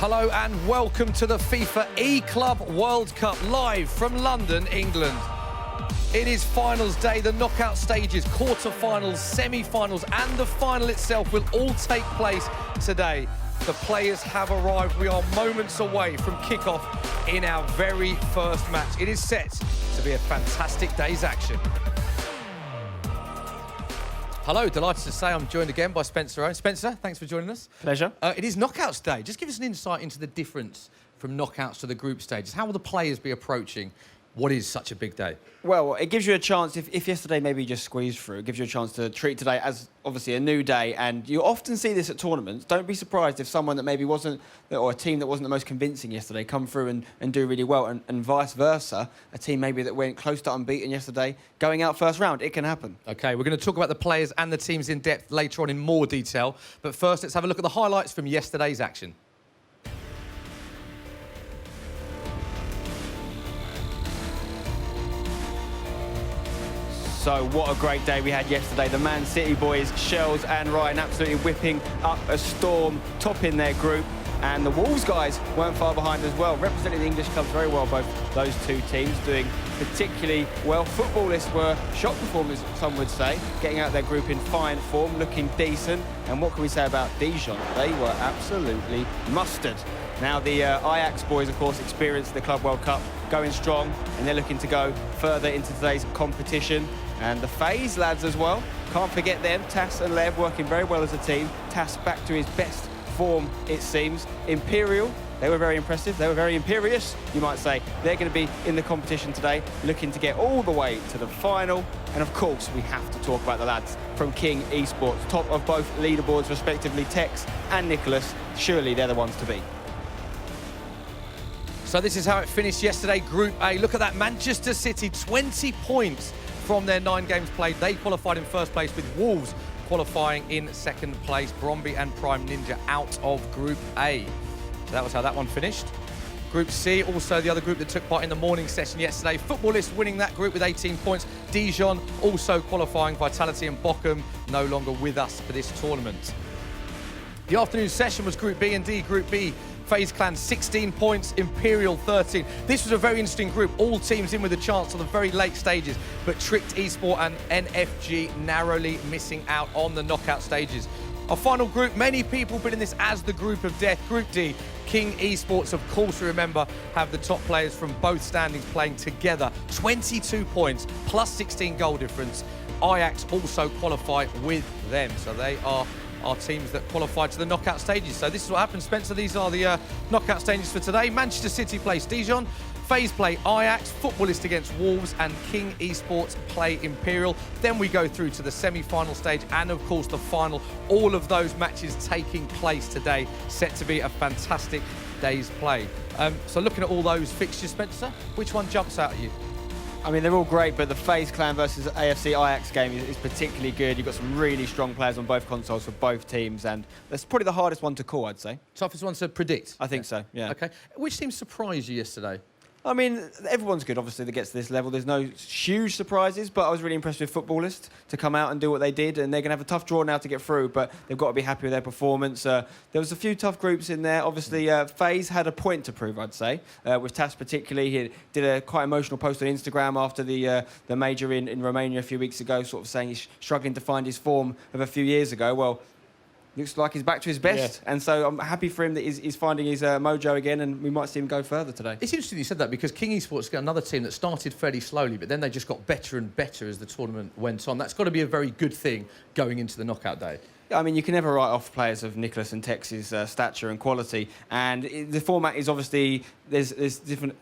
Hello and welcome to the FIFA eClub World Cup live from London, England. It is finals day. The knockout stages, quarter-finals, semi-finals and the final itself will all take place today. The players have arrived. We are moments away from kickoff in our very first match. It is set to be a fantastic day's action. Hello, delighted to say I'm joined again by Spencer. Spencer, thanks for joining us. Pleasure. It is knockouts day. Just give us an insight into the difference from knockouts to the group stages. How will the players be approaching what is such a big day? Well, it gives you a chance, if yesterday maybe you just squeezed through, it gives you a chance to treat today as obviously a new day. And you often see this at tournaments. Don't be surprised if someone that maybe wasn't, or a team that wasn't the most convincing yesterday, come through and do really well, and vice versa. A team maybe that went close to unbeaten yesterday, going out first round. It can happen. OK, we're going to talk about the players and the teams in depth later on in more detail. But first, let's have a look at the highlights from yesterday's action. So what a great day we had yesterday. The Man City boys, Shells and Ryan, absolutely whipping up a storm, topping their group. And the Wolves guys weren't far behind as well, representing the English clubs very well, both those two teams, doing particularly well. Footballists were shock performers, some would say, getting out their group in fine form, looking decent. And what can we say about Dijon? They were absolutely mustard. Now, the Ajax boys, of course, experienced the Club World Cup, going strong, and they're looking to go further into today's competition. And the FaZe lads as well, can't forget them. Tass and Lev working very well as a team. Tass back to his best form, it seems. Imperial, they were very impressive. They were very imperious, you might say. They're going to be in the competition today, looking to get all the way to the final. And of course, we have to talk about the lads from King Esports, top of both leaderboards, respectively, Tex and Nicholas. Surely they're the ones to beat. So this is how it finished yesterday, Group A. Look at that, Manchester City, 20 points from their 9 games played. They qualified in first place, with Wolves qualifying in second place. Bromby and Prime Ninja out of Group A. So that was how that one finished. Group C, also the other group that took part in the morning session yesterday. Footballists winning that group with 18 points. Dijon also qualifying. Vitality and Bochum no longer with us for this tournament. The afternoon session was Group B and D. Group B, FaZe Clan 16 points, Imperial 13. This was a very interesting group. All teams in with a chance on the very late stages, but Tricked Esport and NFG narrowly missing out on the knockout stages. Our final group, many people put in this as the group of death. Group D, King Esports, of course, we remember, have the top players from both standings playing together. 22 points, plus 16 goal difference. Ajax also qualify with them, so they are our teams that qualified to the knockout stages. So this is what happened, Spencer. These are the knockout stages for today. Manchester City plays Dijon, FaZe play Ajax, Footballist against Wolves, and King Esports play Imperial. Then we go through to the semi-final stage and, of course, the final. All of those matches taking place today, set to be a fantastic day's play. So looking at all those fixtures, Spencer, which one jumps out at you? I mean, they're all great, but the FaZe Clan versus AFC Ajax game is particularly good. You've got some really strong players on both consoles for both teams, and that's probably the hardest one to call, I'd say. Toughest one to predict? I think so, yeah. OK. Which team surprised you yesterday? I mean, everyone's good, obviously, that gets to this level. There's no huge surprises, but I was really impressed with Footballist to come out and do what they did, and they're going to have a tough draw now to get through, but they've got to be happy with their performance. There was a few tough groups in there. Obviously, FaZe had a point to prove, I'd say, with Tass particularly. He did a quite emotional post on Instagram after the major in Romania a few weeks ago, sort of saying he's struggling to find his form of a few years ago. Well, looks like he's back to his best, and so I'm happy for him that he's finding his mojo again, and we might see him go further today. It's interesting you said that, because King Esports got another team that started fairly slowly, but then they just got better and better as the tournament went on. That's got to be a very good thing going into the knockout day. I mean, you can never write off players of Nicholas and Tex's stature and quality. And the format is obviously, there's different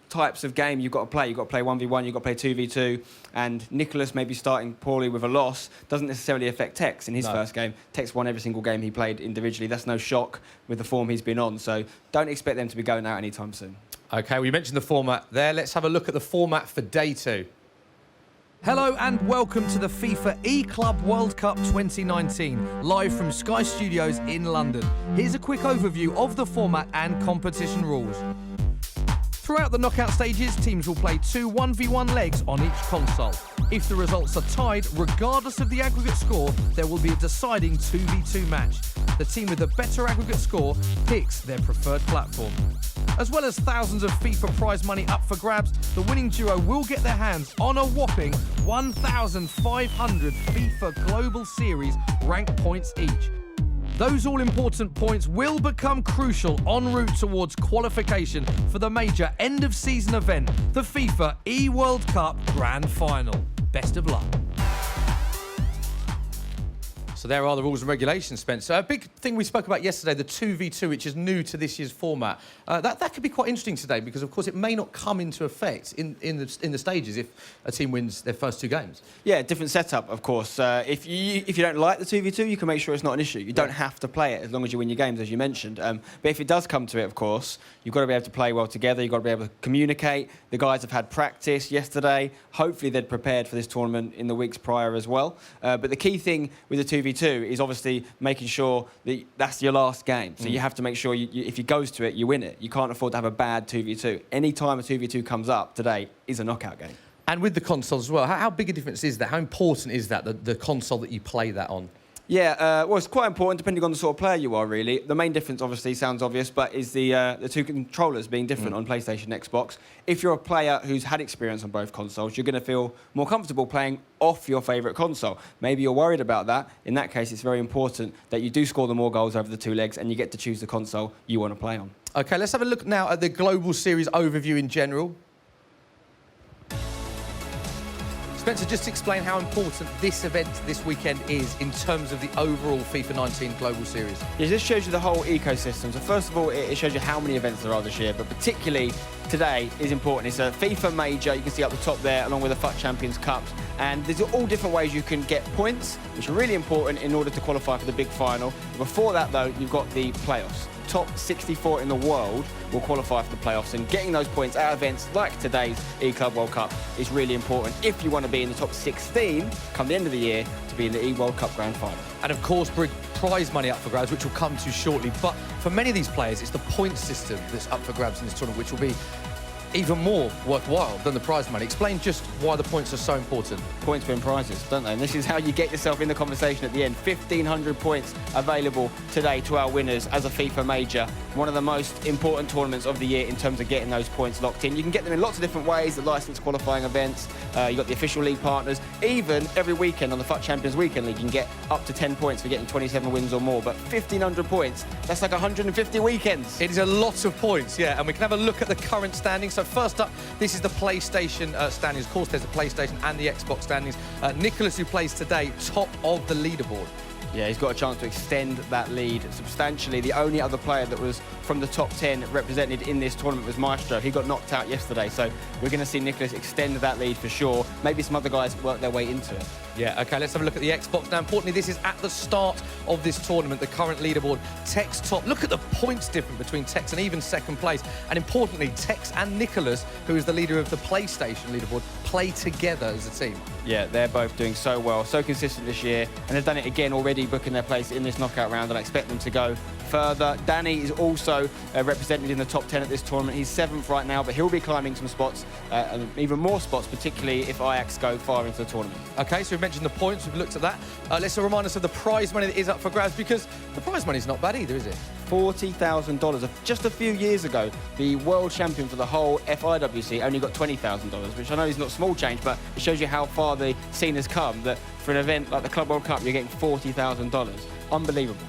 types of game you've got to play. You've got to play 1v1, you've got to play 2v2. And Nicholas maybe starting poorly with a loss doesn't necessarily affect Tex in his first game. Tex won every single game he played individually. That's no shock with the form he's been on. So don't expect them to be going out anytime soon. OK, well, you mentioned the format there. Let's have a look at the format for day 2. Hello and welcome to the FIFA eClub World Cup 2019, live from Sky Studios in London. Here's a quick overview of the format and competition rules. Throughout the knockout stages, teams will play 2 1v1 legs on each console. If the results are tied, regardless of the aggregate score, there will be a deciding 2v2 match. the team with the better aggregate score picks their preferred platform. As well as thousands of FIFA prize money up for grabs, the winning duo will get their hands on a whopping 1,500 FIFA Global Series ranked points each. Those all-important points will become crucial en route towards qualification for the major end-of-season event, the FIFA eWorld Cup Grand Final. Best of luck. So there are the rules and regulations, Spencer. A big thing we spoke about yesterday, the 2v2, which is new to this year's format. That could be quite interesting today because, of course, it may not come into effect in the stages if a team wins their first 2 games. Yeah, different setup, of course. If you don't like the 2v2, you can make sure it's not an issue. You don't have to play it as long as you win your games, as you mentioned. But if it does come to it, of course, you've got to be able to play well together. You've got to be able to communicate. The guys have had practice yesterday. Hopefully, they'd prepared for this tournament in the weeks prior as well. But the key thing with the 2v2 is obviously making sure that that's your last game. So you have to make sure if it goes to it, you win it. You can't afford to have a bad 2v2. Any time a 2v2 comes up today is a knockout game. And with the consoles as well, how big a difference is that? How important is that, the console that you play that on? Yeah, well, it's quite important depending on the sort of player you are, really. The main difference, obviously, sounds obvious, but is the 2 controllers being different on PlayStation, Xbox. If you're a player who's had experience on both consoles, you're going to feel more comfortable playing off your favourite console. Maybe you're worried about that. In that case, it's very important that you do score the more goals over the 2 legs and you get to choose the console you want to play on. OK, let's have a look now at the Global Series overview in general. Spencer, just explain how important this event this weekend is in terms of the overall FIFA 19 Global Series. Yeah, this shows you the whole ecosystem. So first of all, it shows you how many events there are this year, but particularly today is important. It's a FIFA major, you can see up the top there, along with the FUT Champions Cups. And there's all different ways you can get points, which are really important in order to qualify for the big final. Before that, though, you've got the playoffs. Top 64 in the world will qualify for the playoffs, and getting those points at events like today's eClub World Cup is really important if you want to be in the top 16 come the end of the year to be in the eWorld Cup Grand Final. And of course, prize money up for grabs, which we'll come to shortly. But for many of these players, it's the point system that's up for grabs in this tournament, which will be even more worthwhile than the prize money. Explain just why the points are so important. Points win prizes, don't they? And this is how you get yourself in the conversation at the end. 1,500 points available today to our winners as a FIFA major. One of the most important tournaments of the year in terms of getting those points locked in. You can get them in lots of different ways, the licensed qualifying events, you've got the official league partners. Even every weekend on the FUT Champions Weekend League, you can get up to 10 points for getting 27 wins or more. But 1,500 points, that's like 150 weekends. It is a lot of points, yeah. And we can have a look at the current standings. So first up, this is the PlayStation standings. Of course, there's the PlayStation and the Xbox standings. Nicholas, who plays today, top of the leaderboard. Yeah, he's got a chance to extend that lead substantially. The only other player that was from the top 10 represented in this tournament was Maestro. He got knocked out yesterday, so we're going to see Nicholas extend that lead for sure. Maybe some other guys work their way into it. Yeah, OK, let's have a look at the Xbox. Now, importantly, this is at the start of this tournament, the current leaderboard. Tex top. Look at the points difference between Tex and even second place. And importantly, Tex and Nicholas, who is the leader of the PlayStation leaderboard, play together as a team. Yeah, they're both doing so well, so consistent this year, and they've done it again already, booking their place in this knockout round, and I expect them to go further. Danny is also represented in the top 10 at this tournament. He's 7th right now, but he'll be climbing some spots, and even more spots, particularly if Ajax go far into the tournament. OK, so we've mentioned the points, we've looked at that. Let's remind us of the prize money that is up for grabs, because the prize money's not bad either, is it? $40,000. Just a few years ago, the world champion for the whole FIWC only got $20,000, which I know is not small change, but it shows you how far the scene has come, that for an event like the Club World Cup, you're getting $40,000. Unbelievable.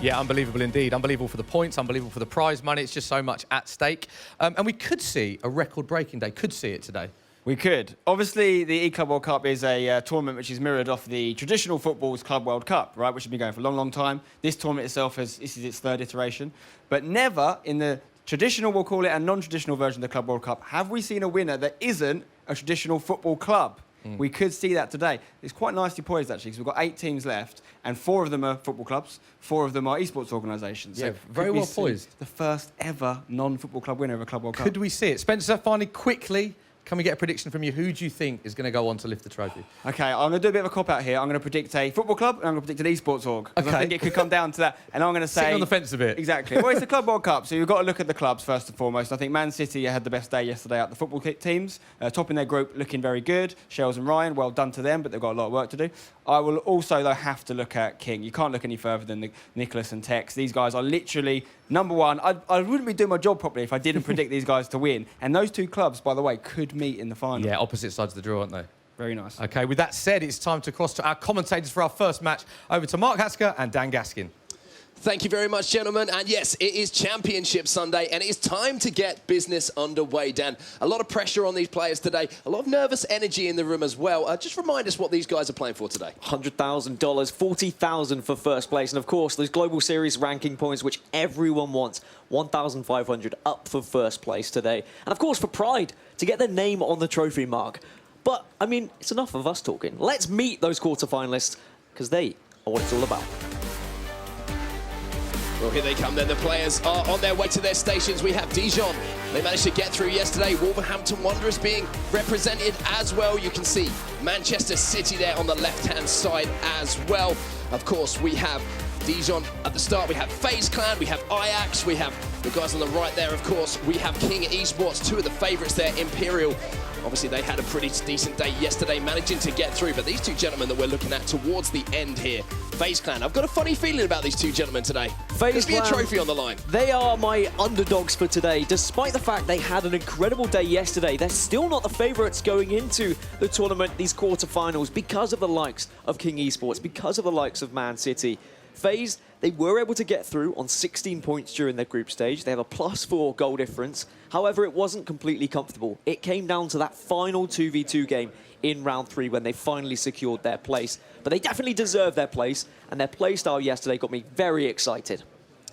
Yeah, unbelievable indeed. Unbelievable for the points, unbelievable for the prize money. It's just so much at stake. And we could see a record-breaking day. Could see it today. We could. Obviously, the eClub World Cup is a tournament which is mirrored off the traditional football's Club World Cup, right, which has been going for a long, long time. This tournament itself, this is its 3rd iteration. But never in the traditional, we'll call it, and non-traditional version of the Club World Cup, have we seen a winner that isn't a traditional football club. We could see that today. It's quite nicely poised, actually, because we've got 8 teams left, and 4 of them are football clubs, 4 of them are esports organisations. Yeah, so very well poised. The first ever non-football club winner of a Club World Cup. Could we see it? Spencer, finally, quickly, Can we get a prediction from you? Who do you think is going to go on to lift the trophy? Okay, I'm going to do a bit of a cop-out here. I'm going to predict a football club and I'm going to predict an esports org. Okay. I think it could come down to that. And I'm going to say... Sitting on the fence a bit. Exactly. Well, it's the Club World Cup, so you've got to look at the clubs first and foremost. I think Man City had the best day yesterday out the football teams. Top in their group, looking very good. Shells and Ryan, well done to them, but they've got a lot of work to do. I will also, though, have to look at King. You can't look any further than Nicholas and Tex. These guys are literally number one. I wouldn't be doing my job properly if I didn't predict these guys to win. And those two clubs, by the way, could meet in the final. Yeah, opposite sides of the draw, aren't they? Very nice. Okay, with that said, it's time to cross to our commentators for our first match. Over to Mark Hasker and Dan Gaskin. Thank you very much, gentlemen. And yes, it is Championship Sunday, and it is time to get business underway, Dan. A lot of pressure on these players today, a lot of nervous energy in the room as well. Just remind us what these guys are playing for today. $100,000, $40,000 for first place, and of course, those Global Series ranking points, which everyone wants. 1,500 up for first place today. And of course, for pride, to get their name on the trophy mark. But, I mean, it's enough of us talking. Let's meet those quarterfinalists, because they are what it's all about. Well, here they come then. The players are on their way to their stations. We have Dijon. They managed to get through yesterday. Wolverhampton Wanderers being represented as well. You can see Manchester City there on the left-hand side as well. Of course, we have Dijon at the start. We have FaZe Clan. We have Ajax. We have the guys on the right there, of course. We have King Esports, two of the favourites there, Imperial. Obviously, they had a pretty decent day yesterday, managing to get through. But these two gentlemen that we're looking at towards the end here, FaZe Clan. I've got a funny feeling about these two gentlemen today. FaZe Could be a Clan, trophy on the line. They are my underdogs for today. Despite the fact they had an incredible day yesterday, they're still not the favourites going into the tournament, these quarterfinals, because of the likes of King Esports, because of the likes of Man City. FaZe, they were able to get through on 16 points during their group stage. They have a +4 goal difference. However, it wasn't completely comfortable. It came down to that final 2v2 game in round 3 when they finally secured their place. But they definitely deserve their place, and their play style yesterday got me very excited.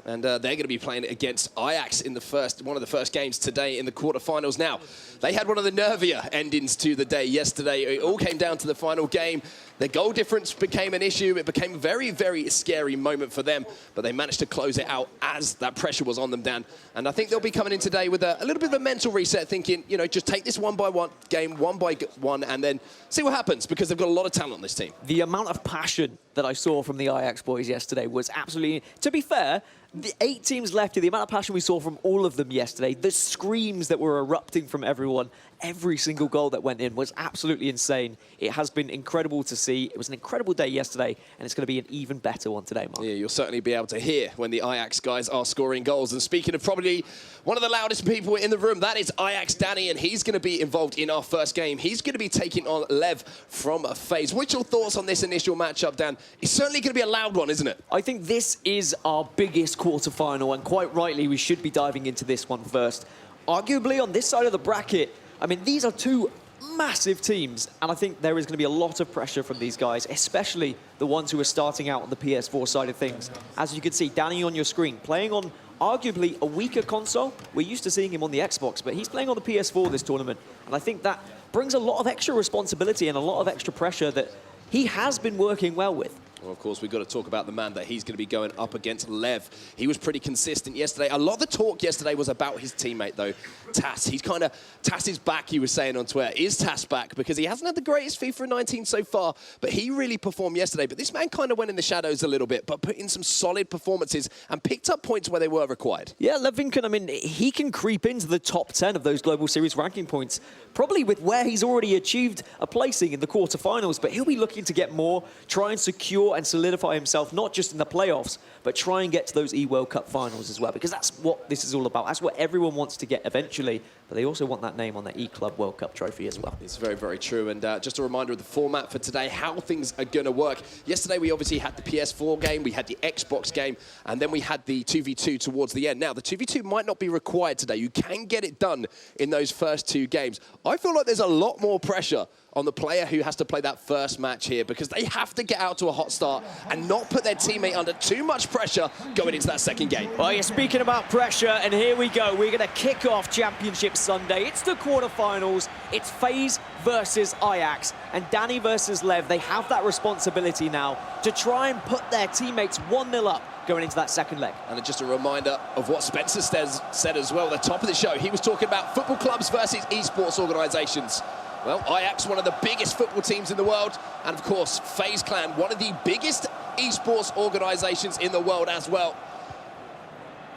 And they're going to be playing against Ajax in one of the first games today in the quarterfinals. Now, they had one of the nervier endings to the day yesterday. It all came down to the final game. Their goal difference became an issue. It became a very, very scary moment for them, but they managed to close it out as that pressure was on them, Dan. And I think they'll be coming in today with a little bit of a mental reset, thinking, you know, just take this one by one game, one by one, and then see what happens, because they've got a lot of talent on this team. The amount of passion that I saw from the Ajax boys yesterday was absolutely... To be fair, the 8 teams left here, the amount of passion we saw from all of them yesterday, the screams that were erupting from everyone, every single goal that went in was absolutely insane. It has been incredible to see. It was an incredible day yesterday, and it's going to be an even better one today, Mark. Yeah, you'll certainly be able to hear when the Ajax guys are scoring goals. And speaking of probably one of the loudest people in the room, that is Ajax Danny, and he's going to be involved in our first game. He's going to be taking on Lev from FaZe. What's your thoughts on this initial matchup, Dan? It's certainly going to be a loud one, isn't it? I think this is our biggest quarterfinal, and quite rightly, we should be diving into this one first. Arguably, on this side of the bracket, I mean, these are two massive teams, and I think there is going to be a lot of pressure from these guys, especially the ones who are starting out on the PS4 side of things. As you can see, Danny on your screen, playing on arguably a weaker console. We're used to seeing him on the Xbox, but he's playing on the PS4 this tournament, and I think that brings a lot of extra responsibility and a lot of extra pressure that he has been working well with. Well, of course, we've got to talk about the man that he's going to be going up against, Lev. He was pretty consistent yesterday. A lot of the talk yesterday was about his teammate, though, Tass. He's kind of... Tass is back, he was saying on Twitter. Is Tass back? Because he hasn't had the greatest FIFA 19 so far, but he really performed yesterday. But this man kind of went in the shadows a little bit, but put in some solid performances and picked up points where they were required. Yeah, Levin can, I mean, he can creep into the top 10 of those Global Series ranking points, probably with where he's already achieved a placing in the quarterfinals, but he'll be looking to get more, try and secure and solidify himself, not just in the playoffs, but try and get to those E-World Cup finals as well, because that's what this is all about. That's what everyone wants to get eventually, but they also want that name on the eClub World Cup trophy as well. It's very, very true. And just a reminder of the format for today, how things are going to work. Yesterday, we obviously had the PS4 game, we had the Xbox game, and then we had the 2v2 towards the end. Now, the 2v2 might not be required today. You can get it done in those first 2 games. I feel like there's a lot more pressure on the player who has to play that first match here, because they have to get out to a hot start and not put their teammate under too much pressure going into that second game. Well, you're speaking about pressure, and here we go. We're going to kick off Championship Sunday. It's the quarterfinals. It's FaZe versus Ajax, and Danny versus Lev. They have that responsibility now to try and put their teammates 1-0 up going into that second leg. And just a reminder of what Spencer said as well, the top of the show. He was talking about football clubs versus esports organisations. Well, Ajax, one of the biggest football teams in the world, and of course, FaZe Clan, one of the biggest esports organisations in the world as well.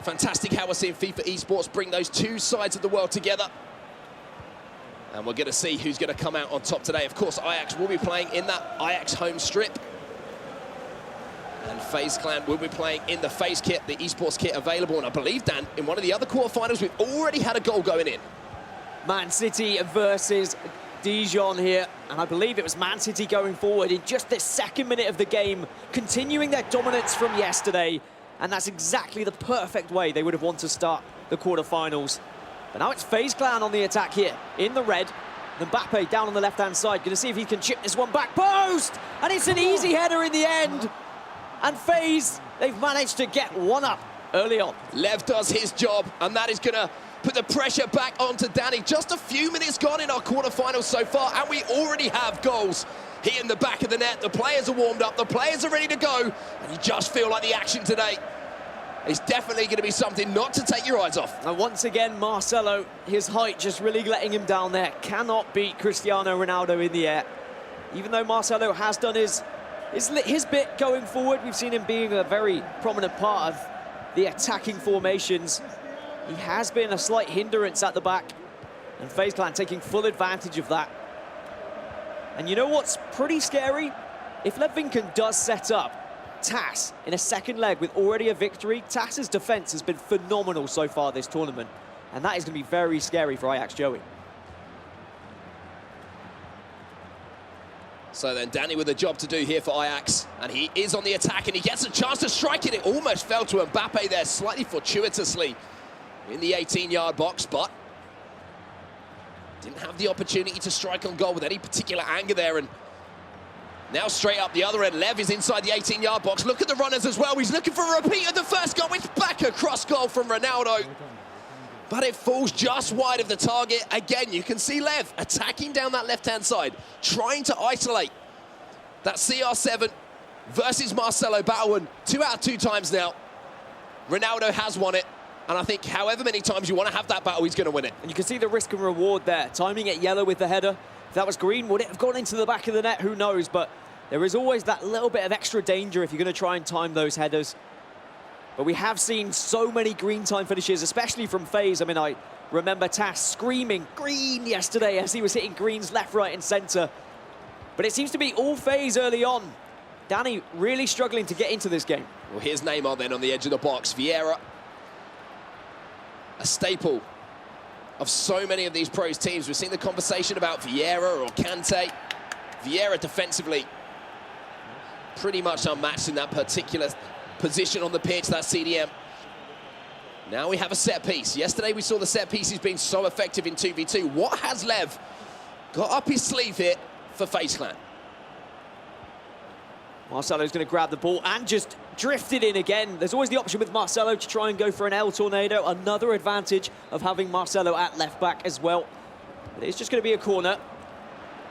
Fantastic how we're seeing FIFA esports bring those two sides of the world together. And we're going to see who's going to come out on top today. Of course, Ajax will be playing in that Ajax home strip. And FaZe Clan will be playing in the FaZe kit, the esports kit available. And I believe, Dan, in one of the other quarterfinals, we've already had a goal going in. Man City versus Dijon here, and I believe it was Man City going forward in just this second minute of the game, continuing their dominance from yesterday, and that's exactly the perfect way they would have wanted to start the quarterfinals. But now it's FaZe Clan on the attack here, in the red. Mbappe down on the left-hand side, going to see if he can chip this one back post, and it's an easy header in the end. And FaZe, they've managed to get one up early on. Lev does his job, and that is going to put the pressure back onto Danny. Just a few minutes gone in our quarterfinals so far, and we already have goals here in the back of the net. The players are warmed up, the players are ready to go, and you just feel like the action today is definitely going to be something not to take your eyes off. And once again, Marcelo, his height just really letting him down there. Cannot beat Cristiano Ronaldo in the air. Even though Marcelo has done his bit going forward, we've seen him being a very prominent part of the attacking formations. He has been a slight hindrance at the back, and FaZe Clan taking full advantage of that. And you know what's pretty scary? If Ledvinken does set up TAS in a second leg with already a victory, TAS's defence has been phenomenal so far this tournament, and that is going to be very scary for Ajax Joey. So then Danny with a job to do here for Ajax, and he is on the attack, and he gets a chance to strike it. It almost fell to Mbappe there, slightly fortuitously in the 18-yard box, but didn't have the opportunity to strike on goal with any particular anger there. And now straight up the other end, Lev is inside the 18-yard box. Look at the runners as well. He's looking for a repeat of the first goal. It's back across goal from Ronaldo, but it falls just wide of the target. Again, you can see Lev attacking down that left-hand side, trying to isolate that CR7 versus Marcelo battle, and 2 out of 2 times now, Ronaldo has won it. And I think however many times you want to have that battle, he's going to win it. And you can see the risk and reward there. Timing it yellow with the header. If that was green, would it have gone into the back of the net? Who knows? But there is always that little bit of extra danger if you're going to try and time those headers. But we have seen so many green time finishes, especially from FaZe. I mean, I remember TAS screaming green yesterday as he was hitting greens left, right and centre. But it seems to be all FaZe early on. Danny really struggling to get into this game. Well, here's Neymar then on the edge of the box. Vieira, a staple of so many of these pros teams. We've seen the conversation about Vieira or Kante. Vieira defensively pretty much unmatched in that particular position on the pitch, that CDM. Now we have a set piece. Yesterday we saw the set pieces being so effective in 2v2. What has Lev got up his sleeve here for FaZe Clan? Marcelo's going to grab the ball and just drift it in again. There's always the option with Marcelo to try and go for an El Tornado. Another advantage of having Marcelo at left back as well. But it's just going to be a corner.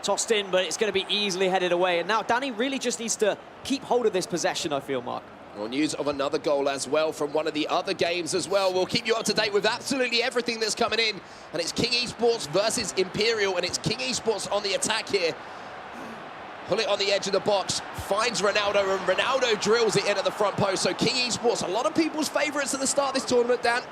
Tossed in, but it's going to be easily headed away. And now Danny really just needs to keep hold of this possession, I feel, Mark. Well, news of another goal as well from one of the other games as well. We'll keep you up to date with absolutely everything that's coming in. And it's King Esports versus Imperial, and it's King Esports on the attack here. Pull it on the edge of the box, finds Ronaldo, and Ronaldo drills it in at the front post. So King Esports, a lot of people's favourites at the start of this tournament, Dan.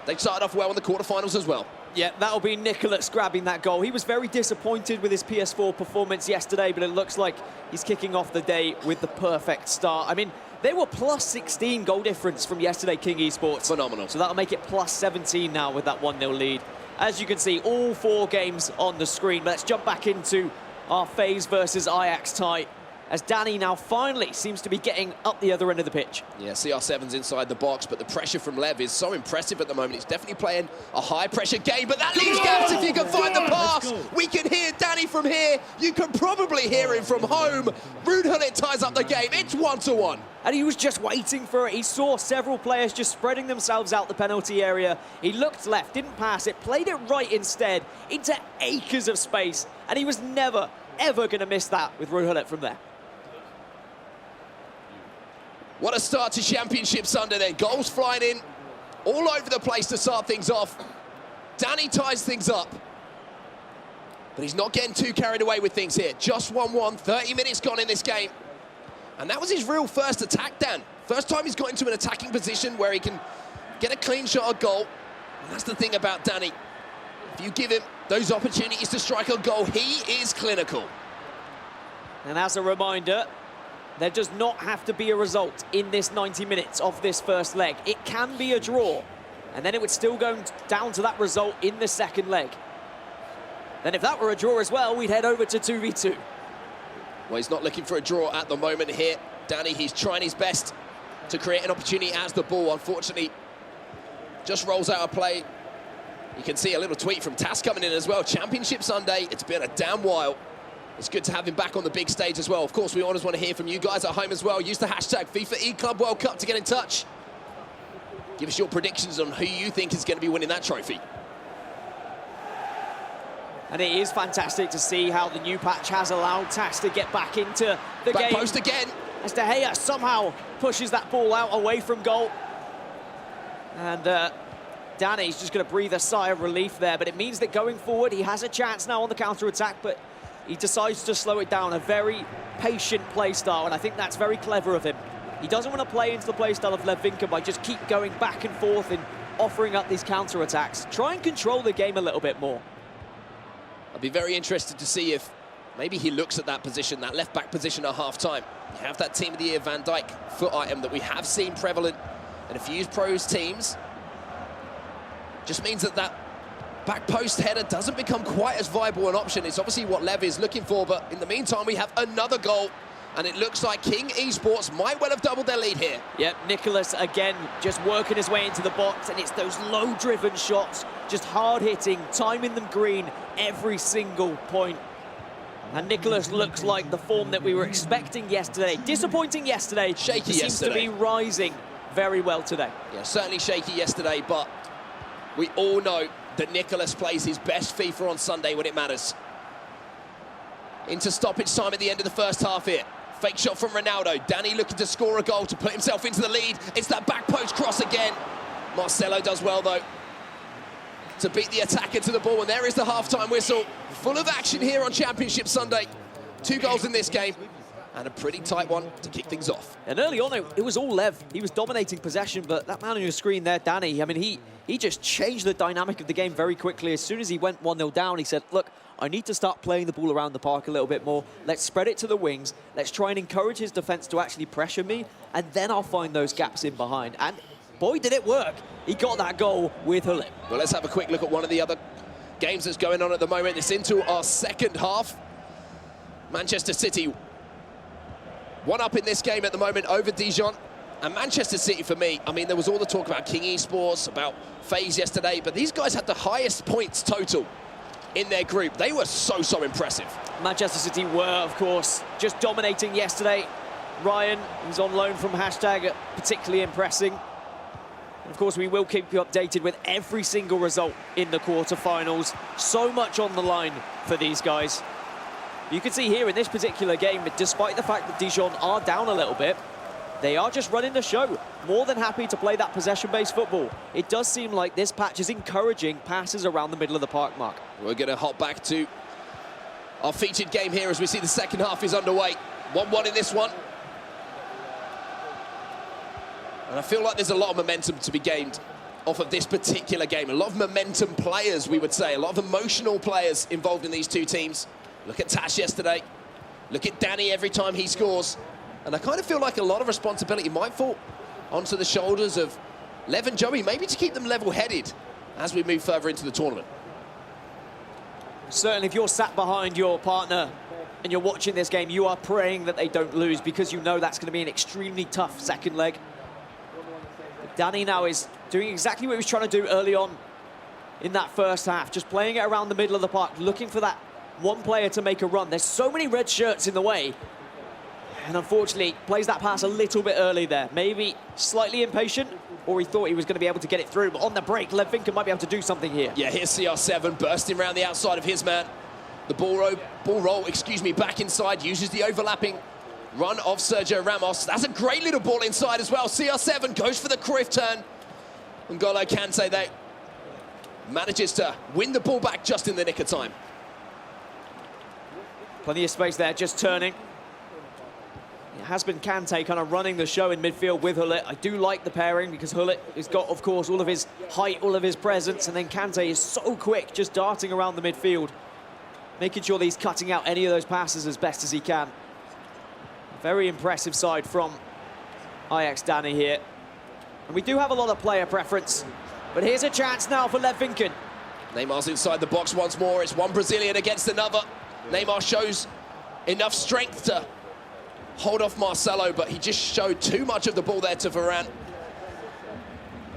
They started off well in the quarterfinals as well. Yeah, that'll be Nicholas grabbing that goal. He was very disappointed with his PS4 performance yesterday, but it looks like he's kicking off the day with the perfect start. I mean, they were plus 16 goal difference from yesterday, King Esports. Phenomenal. So that'll make it plus 17 now with that 1-0 lead. As you can see, all 4 games on the screen. But let's jump back into our FaZe versus Ajax tie, as Danny now finally seems to be getting up the other end of the pitch. Yeah, CR7's inside the box, but the pressure from Lev is so impressive at the moment. It's definitely playing a high-pressure game, but that leaves gaps if you can find the pass. We can hear Danny from here. You can probably hear him from home. Rudhulit ties up the game. It's 1-1. And he was just waiting for it. He saw several players just spreading themselves out the penalty area. He looked left, didn't pass it, played it right instead into acres of space, and he was never, ever going to miss that with Rudhulit from there. What a start to Championship Sunday then. Goals flying in all over the place to start things off. Danny ties things up. But he's not getting too carried away with things here. Just 1-1, 30 minutes gone in this game. And that was his real first attack, Dan. First time he's got into an attacking position where he can get a clean shot or goal. And that's the thing about Danny. If you give him those opportunities to strike a goal, he is clinical. And as a reminder, there does not have to be a result in this 90 minutes of this first leg. It can be a draw, and then it would still go down to that result in the second leg. Then if that were a draw as well, we'd head over to 2v2. Well, he's not looking for a draw at the moment here. Danny, he's trying his best to create an opportunity as the ball, unfortunately, just rolls out of play. You can see a little tweet from Tass coming in as well. Championship Sunday, it's been a damn while. It's good to have him back on the big stage as well. Of course, we always want to hear from you guys at home as well. Use the hashtag FIFA eClub World Cup to get in touch. Give us your predictions on who you think is going to be winning that trophy. And it is fantastic to see how the new patch has allowed Tass to get back into the Back game. post again. As De Gea somehow pushes that ball out away from goal. And Danny's just going to breathe a sigh of relief there, but it means that going forward, he has a chance now on the counter-attack, but he decides to slow it down. A very patient play style, and I think that's very clever of him. He doesn't want to play into the play style of Levinka by just keep going back and forth and offering up these counter-attacks. Try and control the game a little bit more. I'd be very interested to see if maybe he looks at that position, that left-back position at half-time. You have that Team of the Year Van Dijk foot item that we have seen prevalent in a few pros teams. Just means that that back post header doesn't become quite as viable an option. It's obviously what Lev is looking for, but in the meantime, we have another goal, and it looks like King Esports might well have doubled their lead here. Yep, Nicholas again just working his way into the box, and it's those low-driven shots, just hard-hitting, timing them green every single point. And Nicholas looks like the form that we were expecting yesterday. Disappointing yesterday. Shaky seems yesterday. to be rising very well today. Yeah, certainly shaky yesterday, but we all know that Nicholas plays his best FIFA on Sunday when it matters. Into stoppage time at the end of the first half here. Fake shot from Ronaldo. Danny looking to score a goal to put himself into the lead. It's that back post cross again. Marcelo does well, though, to beat the attacker to the ball, and there is the half-time whistle. Full of action here on Championship Sunday. 2 goals in this game, and a pretty tight one to kick things off. And early on, it was all Lev. He was dominating possession, but that man on your screen there, Danny, I mean, he just changed the dynamic of the game very quickly. As soon as he went 1-0 down, he said, look, I need to start playing the ball around the park a little bit more. Let's spread it to the wings. Let's try and encourage his defense to actually pressure me, and then I'll find those gaps in behind. And boy, did it work. He got that goal with Hulip. Well, let's have a quick look at one of the other games that's going on at the moment. It's into our second half. Manchester City, one up in this game at the moment over Dijon. And Manchester City, for me, I mean, there was all the talk about King Esports, about FaZe yesterday, but these guys had the highest points total in their group. They were so impressive. Manchester City were, of course, just dominating yesterday. Ryan, who's on loan from hashtag, particularly impressing. Of course, we will keep you updated with every single result in the quarterfinals. So much on the line for these guys. You can see here in this particular game, despite the fact that Dijon are down a little bit, they are just running the show. More than happy to play that possession-based football. It does seem like this patch is encouraging passes around the middle of the park, Mark. We're going to hop back to our featured game here as we see the second half is underway. 1-1 in this one. And I feel like there's a lot of momentum to be gained off of this particular game. A lot of momentum players, we would say. A lot of emotional players involved in these two teams. Look at Tash yesterday. Look at Danny every time he scores. And I kind of feel like a lot of responsibility might fall onto the shoulders of Lev and Joey, maybe to keep them level-headed as we move further into the tournament. Certainly, if you're sat behind your partner and you're watching this game, you are praying that they don't lose, because you know that's going to be an extremely tough second leg. Danny now is doing exactly what he was trying to do early on in that first half, just playing it around the middle of the park, looking for that one player to make a run. There's so many red shirts in the way, and unfortunately plays that pass a little bit early there. Maybe slightly impatient, or he thought he was going to be able to get it through, but on the break, Levinka might be able to do something here. Yeah, here's CR7 bursting around the outside of his man. The ball roll, back inside, uses the overlapping run of Sergio Ramos. That's a great little ball inside as well. CR7 goes for the Cruyff turn. N'Golo Kante there manages to win the ball back just in the nick of time. Plenty of space there, just turning. It has been Kante kind of running the show in midfield with Hullet. I do like the pairing because Hullet has got, of course, all of his height, all of his presence, and then Kante is so quick, just darting around the midfield, making sure that he's cutting out any of those passes as best as he can. Very impressive side from Ajax Danny here. And we do have a lot of player preference, but here's a chance now for Lev Vinken. Neymar's inside the box once more. It's one Brazilian against another. Neymar shows enough strength to hold off Marcelo, but he just showed too much of the ball there to Varane.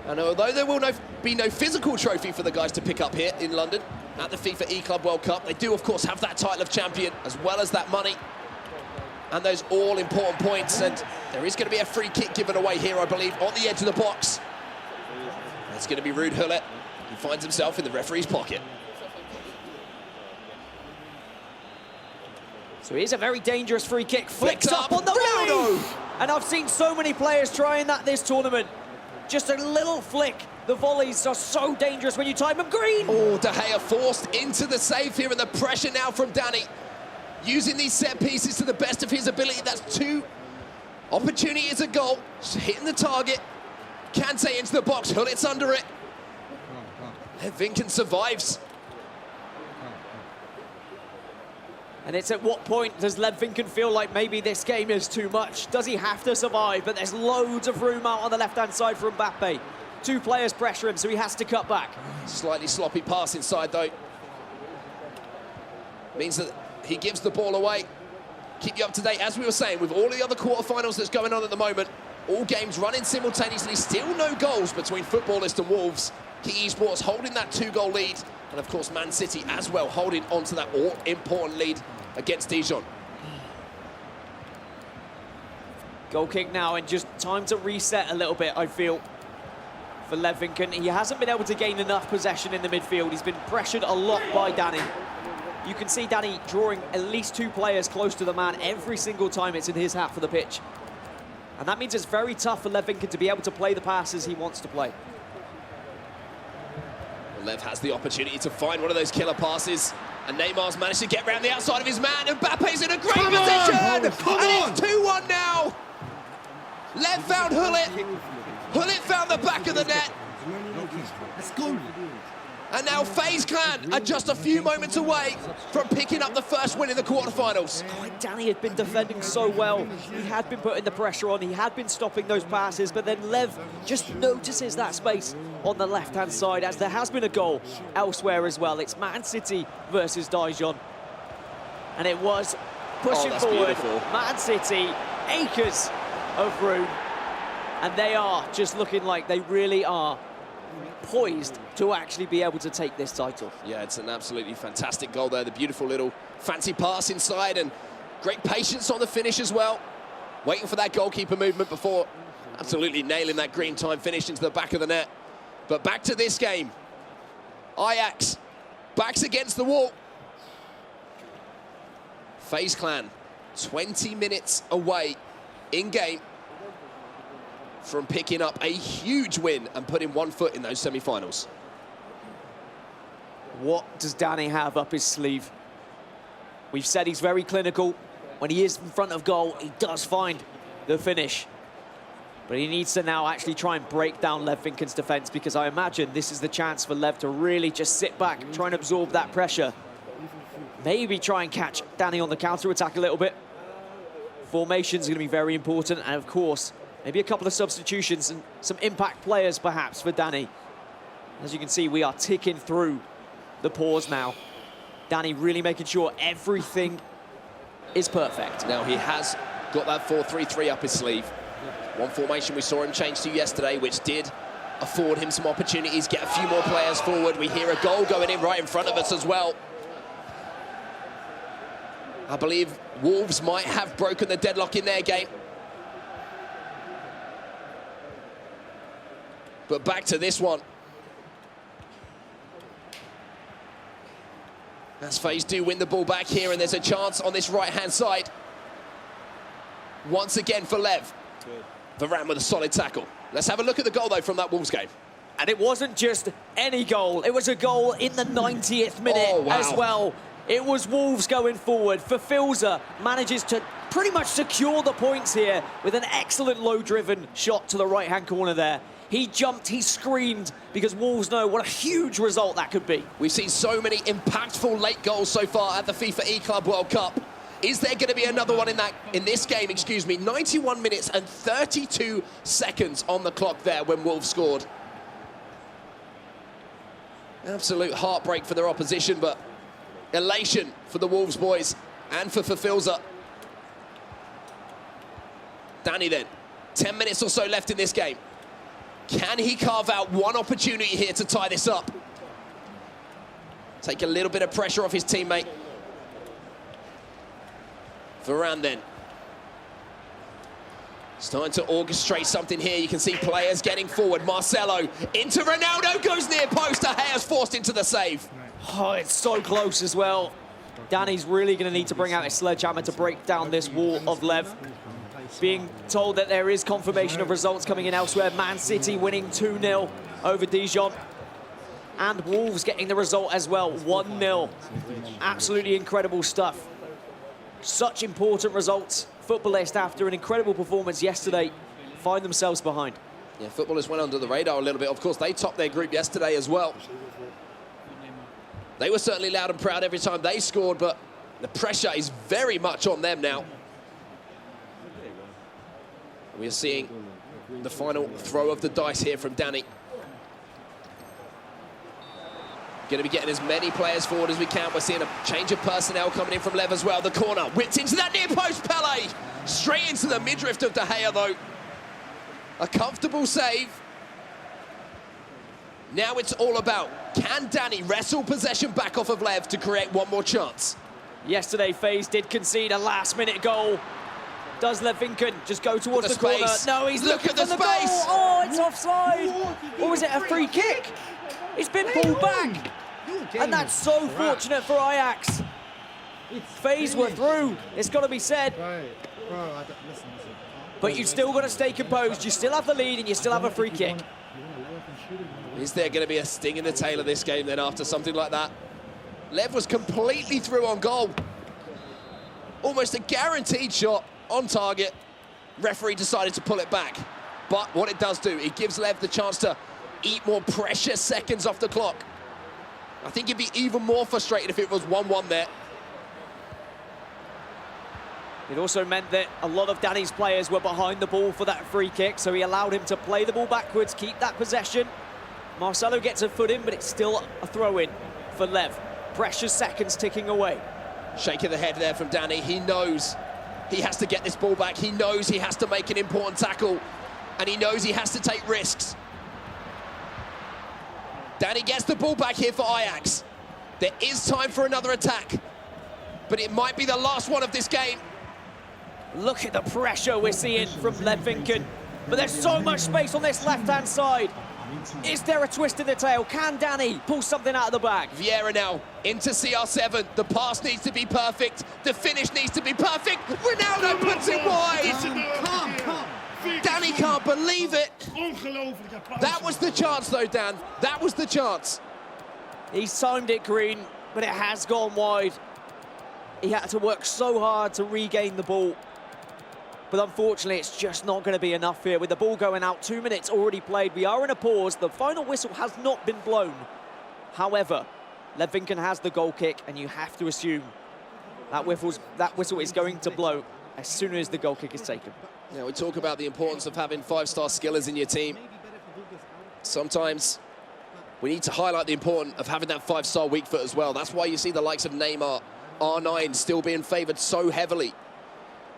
And although there will be no physical trophy for the guys to pick up here in London at the FIFA eClub World Cup, they do, of course, have that title of champion as well as that money and those all-important points. And there is going to be a free kick given away here, I believe, on the edge of the box. It's going to be Ruud Gullit. He finds himself in the referee's pocket. So here's a very dangerous free kick. Flicks up on the Ronaldo! volley! And I've seen so many players trying that this tournament. Just a little flick. The volleys are so dangerous when you time them. Green! Oh, De Gea forced into the save here, and the pressure now from Danny. Using these set pieces to the best of his ability. That's two opportunities a goal. Just hitting the target. Kante into the box. Hullit's under it. Vinken survives. And it's at what point does Lev Vinken feel like maybe this game is too much? Does he have to survive? But there's loads of room out on the left-hand side for Mbappe. Two players pressure him, so he has to cut back. Slightly sloppy pass inside, though. Means that he gives the ball away. Keep you up to date, as we were saying, with all the other quarterfinals that's going on at the moment. All games running simultaneously, still no goals between Footballist and Wolves. King Esports holding that 2-goal lead. And of course, Man City as well, holding onto that all-important lead against Dijon. Goal kick now, and just time to reset a little bit, I feel, for Lev Vinken. He hasn't been able to gain enough possession in the midfield. He's been pressured a lot by Danny. You can see Danny drawing at least two players close to the man every single time it's in his half of the pitch. And that means it's very tough for Lev Vinken to be able to play the passes he wants to play. Lev has the opportunity to find one of those killer passes, and Neymar's managed to get around the outside of his man, and Mbappe's in a great position! And it's 2-1 now! Lev found Gullit. Gullit found the back of the net. Let's go. And now FaZe Clan are just a few moments away from picking up the first win in the quarterfinals. Oh, Danny had been defending so well. He had been putting the pressure on. He had been stopping those passes, but then Lev just notices that space on the left-hand side, as there has been a goal elsewhere as well. It's Man City versus Dijon. And it was pushing forward. Beautiful. Man City, acres of room. And they are just looking like they really are poised to actually be able to take this title. Yeah, it's an absolutely fantastic goal there. The beautiful little fancy pass inside, and great patience on the finish as well. Waiting for that goalkeeper movement before absolutely nailing that green time finish into the back of the net. But back to this game. Ajax, backs against the wall. FaZe Clan, 20 minutes away in game from picking up a huge win and putting one foot in those semi-finals. What does Danny have up his sleeve? We've said he's very clinical. When he is in front of goal, he does find the finish. But he needs to now actually try and break down Lev Vinken's defence, because I imagine this is the chance for Lev to really just sit back and try and absorb that pressure. Maybe try and catch Danny on the counter-attack a little bit. Formation's going to be very important, and of course, maybe a couple of substitutions and some impact players perhaps for Danny. As you can see, we are ticking through the pause now. Danny really making sure everything is perfect. Now he has got that 4-3-3 up his sleeve. One formation we saw him change to yesterday, which did afford him some opportunities, get a few more players forward. We hear a goal going in right in front of us as well. I believe Wolves might have broken the deadlock in their game. But back to this one. As FaZe do win the ball back here, and there's a chance on this right-hand side. once again for Lev. Varane with a solid tackle. Let's have a look at the goal, though, from that Wolves game. And it wasn't just any goal. It was a goal in the 90th minute as well. It was Wolves going forward. Verfilza manages to pretty much secure the points here with an excellent low-driven shot to the right-hand corner there. He jumped, he screamed, because Wolves know what a huge result that could be. We've seen so many impactful late goals so far at the FIFA eClub World Cup. Is there going to be another one in this game, 91 minutes and 32 seconds on the clock there when Wolves scored. Absolute heartbreak for their opposition, but elation for the Wolves boys and for Verfilza. Danny then, 10 minutes or so left in this game. Can he carve out one opportunity here to tie this up? Take a little bit of pressure off his teammate. Varane then. Starting to orchestrate something here. You can see players getting forward. Marcelo into Ronaldo, goes near post. De Gea's forced into the save. Oh, it's so close as well. Danny's really going to need to bring out his sledgehammer to break down this wall of Lev. Being told that there is confirmation of results coming in elsewhere. Man City winning 2-0 over Dijon. And Wolves getting the result as well, 1-0. Absolutely incredible stuff. Such important results. Footballists, after an incredible performance yesterday, find themselves behind. Yeah, footballers went under the radar a little bit. Of course, they topped their group yesterday as well. They were certainly loud and proud every time they scored, but the pressure is very much on them now. We are seeing the final throw of the dice here from Danny. Going to be getting as many players forward as we can. We're seeing a change of personnel coming in from Lev as well. The corner, whipped into that near post, Pele. Straight into the midriff of De Gea, though. A comfortable save. Now it's all about, can Danny wrestle possession back off of Lev to create one more chance? Yesterday, FaZe did concede a last-minute goal. Does Levinken just go towards the corner? No, he's looking for the space. Oh, it's offside. Or was it a free kick? It's been pulled back. And that's so fortunate for Ajax. FaZe were through, it's got to be said. But you've still got to stay composed. You still have the lead and you still have a free kick. Is there going to be a sting in the tail of this game then after something like that? Lev was completely through on goal. Almost a guaranteed shot on target. Referee decided to pull it back. But what it does do, it gives Lev the chance to eat more precious seconds off the clock. I think he'd be even more frustrated if it was 1-1 there. It also meant that a lot of Danny's players were behind the ball for that free kick, so he allowed him to play the ball backwards, keep that possession. Marcelo gets a foot in, but it's still a throw-in for Lev. Precious seconds ticking away. Shake of the head there from Danny. He knows he has to get this ball back. He knows he has to make an important tackle, and he knows he has to take risks. Danny gets the ball back here for Ajax. There is time for another attack, but it might be the last one of this game. Look at the pressure we're seeing from Levinken. But there's so much space on this left-hand side. Is there a twist in the tail? Can Danny pull something out of the bag? Vieira now into CR7. The pass needs to be perfect. The finish needs to be perfect. Ronaldo puts it wide. Come. Danny can't believe it. That was the chance, though, Dan. That was the chance. He's timed it green, but it has gone wide. He had to work so hard to regain the ball. But unfortunately, it's just not going to be enough here. With the ball going out, 2 minutes already played. We are in a pause. The final whistle has not been blown. However, Levinken has the goal kick, and you have to assume that whistle is going to blow as soon as the goal kick is taken. Yeah, we talk about the importance of having five-star skillers in your team. Sometimes we need to highlight the importance of having that five-star weak foot as well. That's why you see the likes of Neymar, R9 still being favoured so heavily.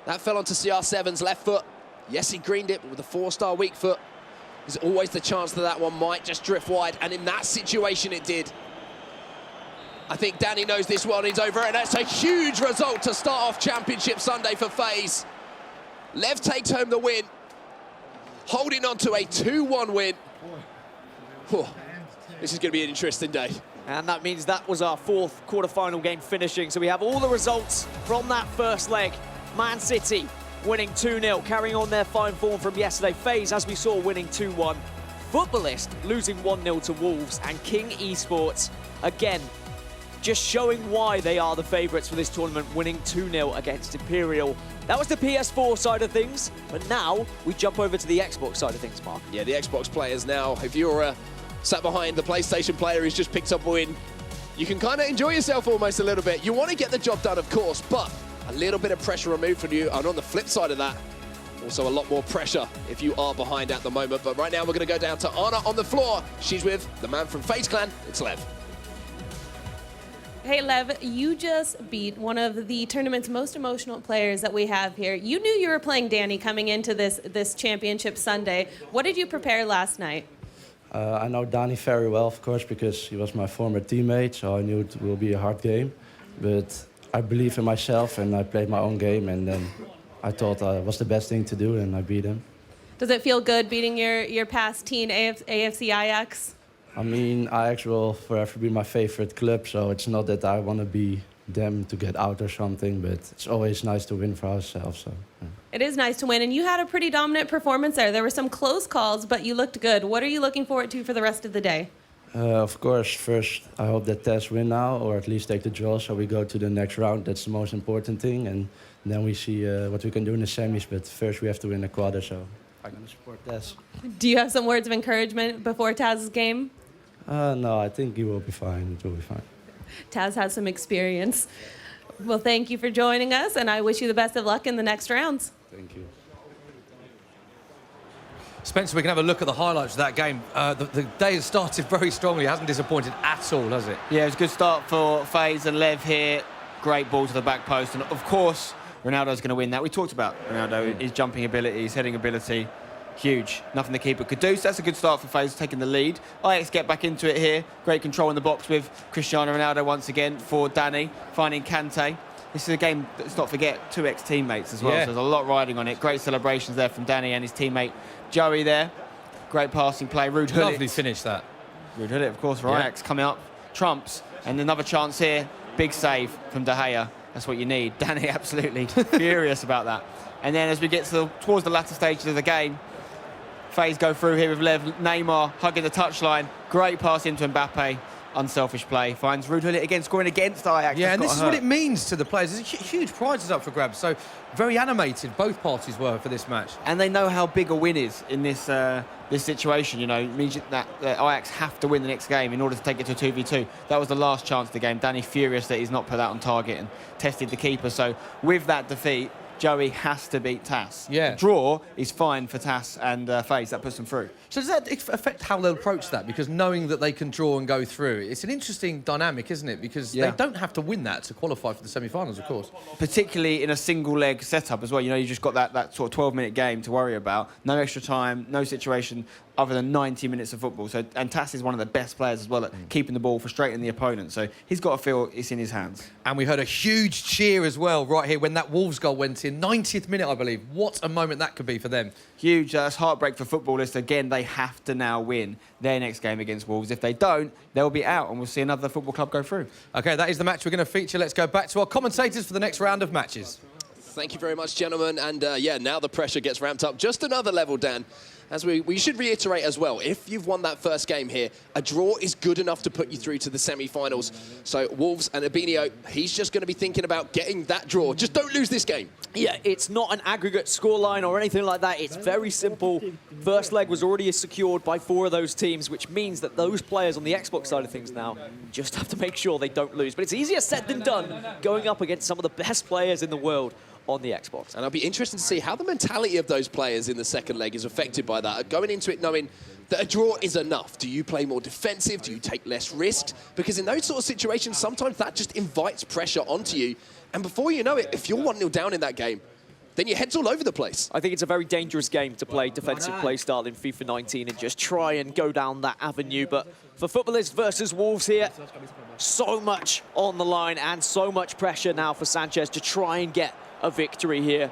That fell onto CR7's left foot. Yes, he greened it, but with a four-star weak foot, there's always the chance that that one might just drift wide, and in that situation it did. I think Danny knows this one is over, and that's a huge result to start off Championship Sunday for FaZe. Lev takes home the win, holding on to a 2-1 win. Whew. This is going to be an interesting day. And that means that was our fourth quarter-final game finishing. So we have all the results from that first leg. Man City winning 2-0, carrying on their fine form from yesterday. FaZe, as we saw, winning 2-1. Footballist losing 1-0 to Wolves, and King Esports, again, just showing why they are the favourites for this tournament, winning 2-0 against Imperial. That was the PS4 side of things, but now we jump over to the Xbox side of things, Mark. Yeah, the Xbox players now, if you're sat behind the PlayStation player who's just picked up a win, you can kind of enjoy yourself almost a little bit. You want to get the job done, of course, but a little bit of pressure removed from you. And on the flip side of that, also a lot more pressure if you are behind at the moment. But right now we're going to go down to Anna on the floor. She's with the man from FaZe Clan. It's Lev. Hey, Lev, you just beat one of the tournament's most emotional players that we have here. You knew you were playing Danny coming into this championship Sunday. What did you prepare last night? I know Danny very well, of course, because he was my former teammate, so I knew it will be a hard game. But I believe in myself, and I played my own game, and then I thought it was the best thing to do, and I beat him. Does it feel good beating your past team, AFC Ajax? I mean, Ajax will forever be my favorite club, so it's not that I want to be them to get out or something, but it's always nice to win for ourselves. So, yeah. It is nice to win, and you had a pretty dominant performance there. There were some close calls, but you looked good. What are you looking forward to for the rest of the day? Of course, first, I hope that Tess win now, or at least take the draw, so we go to the next round. That's the most important thing, and then we see what we can do in the semis, but first we have to win the quarter, so I'm going to support Tess. Do you have some words of encouragement before Taz's game? No, I think he will be fine. It will be fine. Taz has some experience. Well, thank you for joining us, and I wish you the best of luck in the next rounds. Thank you. Spencer, we can have a look at the highlights of that game. The day has started very strongly. It hasn't disappointed at all, has it? Yeah, it was a good start for FaZe and Lev here. Great ball to the back post. And, of course, Ronaldo's going to win that. We talked about Ronaldo, his jumping ability, his heading ability. Huge. Nothing the keeper could do. So that's a good start for FaZe, taking the lead. Ajax get back into it here. Great control in the box with Cristiano Ronaldo once again for Danny, finding Kante. This is a game, let's not forget, 2 ex-teammates as well. Yeah. So there's a lot riding on it. Great celebrations there from Danny and his teammate Joey there. Great passing play. Rude Hullet. Lovely finish, that. Rude Hullet, of course, for Ajax coming up. Trumps. And another chance here. Big save from De Gea. That's what you need. Danny absolutely furious about that. And then as we get towards the latter stages of the game, FaZe go through here with Lev. Neymar hugging the touchline. Great pass into Mbappe. Unselfish play. Finds Rude Hullet again, scoring against Ajax. Yeah, and this is what it means to the players. There's huge prizes up for grabs. So very animated, both parties were for this match. And they know how big a win is in this this situation. You know, it means that Ajax have to win the next game in order to take it to a 2v2. That was the last chance of the game. Danny furious that he's not put that on target and tested the keeper. So with that defeat, Joey has to beat Tass. Yeah. Draw is fine for Tass and FaZe. That puts them through. So does that affect how they'll approach that? Because knowing that they can draw and go through, it's an interesting dynamic, isn't it? Because they don't have to win that to qualify for the semi-finals, of course. Particularly in a single leg setup as well. You know, you just got that sort of 12-minute game to worry about. No extra time, no situation other than 90 minutes of football. So, and Tass is one of the best players as well at keeping the ball, frustrating the opponent. So he's got to feel it's in his hands. And we heard a huge cheer as well right here when that Wolves goal went in. 90th minute, I believe. What a moment that could be for them. Huge. That's heartbreak for footballists. Again, they have to now win their next game against Wolves. If they don't, they'll be out and we'll see another football club go through. OK, that is the match we're going to feature. Let's go back to our commentators for the next round of matches. Thank you very much, gentlemen. And yeah, now the pressure gets ramped up just another level, Dan. As we should reiterate as well, if you've won that first game here, a draw is good enough to put you through to the semi-finals. So Wolves and Abinio, he's just going to be thinking about getting that draw. Just don't lose this game. Yeah, it's not an aggregate scoreline or anything like that. It's very simple. First leg was already secured by 4 of those teams, which means that those players on the Xbox side of things now just have to make sure they don't lose. But it's easier said than done going up against some of the best players in the world on the Xbox. And I'll be interested to see how the mentality of those players in the second leg is affected by that. Going into it knowing that a draw is enough. Do you play more defensive? Do you take less risks? Because in those sort of situations, sometimes that just invites pressure onto you. And before you know it, if you're 1-0 down in that game, then your head's all over the place. I think it's a very dangerous game to play defensive play style in FIFA 19 and just try and go down that avenue. But for Footballists versus Wolves here, so much on the line and so much pressure now for Sanchez to try and get a victory here.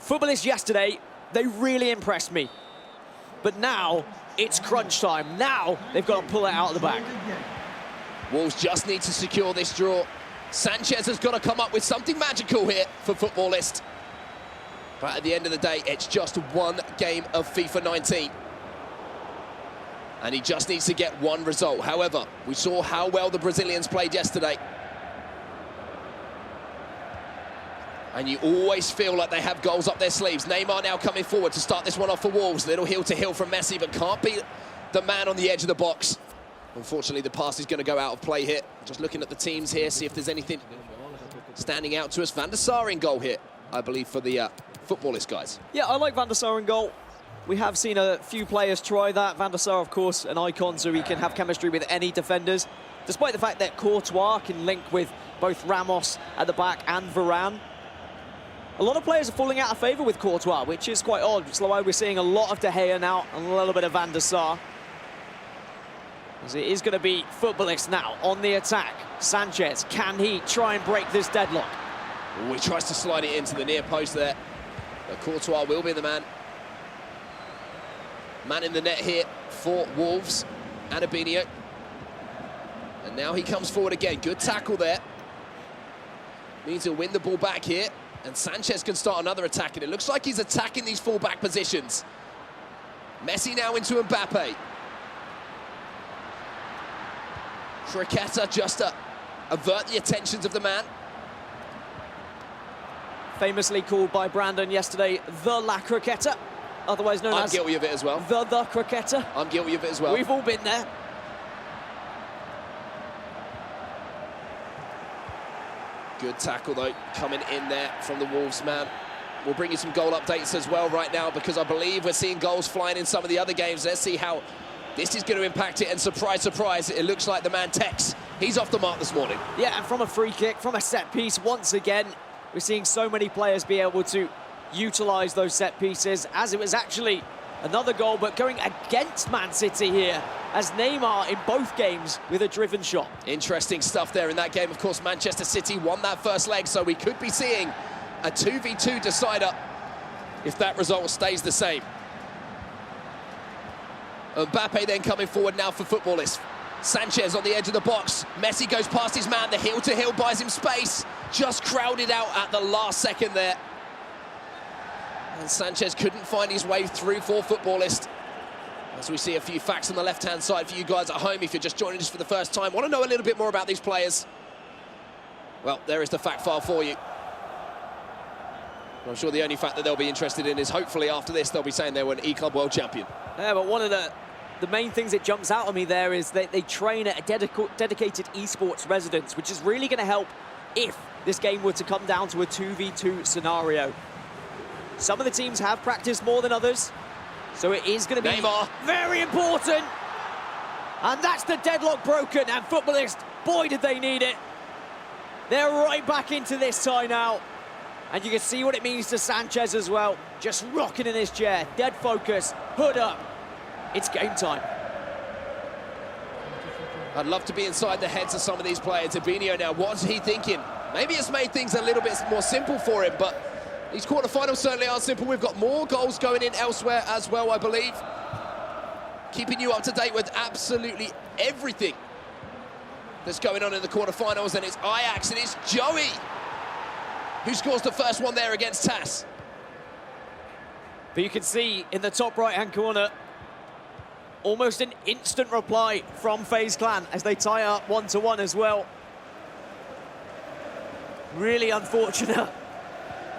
Footballists yesterday, they really impressed me. But now, it's crunch time. Now, they've got to pull it out of the bag. Wolves just need to secure this draw. Sanchez has got to come up with something magical here for Footballist. But at the end of the day, it's just one game of FIFA 19. And he just needs to get one result. However, we saw how well the Brazilians played yesterday. And you always feel like they have goals up their sleeves. Neymar now coming forward to start this one off for Wolves. Little heel to heel from Messi, but can't beat the man on the edge of the box. Unfortunately, the pass is going to go out of play here. Just looking at the teams here, see if there's anything standing out to us. Van der Sar in goal here, I believe, for the footballist guys. Yeah, I like Van der Sar in goal. We have seen a few players try that. Van der Sar, of course, an icon, so he can have chemistry with any defenders. Despite the fact that Courtois can link with both Ramos at the back and Varane. A lot of players are falling out of favour with Courtois, which is quite odd. It's why we're seeing a lot of De Gea now and a little bit of Van der Sar. As it is going to be footballists now on the attack. Sanchez, can he try and break this deadlock? Ooh, he tries to slide it into the near post there. But Courtois will be the man. Man in the net here for Wolves, Anabinho. And now he comes forward again. Good tackle there. Needs to win the ball back here. And Sanchez can start another attack. And it looks like he's attacking these full-back positions. Messi now into Mbappe. Cricketta just to avert the attentions of the man. Famously called by Brandon yesterday, the La Cricketta. Otherwise known as... I'm guilty of it as well. The Cricketta. I'm guilty of it as well. We've all been there. Good tackle, though, coming in there from the Wolves man. We'll bring you some goal updates as well right now, because I believe we're seeing goals flying in some of the other games. Let's see how this is going to impact it. And surprise, surprise, it looks like the man Tex, he's off the mark this morning. Yeah, and from a free kick, from a set piece, once again, we're seeing so many players be able to utilise those set pieces, as it was actually another goal, but going against Man City here, as Neymar in both games with a driven shot. Interesting stuff there in that game. Of course, Manchester City won that first leg, so we could be seeing a 2v2 decider if that result stays the same. Mbappe then coming forward now for footballists. Sanchez on the edge of the box. Messi goes past his man. The heel-to-heel buys him space. Just crowded out at the last second there. And Sanchez couldn't find his way through for footballist. As we see a few facts on the left-hand side for you guys at home, if you're just joining us for the first time, want to know a little bit more about these players? Well, there is the fact file for you. I'm sure the only fact that they'll be interested in is hopefully after this they'll be saying they were an eClub world champion. Yeah, but one of the main things that jumps out at me there is that they train at a dedicated esports residence, which is really going to help if this game were to come down to a 2v2 scenario. Some of the teams have practiced more than others, so it is going to be Neymar. Very important. And that's the deadlock broken, and footballists, boy, did they need it. They're right back into this tie now. And you can see what it means to Sanchez as well. Just rocking in his chair, dead focus, hood up. It's game time. I'd love to be inside the heads of some of these players. Abinio now, what's he thinking? Maybe it's made things a little bit more simple for him, but these quarterfinals certainly aren't simple. We've got more goals going in elsewhere as well, I believe. Keeping you up to date with absolutely everything that's going on in the quarterfinals, and it's Ajax and it's Joey who scores the first one there against TAS. But you can see in the top right-hand corner, almost an instant reply from FaZe Clan as they tie up 1-1 as well. Really unfortunate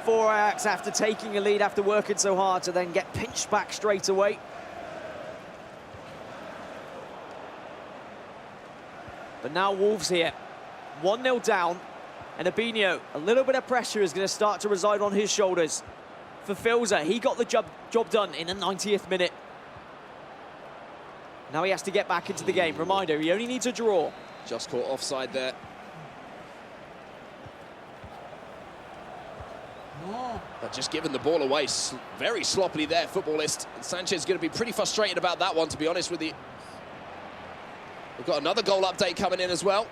for Ajax after taking a lead, after working so hard, to then get pinched back straight away. But now Wolves here, 1-0 down, and Abinho, a little bit of pressure is going to start to reside on his shoulders. For Filza, he got the job done in the 90th minute. Now he has to get back into the game. Reminder, he only needs a draw. Just caught offside there. But just giving the ball away very sloppily there, footballist. And Sanchez is going to be pretty frustrated about that one, to be honest with you. We've got another goal update coming in as well.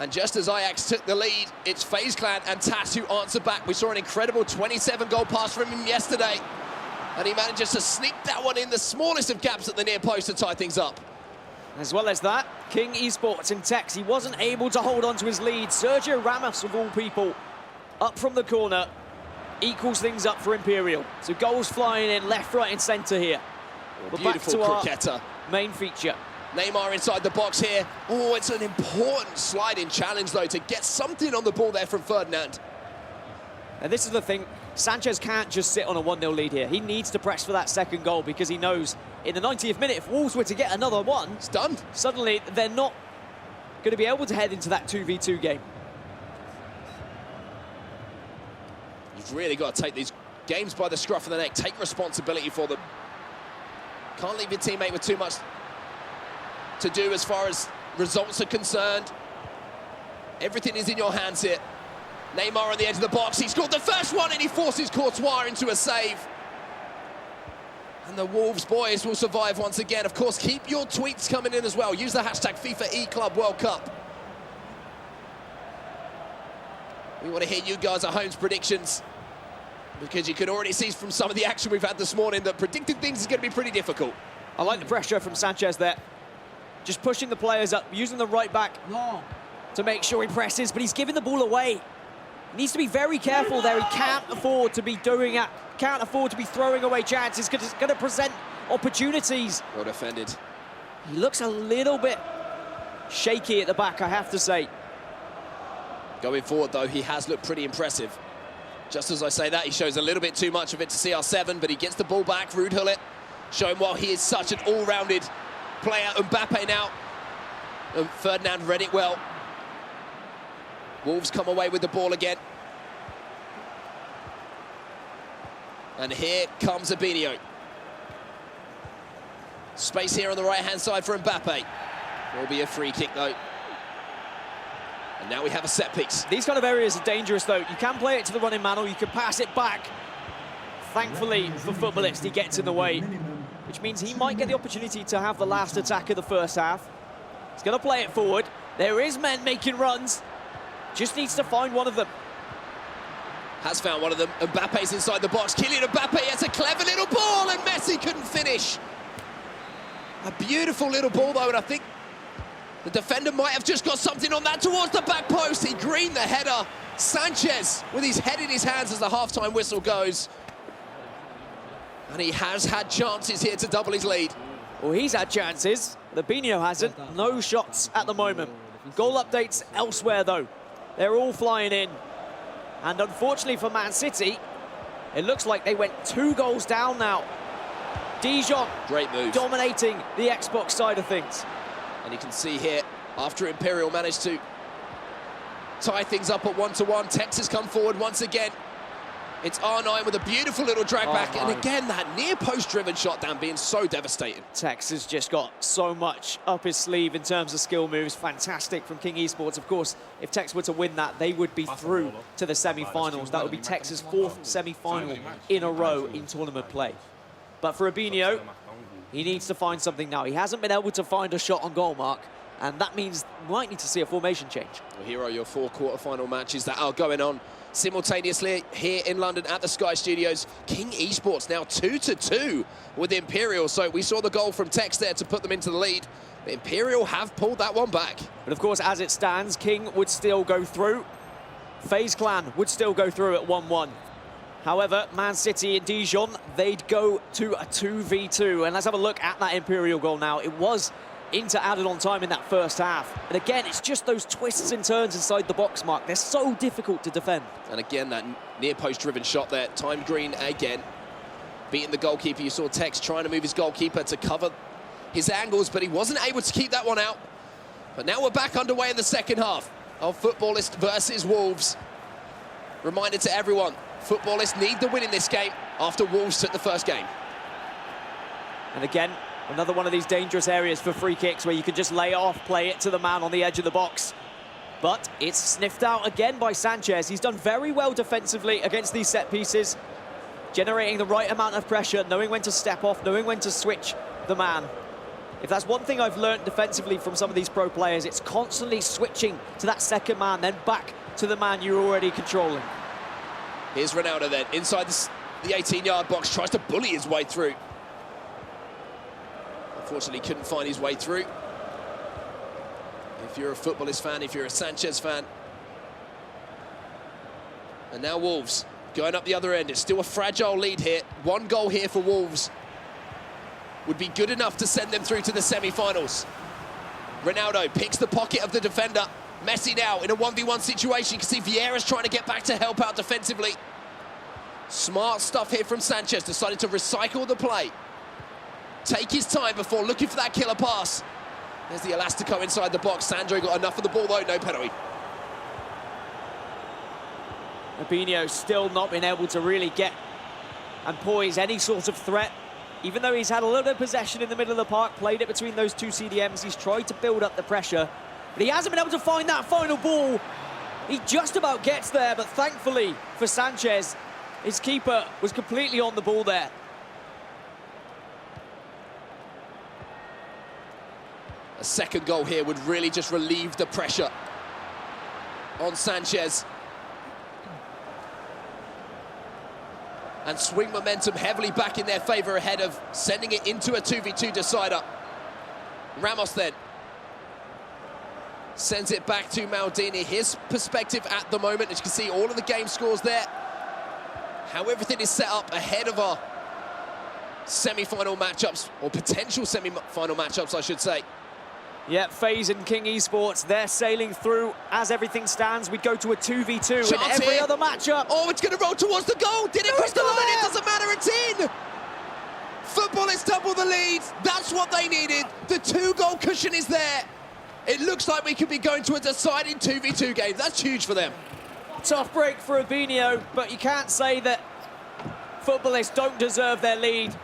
And just as Ajax took the lead, it's FaZe Clan and TAS who answer back. We saw an incredible 27-goal pass from him yesterday. And he manages to sneak that one in the smallest of gaps at the near post to tie things up. As well as that, King Esports and Tex, he wasn't able to hold on to his lead. Sergio Ramos, of all people, up from the corner equals things up for Imperial. So goals flying in left, right and centre here. We're back Beautiful to our cricketer. main feature. Neymar inside the box here. Oh, it's an important sliding challenge, though, to get something on the ball there from Ferdinand. And this is the thing, Sanchez can't just sit on a 1-0 lead here. He needs to press for that second goal because he knows in the 90th minute, if Wolves were to get another one, It's done. suddenly they're not going to be able to head into that 2v2 game. You've really got to take these games by the scruff of the neck, take responsibility for them. Can't leave your teammate with too much to do as far as results are concerned. Everything is in your hands here. Neymar on the edge of the box, he scored the first one and he forces Courtois into a save. And the Wolves boys will survive once again. Of course, keep your tweets coming in as well. Use the hashtag FIFA eClub World Cup. We want to hear you guys at home's predictions, because you can already see from some of the action we've had this morning that predicting things is going to be pretty difficult. I like the pressure from Sanchez there. Just pushing the players up, using the right back to make sure he presses, but he's giving the ball away. He needs to be very careful there. He can't afford to be doing it, can't afford to be throwing away chances because it's going to present opportunities. Well defended. He looks a little bit shaky at the back, I have to say. Going forward, though, he has looked pretty impressive. Just as I say that, he shows a little bit too much of it to CR7, but he gets the ball back. Ruud Gullit showing why he is such an all-rounded player. Mbappe now. And Ferdinand read it well. Wolves come away with the ball again. And here comes Abinio. Space here on the right-hand side for Mbappe. Will be a free kick, though. And now we have a set piece. These kind of areas are dangerous, though. You can play it to the running man or you can pass it back. Thankfully for Footballist, he gets in the way, which means he might get the opportunity to have the last attack of the first half. He's going to play it forward. There is men making runs. Just needs to find one of them. Has found one of them. Mbappe's inside the box. Kylian Mbappe has a clever little ball, and Messi couldn't finish. A beautiful little ball, though, and I think the defender might have just got something on that towards the back post. He greened the header. Sanchez with his head in his hands as the half-time whistle goes. And he has had chances here to double his lead. Well, he's had chances. Abinio hasn't. No shots at the moment. Goal updates elsewhere, though. They're all flying in. And unfortunately for Man City, it looks like they went 2 goals down now. Dijon Great move. dominating the Xbox side of things. And you can see here, after Imperial managed to tie things up at 1-1, Texas come forward once again. It's R9 with a beautiful little drag back. And again, that near post-driven shot down being so devastating. Texas just got so much up his sleeve in terms of skill moves. Fantastic from King Esports. Of course, if Tex were to win that, they would be through to the semi-finals. That would be Texas' 4th semi-final in a row in tournament play. But for Abinio, he needs to find something now. He hasn't been able to find a shot on goal, Mark, and that means we might need to see a formation change. Well, here are your 4 quarter-final matches that are going on simultaneously here in London at the Sky Studios. King Esports now 2-2 with Imperial. So we saw the goal from Tex there to put them into the lead. The Imperial have pulled that one back. But of course, as it stands, King would still go through. FaZe Clan would still go through at 1-1. However, Man City and Dijon, they'd go to a 2v2. And let's have a look at that Imperial goal now. It was into added on time in that first half. And again, it's just those twists and turns inside the box, Mark. They're so difficult to defend. And again, that near post-driven shot there. Time Green again, beating the goalkeeper. You saw Tex trying to move his goalkeeper to cover his angles, but he wasn't able to keep that one out. But now we're back underway in the second half of Footballist versus Wolves. Reminder to everyone, Footballists need the win in this game after Wolves took the first game. And again, another one of these dangerous areas for free kicks where you can just lay it off, play it to the man on the edge of the box. But it's sniffed out again by Sanchez. He's done very well defensively against these set pieces, generating the right amount of pressure, knowing when to step off, knowing when to switch the man. If that's one thing I've learned defensively from some of these pro players, it's constantly switching to that second man, then back to the man you're already controlling. Here's Ronaldo then, inside the 18-yard box, tries to bully his way through. Unfortunately, couldn't find his way through. If you're a Footballist fan, if you're a Sanchez fan, And now Wolves going up the other end. It's still a fragile lead here. 1 goal here for Wolves would be good enough to send them through to the semi-finals. Ronaldo picks the pocket of the defender. Messi now in a 1v1 situation. You can see Vieira's trying to get back to help out defensively. Smart stuff here from Sanchez, decided to recycle the play. Take his time before looking for that killer pass. There's the Elastico inside the box. Sandro got enough of the ball though, no penalty. Fabinho still not been able to really get and poise any sort of threat. Even though he's had a little bit of possession in the middle of the park, played it between those 2 CDMs, he's tried to build up the pressure, but he hasn't been able to find that final ball. He just about gets there, but thankfully for Sanchez, his keeper was completely on the ball there. A second goal here would really just relieve the pressure on Sanchez. And swing momentum heavily back in their favour ahead of sending it into a 2v2 decider. Ramos then sends it back to Maldini. His perspective at the moment, as you can see, all of the game scores there. How everything is set up ahead of our semi-final matchups, or potential semi-final matchups, I should say. Yeah, FaZe and King Esports, they're sailing through. As everything stands, we'd go to a 2v2 in every other matchup. Oh, it's going to roll towards the goal. Did it cross the line? It doesn't matter, it's in. Football has doubled the lead. That's what they needed. The 2-goal cushion is there. It looks like we could be going to a deciding 2v2 game. That's huge for them. Tough break for Fabinho, but you can't say that footballists don't deserve their lead.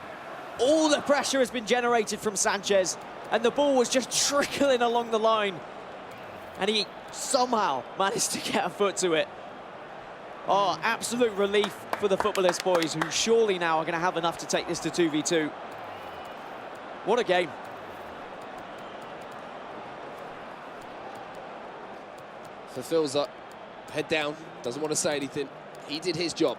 All the pressure has been generated from Sanchez, and the ball was just trickling along the line, and he somehow managed to get a foot to it. Oh, absolute relief for the footballist boys, who surely now are going to have enough to take this to 2v2. What a game. Fulfills up, head down, doesn't want to say anything. He did his job.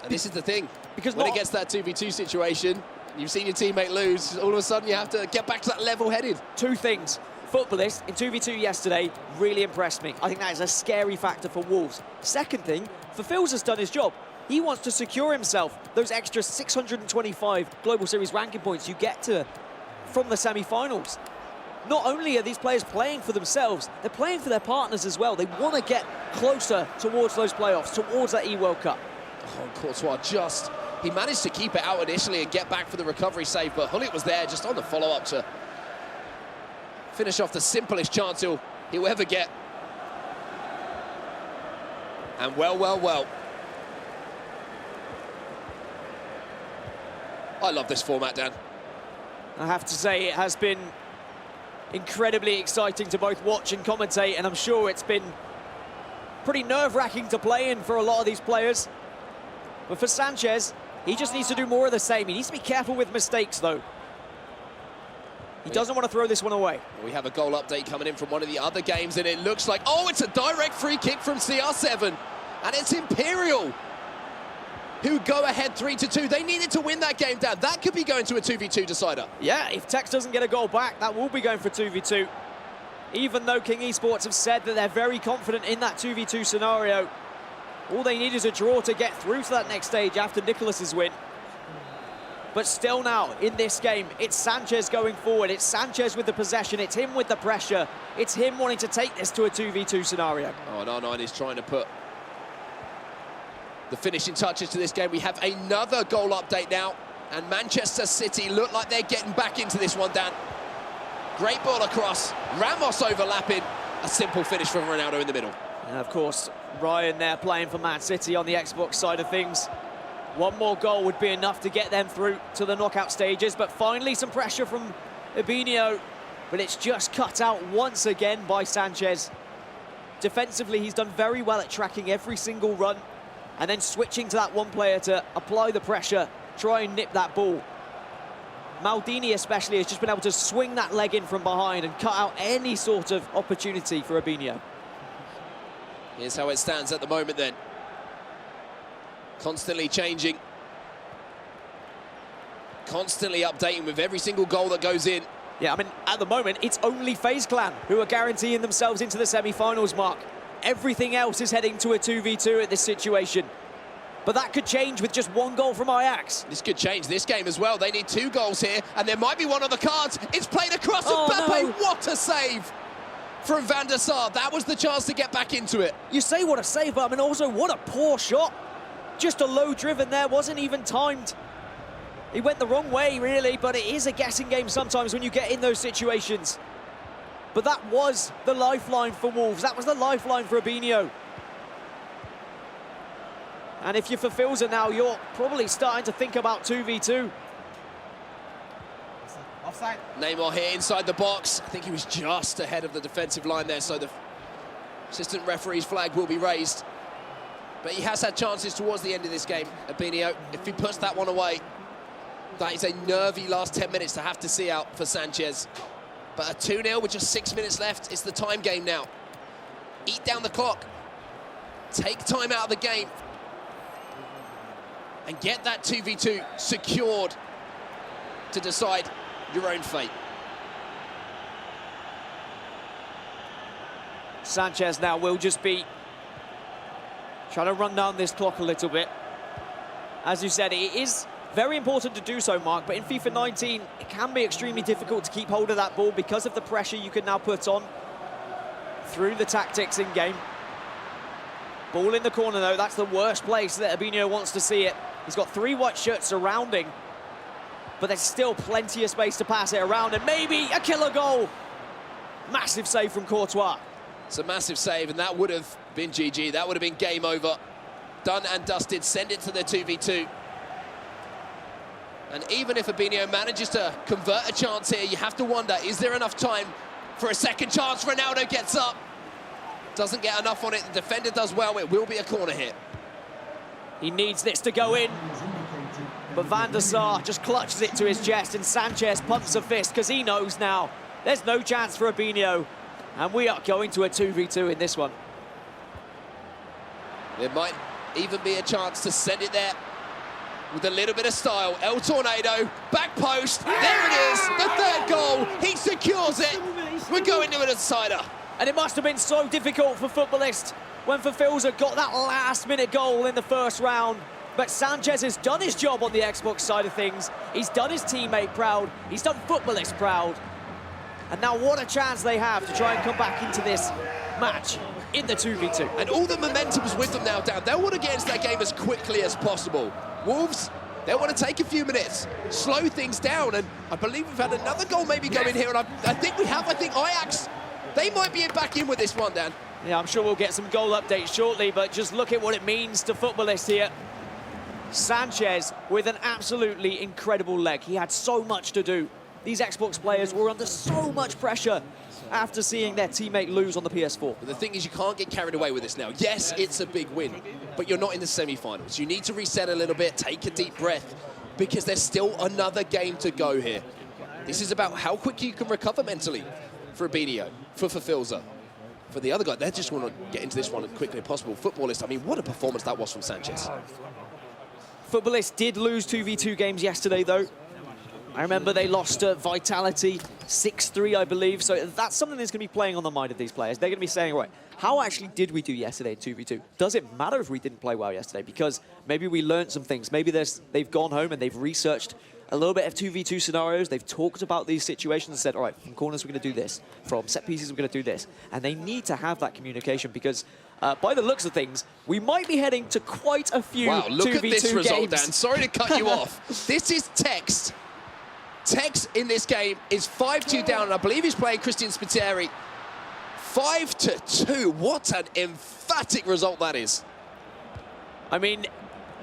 And this is the thing, because when it gets that 2v2 situation, you've seen your teammate lose, all of a sudden you have to get back to that level-headed. 2 things. Footballist in 2v2 yesterday really impressed me. I think that is a scary factor for Wolves. Second thing, Fulfills has done his job. He wants to secure himself those extra 625 Global Series ranking points you get to from the semi-finals. Not only are these players playing for themselves, they're playing for their partners as well. They want to get closer towards those playoffs, towards that E-World Cup. Oh, Courtois he managed to keep it out initially and get back for the recovery save, but Hullet was there just on the follow-up to finish off the simplest chance he'll ever get. And well. I love this format, Dan. I have to say, it has been incredibly exciting to both watch and commentate, and I'm sure it's been pretty nerve-wracking to play in for a lot of these players. But for Sanchez, he just needs to do more of the same. He needs to be careful with mistakes, though. He doesn't want to throw this one away. We have a goal update coming in from one of the other games, and it looks like, oh, it's a direct free kick from CR7, and it's Imperial who go ahead 3-2. They needed to win that game, Dan. That could be going to a 2v2 decider. Yeah, if Tex doesn't get a goal back, that will be going for 2v2. Even though King Esports have said that they're very confident in that 2v2 scenario, all they need is a draw to get through to that next stage after Nicholas's win. But still now, in this game, it's Sanchez going forward. It's Sanchez with the possession. It's him with the pressure. It's him wanting to take this to a 2v2 scenario. Oh, and R9 is trying to put the finishing touches to this game. We have another goal update now, and Manchester City look like they're getting back into this one, Dan. Great ball across. Ramos overlapping. A simple finish from Ronaldo in the middle. And of course, Ryan there playing for Man City on the Xbox side of things. One more goal would be enough to get them through to the knockout stages, but finally some pressure from Fabinho, but it's just cut out once again by Sanchez. Defensively, he's done very well at tracking every single run and then switching to that one player to apply the pressure, try and nip that ball. Maldini especially has just been able to swing that leg in from behind and cut out any sort of opportunity for Fabinho. Here's how it stands at the moment then. Constantly changing. Constantly updating with every single goal that goes in. Yeah, I mean, at the moment, it's only FaZe Clan who are guaranteeing themselves into the semi-finals, Mark. Everything else is heading to a 2v2 at this situation. But that could change with just one goal from Ajax. This could change this game as well. They need 2 goals here, and there might be one on the cards. It's played across to Mbappe. No. What a save from Van der Sar. That was the chance to get back into it. You say what a save, but I mean also what a poor shot. Just a low driven there, wasn't even timed. He went the wrong way, really, but it is a guessing game sometimes when you get in those situations. But that was the lifeline for Wolves. That was the lifeline for Abinho. And if you're for Filza now, you're probably starting to think about 2v2. Offside. Neymar here inside the box. I think he was just ahead of the defensive line there, so the assistant referee's flag will be raised. But he has had chances towards the end of this game, Abinho. If he puts that one away, that is a nervy last 10 minutes to have to see out for Sanchez. But a 2-0 with just 6 minutes left. It's the time game now. Eat down the clock. Take time out of the game. And get that 2v2 secured to decide your own fate. Sanchez now will just be trying to run down this clock a little bit. As you said, it is very important to do so, Mark, but in FIFA 19, it can be extremely difficult to keep hold of that ball because of the pressure you can now put on through the tactics in game. Ball in the corner, though. That's the worst place that Abinho wants to see it. He's got 3 white shirts surrounding, but there's still plenty of space to pass it around, and maybe a killer goal. Massive save from Courtois. It's a massive save, and that would have been GG. That would have been game over. Done and dusted. Send it to the 2v2. And even if Abinho manages to convert a chance here, you have to wonder, is there enough time for a second chance? Ronaldo gets up. Doesn't get enough on it. The defender does well. It will be a corner here. He needs this to go in. But Van der Sar just clutches it to his chest, and Sanchez pumps a fist because he knows now there's no chance for Abinho. And we are going to a 2v2 in this one. There might even be a chance to send it there with a little bit of style. El Tornado, back post. There it is, the 3rd goal. He secures it. We're going to an decider. And it must have been so difficult for Futbolist when Filza got that last-minute goal in the first round. But Sanchez has done his job on the Xbox side of things. He's done his teammate proud. He's done Futbolist proud. And now what a chance they have to try and come back into this match in the 2v2. And all the momentum's with them now, Dan. They'll want to get into that game as quickly as possible. Wolves, they want to take a few minutes, slow things down, and I believe we've had another goal maybe go in here, and I think Ajax, they might be back in with this one, Dan. Yeah, I'm sure we'll get some goal updates shortly, but just look at what it means to Futbolist here. Sanchez with an absolutely incredible leg. He had so much to do. These Xbox players were under so much pressure after seeing their teammate lose on the PS4. But the thing is, you can't get carried away with this now. Yes, it's a big win, but you're not in the semi-finals. You need to reset a little bit, take a deep breath, because there's still another game to go here. This is about how quick you can recover mentally for Abinho, for Filza. For the other guy, they just want to get into this one as quickly as possible. Futbolist, I mean, what a performance that was from Sanchez. Futbolist did lose 2v2 games yesterday, though. I remember they lost to Vitality 6-3, I believe. So that's something that's going to be playing on the mind of these players. They're going to be saying, right, how actually did we do yesterday in 2v2? Does it matter if we didn't play well yesterday? Because maybe we learned some things. Maybe they've gone home and they've researched a little bit of 2v2 scenarios. They've talked about these situations and said, all right, from corners we're going to do this. From set pieces we're going to do this. And they need to have that communication because by the looks of things, we might be heading to quite a few 2v2 games. Wow, look at this result, Dan. Sorry to cut you off. This is Text. Tex in this game is 5-2 down, and I believe he's playing Christian Spiteri. 5-2. What an emphatic result that is. I mean,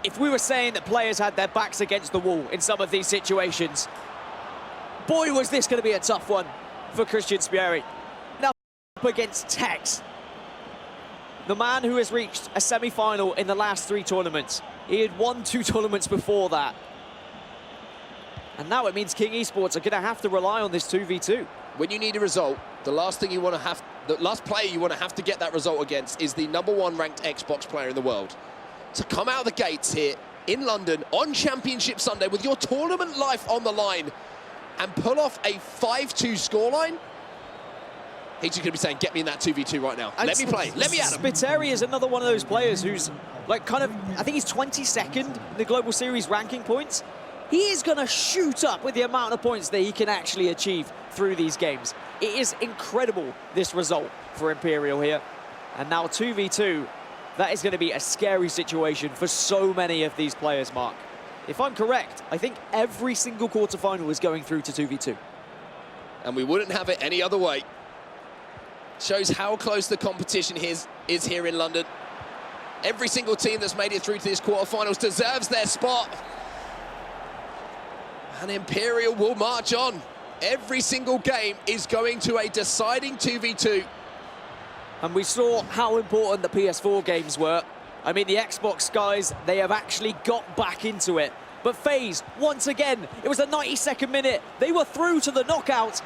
if we were saying that players had their backs against the wall in some of these situations, boy, was this going to be a tough one for Christian Spiteri. Now up against Tex, the man who has reached a semi-final in the last 3 tournaments. He had won 2 tournaments before that. And now it means King Esports are going to have to rely on this 2v2. When you need a result, the last player you want to have to get that result against is the #1 ranked Xbox player in the world. To come out of the gates here in London on Championship Sunday with your tournament life on the line and pull off a 5-2 scoreline, He's just going to be saying, get me in that 2v2 right now. Let me play. Let me at him. Spiteri is another one of those players who's like kind of, I think he's 22nd in the Global Series ranking points. He is going to shoot up with the amount of points that he can actually achieve through these games. It is incredible, this result for Imperial here. And now 2v2, that is going to be a scary situation for so many of these players, Mark. If I'm correct, I think every single quarterfinal is going through to 2v2. And we wouldn't have it any other way. Shows how close the competition is here in London. Every single team that's made it through to this quarterfinals deserves their spot. And Imperial will march on. Every single game is going to a deciding 2v2. And we saw how important the PS4 games were. I mean, the Xbox guys, they have actually got back into it. But FaZe, once again, it was the 92nd minute. They were through to the knockouts,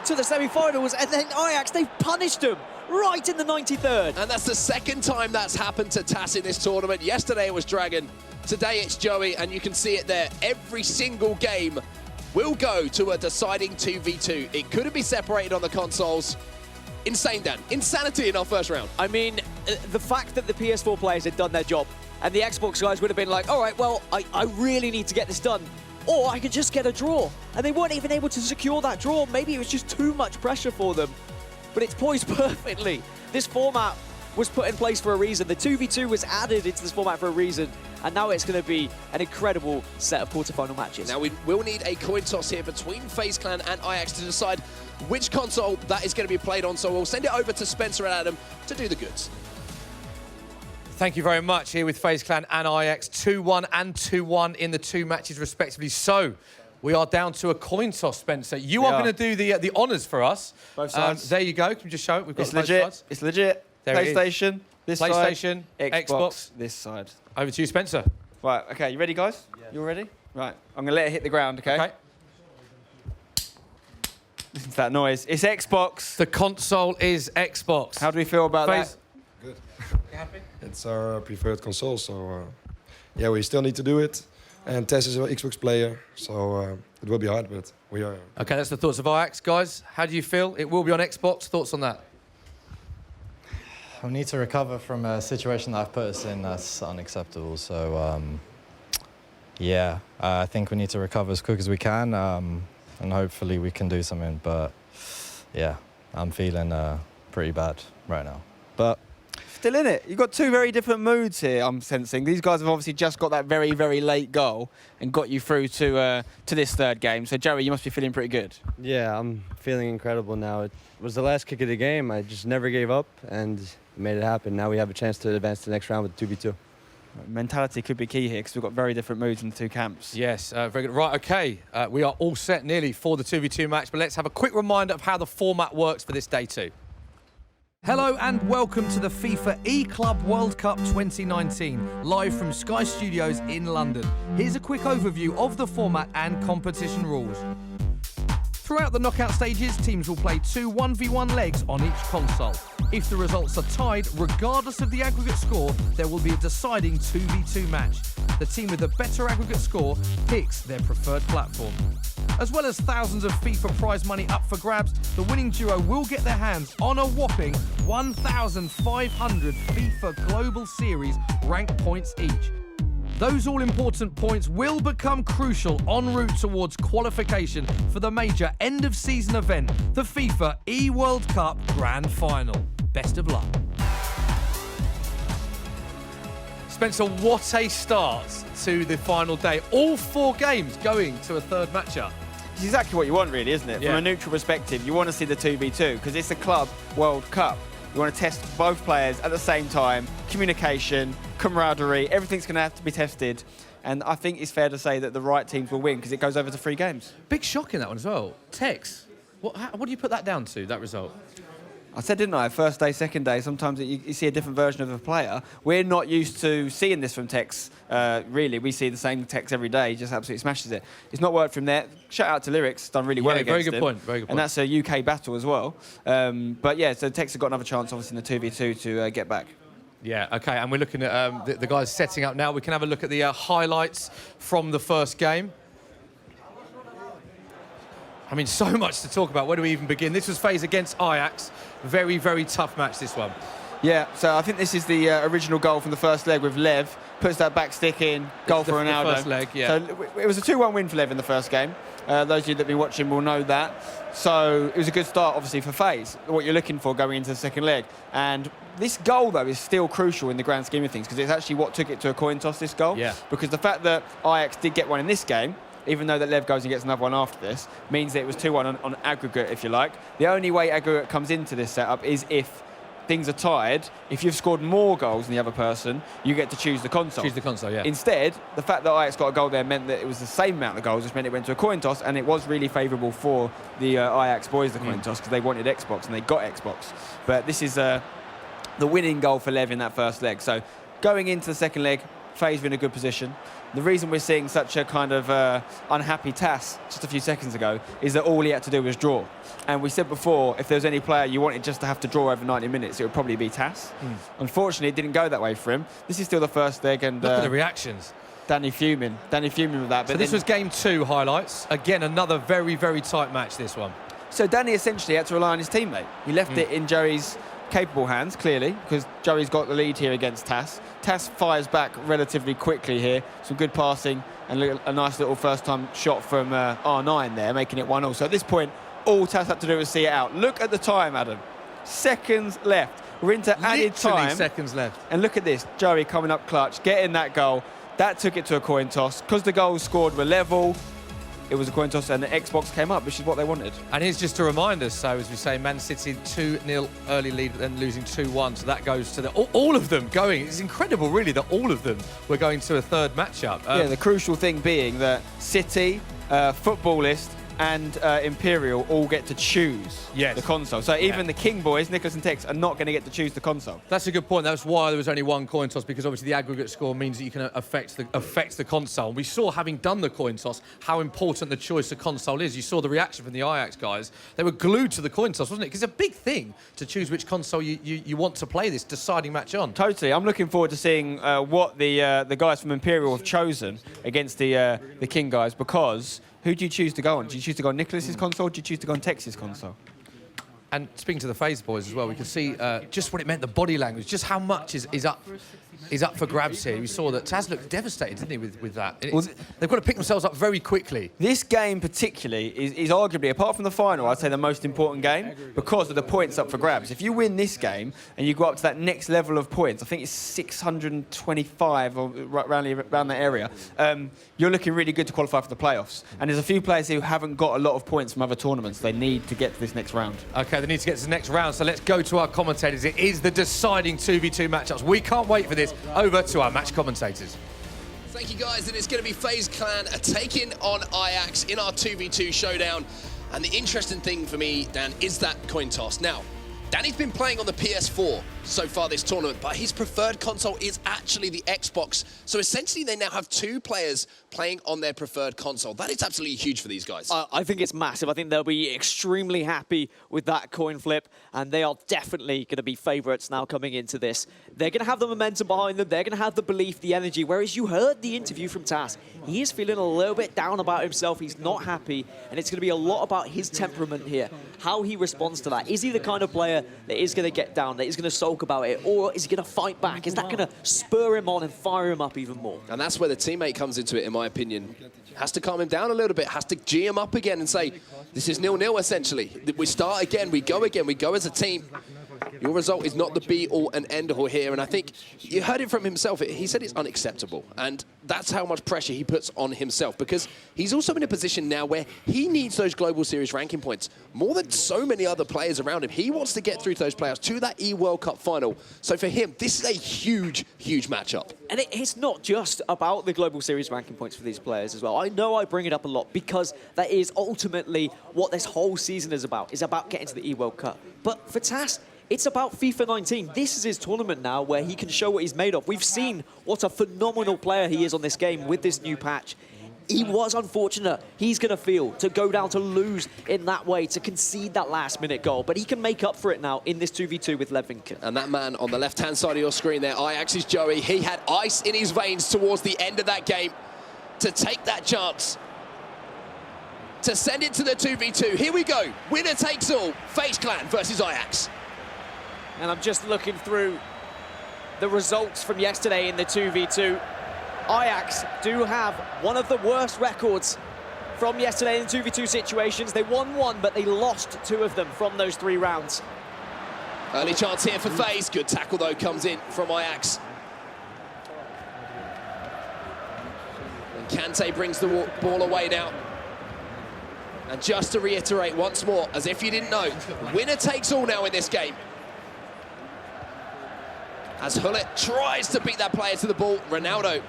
to the semi-finals, and then Ajax, they've punished them right in the 93rd. And that's the second time that's happened to TAS in this tournament. Yesterday it was Dragon, today it's Joey, and you can see it there. Every single game will go to a deciding 2v2. It couldn't be separated on the consoles. Insane, Dan. Insanity in our first round. I mean, the fact that the PS4 players had done their job, and the Xbox guys would have been like, all right, well, I really need to get this done, or I could just get a draw. And they weren't even able to secure that draw. Maybe it was just too much pressure for them. But it's poised perfectly. This format was put in place for a reason. The 2v2 was added into this format for a reason. And now it's going to be an incredible set of quarterfinal matches. Now we will need a coin toss here between FaZe Clan and Ajax to decide which console that is going to be played on. So we'll send it over to Spencer and Adam to do the goods. Thank you very much here with FaZe Clan and Ajax. 2-1 and 2-1 in the two matches respectively. So we are down to a coin toss, Spencer. You are going to do the honours for us. Both sides. There you go. Can you just show it? We've got It's both legit. sides. It's legit. There PlayStation. This PlayStation, side. Xbox. This side. Over to you, Spencer. Right. Okay. You ready, guys? Yeah. You all ready? Right. I'm gonna let it hit the ground. Okay. Okay. Listen to that noise. It's Xbox. The console is Xbox. How do we feel about FaZe? that? Good. You happy? It's our preferred console, so yeah, we still need to do it. And Tess is an Xbox player, so it will be hard, but we are. Okay, that's the thoughts of Ajax. Guys, how do you feel? It will be on Xbox. Thoughts on that? We need to recover from a situation that I've put us in that's unacceptable. So, yeah, I think we need to recover as quick as we can, and hopefully we can do something. But, yeah, I'm feeling pretty bad right now. But Still in it. You've got two very different moods here, I'm sensing. These guys have obviously just got that very, very late goal and got you through to this third game. So, Joey, you must be feeling pretty good. Yeah, I'm feeling incredible now. It was the last kick of the game. I just never gave up and made it happen. Now we have a chance to advance to the next round with 2v2. Mentality could be key here because we've got very different moods in the two camps. Yes, very good. Right, okay. We are all set nearly for the 2v2 match, but let's have a quick reminder of how the format works for this day two. Hello and welcome to the FIFA eClub World Cup 2019, live from Sky Studios in London. Here's a quick overview of the format and competition rules. Throughout the knockout stages, teams will play two 1v1 legs on each console. If the results are tied, regardless of the aggregate score, there will be a deciding 2v2 match. The team with the better aggregate score picks their preferred platform. As well as thousands of FIFA prize money up for grabs, the winning duo will get their hands on a whopping 1,500 FIFA Global Series rank points each. Those all-important points will become crucial en route towards qualification for the major end-of-season event, the FIFA E-World Cup Grand Final. Best of luck. Spencer, what a start to the final day. All four games going to a third matchup. It's exactly what you want, really, isn't it? Yeah. From a neutral perspective, you want to see the 2v2 because it's a club World Cup. You want to test both players at the same time, communication, camaraderie, everything's going to have to be tested. And I think it's fair to say that the right teams will win because it goes over to 3 games. Big shock in that one as well. Tex, what do you put that down to, that result? I said, didn't I, first day, second day, sometimes you see a different version of a player. We're not used to seeing this from Tex, really. We see the same Tex every day, he just absolutely smashes it. It's not worked from there. Shout out to Lyrics, done really well against very good him. point, very good point. And that's a UK battle as well. But yeah, so Tex has got another chance, obviously, in the 2v2 to get back. Yeah, okay, and we're looking at the guys setting up now. We can have a look at the highlights from the first game. I mean, so much to talk about. Where do we even begin? This was FaZe against Ajax. Very, very tough match, this one. Yeah, so I think this is the original goal from the first leg with Lev. Puts that back stick in, goal for Ronaldo. The first leg, yeah. So it was a 2-1 win for Lev in the first game. Those of you that have been watching will know that. So it was a good start, obviously, for FaZe, what you're looking for going into the second leg. And this goal, though, is still crucial in the grand scheme of things, because it's actually what took it to a coin toss, this goal. Yeah. Because the fact that Ajax did get one in this game, even though that Lev goes and gets another one after this, means that it was 2-1 on aggregate, if you like. The only way aggregate comes into this setup is if things are tied. If you've scored more goals than the other person, you get to choose the console. Choose the console, yeah. Instead, the fact that Ajax got a goal there meant that it was the same amount of goals, which meant it went to a coin toss, and it was really favourable for the Ajax boys, the coin toss, because they wanted Xbox, and they got Xbox. But this is the winning goal for Lev in that first leg. So going into the second leg, FaZe were in a good position. The reason we're seeing such a kind of unhappy TAS just a few seconds ago is that all he had to do was draw. And we said before, if there was any player you wanted just to have to draw over 90 minutes, it would probably be TAS. Unfortunately, it didn't go that way for him. This is still the first leg, and look at the reactions. Danny fuming with that. But so this was game 2 highlights. Again, another very, very tight match, this one. So Danny essentially had to rely on his teammate. He left it in Joey's capable hands, clearly, because Joey's got the lead here against TAS. TAS fires back relatively quickly here. Some good passing and a nice little first-time shot from R9 there, making it 1-0. So at this point, all TAS had to do was see it out. Look at the time, Adam. Seconds left. We're into added time. Seconds left. And look at this. Joey coming up clutch, getting that goal. That took it to a coin toss. Because the goals scored were level, it was a coin toss and the Xbox came up, which is what they wanted. And here's just to remind us, so as we say, Man City 2-0 early lead, but then losing 2-1. So that goes to all of them going. It's incredible, really, that all of them were going to a third matchup. Yeah, the crucial thing being that City, Footballist, and Imperial all get to choose the console. So even the King boys, Nicholas and Tex, are not going to get to choose the console. That's a good point. That's why there was only one coin toss, because obviously the aggregate score means that you can affect the console. We saw, having done the coin toss, how important the choice of console is. You saw the reaction from the Ajax guys. They were glued to the coin toss, wasn't it? Because it's a big thing to choose which console you want to play this deciding match on. Totally. I'm looking forward to seeing what the guys from Imperial have chosen against the King guys, because who do you choose to go on? Do you choose to go on Nicholas's console, or do you choose to go on Tex's console? And speaking to the FaZe boys as well, we can see just what it meant, the body language, just how much is up for grabs here. We saw that Taz looked devastated, didn't he, with that? They've got to pick themselves up very quickly. This game particularly is arguably, apart from the final, I'd say the most important game because of the points up for grabs. If you win this game and you go up to that next level of points, I think it's 625 or around that area, you're looking really good to qualify for the playoffs. And there's a few players who haven't got a lot of points from other tournaments. They need to get to this next round. Okay, they need to get to the next round, so let's go to our commentators. It is the deciding 2v2 matchups. We can't wait for this. Over to our match commentators. Thank you, guys, and it's going to be FaZe Clan taking on Ajax in our 2v2 showdown. And the interesting thing for me, Dan, is that coin toss. Now, Danny's been playing on the PS4 so far this tournament, but his preferred console is actually the Xbox. So essentially, they now have 2 players playing on their preferred console. That is absolutely huge for these guys. I think it's massive. I think they'll be extremely happy with that coin flip, and they are definitely going to be favourites now coming into this. They're going to have the momentum behind them. They're going to have the belief, the energy, whereas you heard the interview from TAS. He is feeling a little bit down about himself. He's not happy, and it's going to be a lot about his temperament here, how he responds to that. Is he the kind of player that is going to get down, that is going to sulk about it, or is he going to fight back? Is that going to spur him on and fire him up even more? And that's where the teammate comes into it, in my opinion. Has to calm him down a little bit, has to G him up again and say, this is 0-0 essentially. We start again, we go as a team. Your result is not the be-all and end-all here, and I think you heard it from himself. He said it's unacceptable, and that's how much pressure he puts on himself, because he's also in a position now where he needs those Global Series ranking points more than so many other players around him. He wants to get through to those playoffs, to that E-World Cup final. So for him, this is a huge, huge matchup. And it's not just about the Global Series ranking points for these players as well. I know I bring it up a lot because that is ultimately what this whole season is about getting to the E-World Cup. But for TAS, it's about FIFA 19. This is his tournament now where he can show what he's made of. We've seen what a phenomenal player he is on this game with this new patch. He was unfortunate. He's going to feel to go down to lose in that way, to concede that last-minute goal. But he can make up for it now in this 2v2 with Levinkin. And that man on the left-hand side of your screen there, Ajax's Joey, he had ice in his veins towards the end of that game to take that chance. to send it to the 2v2. Here we go. Winner takes all. FaZe Clan versus Ajax. And I'm just looking through the results from yesterday in the 2v2. Ajax do have one of the worst records from yesterday in the 2v2 situations. They won one, but they lost two of them from those 3 rounds. Early chance here for FaZe. Good tackle, though, comes in from Ajax. And Kante brings the ball away now. And just to reiterate once more, as if you didn't know, winner takes all now in this game. As Hullet tries to beat that player to the ball, Ronaldo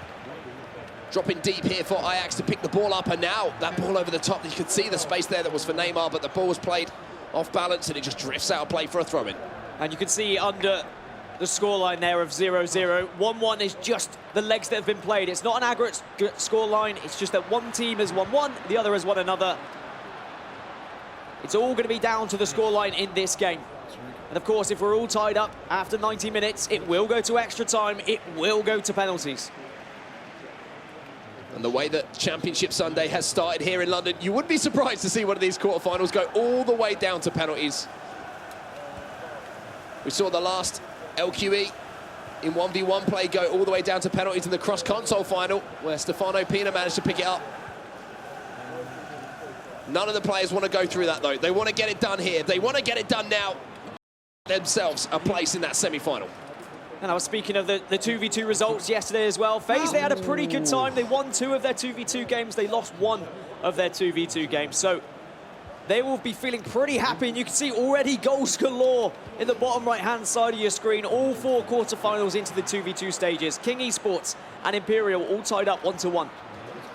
dropping deep here for Ajax to pick the ball up, and now that ball over the top, you could see the space there that was for Neymar, but the ball was played off balance and it just drifts out of play for a throw-in. And you can see under the scoreline there of 0-0, 1-1 is just the legs that have been played. It's not an aggregate scoreline, it's just that one team has won one, the other has won another. It's all going to be down to the scoreline in this game. And of course, if we're all tied up after 90 minutes, it will go to extra time, it will go to penalties. And the way that Championship Sunday has started here in London, you wouldn't be surprised to see one of these quarterfinals go all the way down to penalties. We saw the last LQE in 1v1 play go all the way down to penalties in the cross-console final, where Stefano Pina managed to pick it up. None of the players want to go through that, though. They want to get it done here. They want to get it done now. Themselves a place in that semi-final. And I was speaking of the 2v2 results yesterday as well. FaZe, they had a pretty good time. They won 2 of their 2v2 games. They lost 1 of their 2v2 games. So they will be feeling pretty happy. And you can see already goals galore in the bottom right-hand side of your screen. All 4 quarterfinals into the 2v2 stages. King Esports and Imperial all tied up 1-1. Well,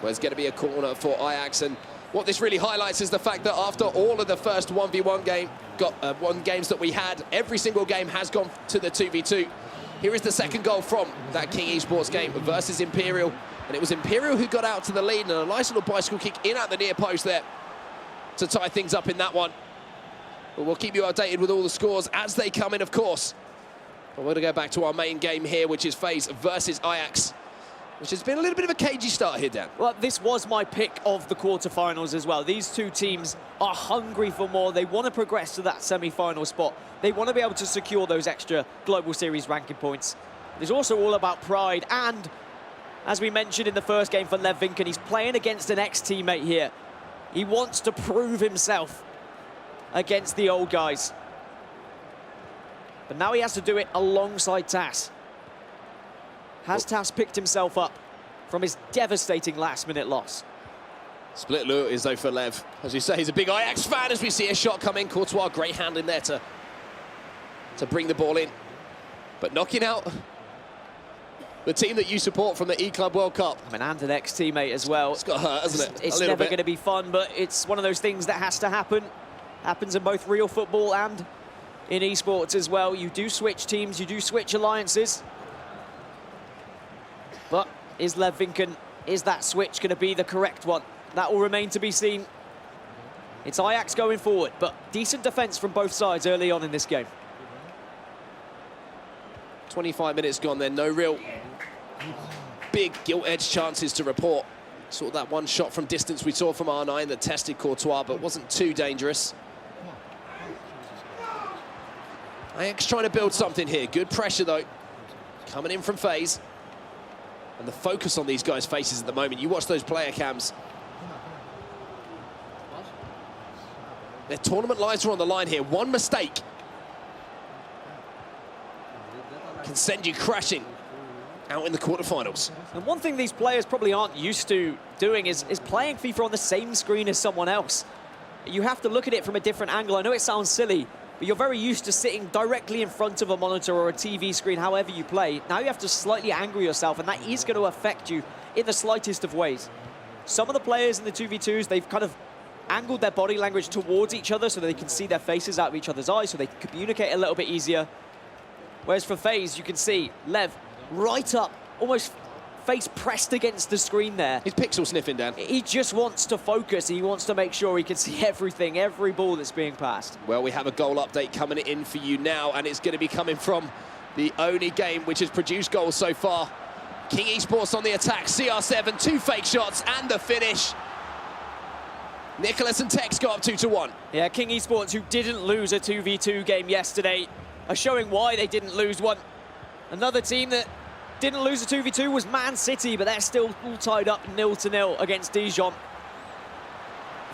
there's going to be a corner for Ajax, and what this really highlights is the fact that after all of the first 1v1 games that we had, every single game has gone to the 2v2. Here is the second goal from that King Esports game versus Imperial. And it was Imperial who got out to the lead, and a nice little bicycle kick in at the near post there to tie things up in that one. But we'll keep you updated with all the scores as they come in, of course. But we're going to go back to our main game here, which is FaZe versus Ajax, which has been a little bit of a cagey start here, Dan. Well, this was my pick of the quarterfinals as well. These two teams are hungry for more. They want to progress to that semi-final spot. They want to be able to secure those extra Global Series ranking points. It's also all about pride, and as we mentioned in the first game for Lev Vinken, he's playing against an ex-teammate here. He wants to prove himself against the old guys. But now he has to do it alongside Tas. Has Tas picked himself up from his devastating last-minute loss? Split look is though for Lev. As you say, he's a big Ajax fan as we see a shot come in. Courtois, great hand in there to bring the ball in. But knocking out the team that you support from the eClub World Cup. I mean, and an ex-teammate as well. It's got hurt, hasn't it? It's never going to be fun, but it's one of those things that has to happen. Happens in both real football and in esports as well. You do switch teams, you do switch alliances. But is Lev Vinken, is that switch going to be the correct one? That will remain to be seen. It's Ajax going forward, but decent defence from both sides early on in this game. 25 minutes gone then, no real big gilt-edged chances to report. Sort of that one shot from distance we saw from R9 that tested Courtois, but wasn't too dangerous. Ajax trying to build something here. Good pressure, though, coming in from FaZe. And the focus on these guys' faces at the moment. You watch those player cams. Their tournament lives are on the line here. One mistake can send you crashing out in the quarterfinals. And one thing these players probably aren't used to doing is playing FIFA on the same screen as someone else. You have to look at it from a different angle. I know it sounds silly, but you're very used to sitting directly in front of a monitor or a TV screen, however you play. Now you have to slightly angle yourself, and that is going to affect you in the slightest of ways. Some of the players in the 2v2s, they've kind of angled their body language towards each other so that they can see their faces out of each other's eyes, so they can communicate a little bit easier. Whereas for FaZe, you can see Lev right up, almost face pressed against the screen there. He's pixel sniffing, Dan. He just wants to focus. He wants to make sure he can see everything, every ball that's being passed. Well, we have a goal update coming in for you now, and it's going to be coming from the only game which has produced goals so far. King Esports on the attack, CR7, 2 fake shots, and the finish. Nicholas and Tex go up 2-1. Yeah, King Esports, who didn't lose a 2v2 game yesterday, are showing why they didn't lose one. Another team that didn't lose a 2v2 was Man City, but they're still all tied up 0-0 against Dijon.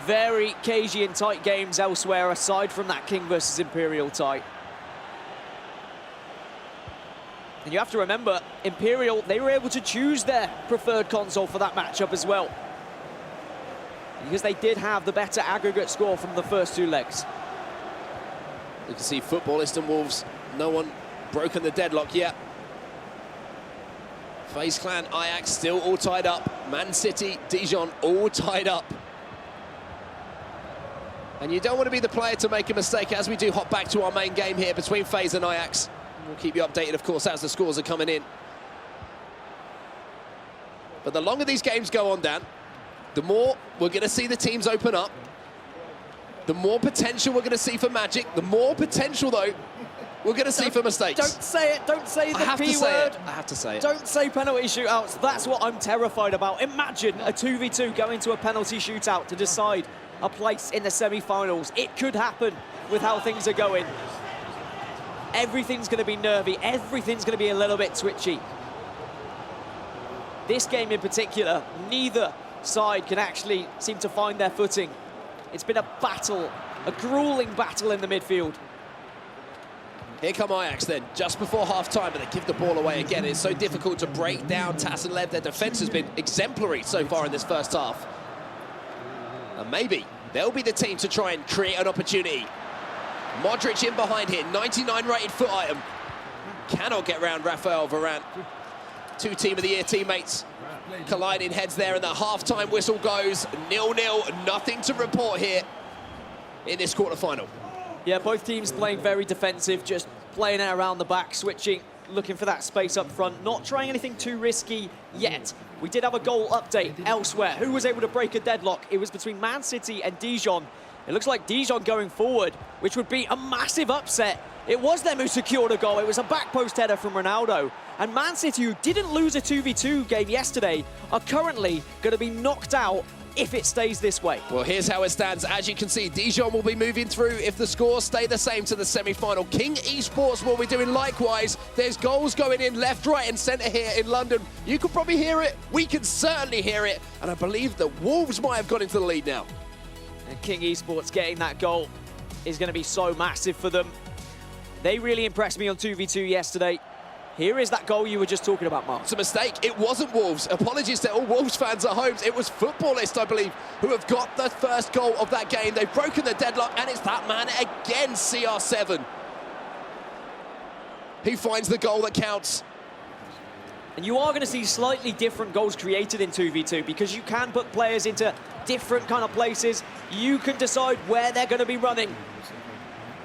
Very cagey and tight games elsewhere, aside from that King versus Imperial tie. And you have to remember, Imperial, they were able to choose their preferred console for that matchup as well, because they did have the better aggregate score from the first two legs. You can see Footballist and Wolves, no one broken the deadlock yet. FaZe Clan, Ajax still all tied up. Man City, Dijon all tied up. And you don't want to be the player to make a mistake as we do hop back to our main game here between FaZe and Ajax. We'll keep you updated, of course, as the scores are coming in. But the longer these games go on, Dan, the more we're going to see the teams open up. The more potential we're going to see for magic. The more potential, though, we're going to see for mistakes. Don't say it. Don't say the P word. I have to say it. Don't say penalty shootouts. That's what I'm terrified about. Imagine a 2v2 going to a penalty shootout to decide a place in the semi-finals. It could happen with how things are going. Everything's going to be nervy. Everything's going to be a little bit twitchy. This game in particular, neither side can actually seem to find their footing. It's been a battle, a grueling battle in the midfield. Here come Ajax then, just before half-time, but they give the ball away again. It's so difficult to break down Tas and Lev. Their defence has been exemplary so far in this first half. And maybe they'll be the team to try and create an opportunity. Modric in behind here, 99 rated foot item. Cannot get round Rafael Varane. Two Team of the Year teammates colliding heads there, and the half-time whistle goes 0-0. Nothing to report here in this quarter-final. Yeah, both teams playing very defensive, just playing it around the back, switching, looking for that space up front, not trying anything too risky yet. We did have a goal update elsewhere. Who was able to break a deadlock? It was between Man City and Dijon. It looks like Dijon going forward, which would be a massive upset. It was them who secured a goal. It was a back post header from Ronaldo. And Man City, who didn't lose a 2v2 game yesterday, are currently going to be knocked out if it stays this way. Well, here's how it stands. As you can see, Dijon will be moving through if the scores stay the same to the semi-final. King Esports will be doing likewise. There's goals going in left, right and centre here in London. You can probably hear it. We can certainly hear it. And I believe the Wolves might have got into the lead now. And King Esports getting that goal is going to be so massive for them. They really impressed me on 2v2 yesterday. Here is that goal you were just talking about, Mark. It's a mistake. It wasn't Wolves. Apologies to all Wolves fans at home. It was Footballist, I believe, who have got the first goal of that game. They've broken the deadlock, and it's that man again, CR7, who finds the goal that counts. And you are going to see slightly different goals created in 2v2 because you can put players into different kind of places. You can decide where they're going to be running.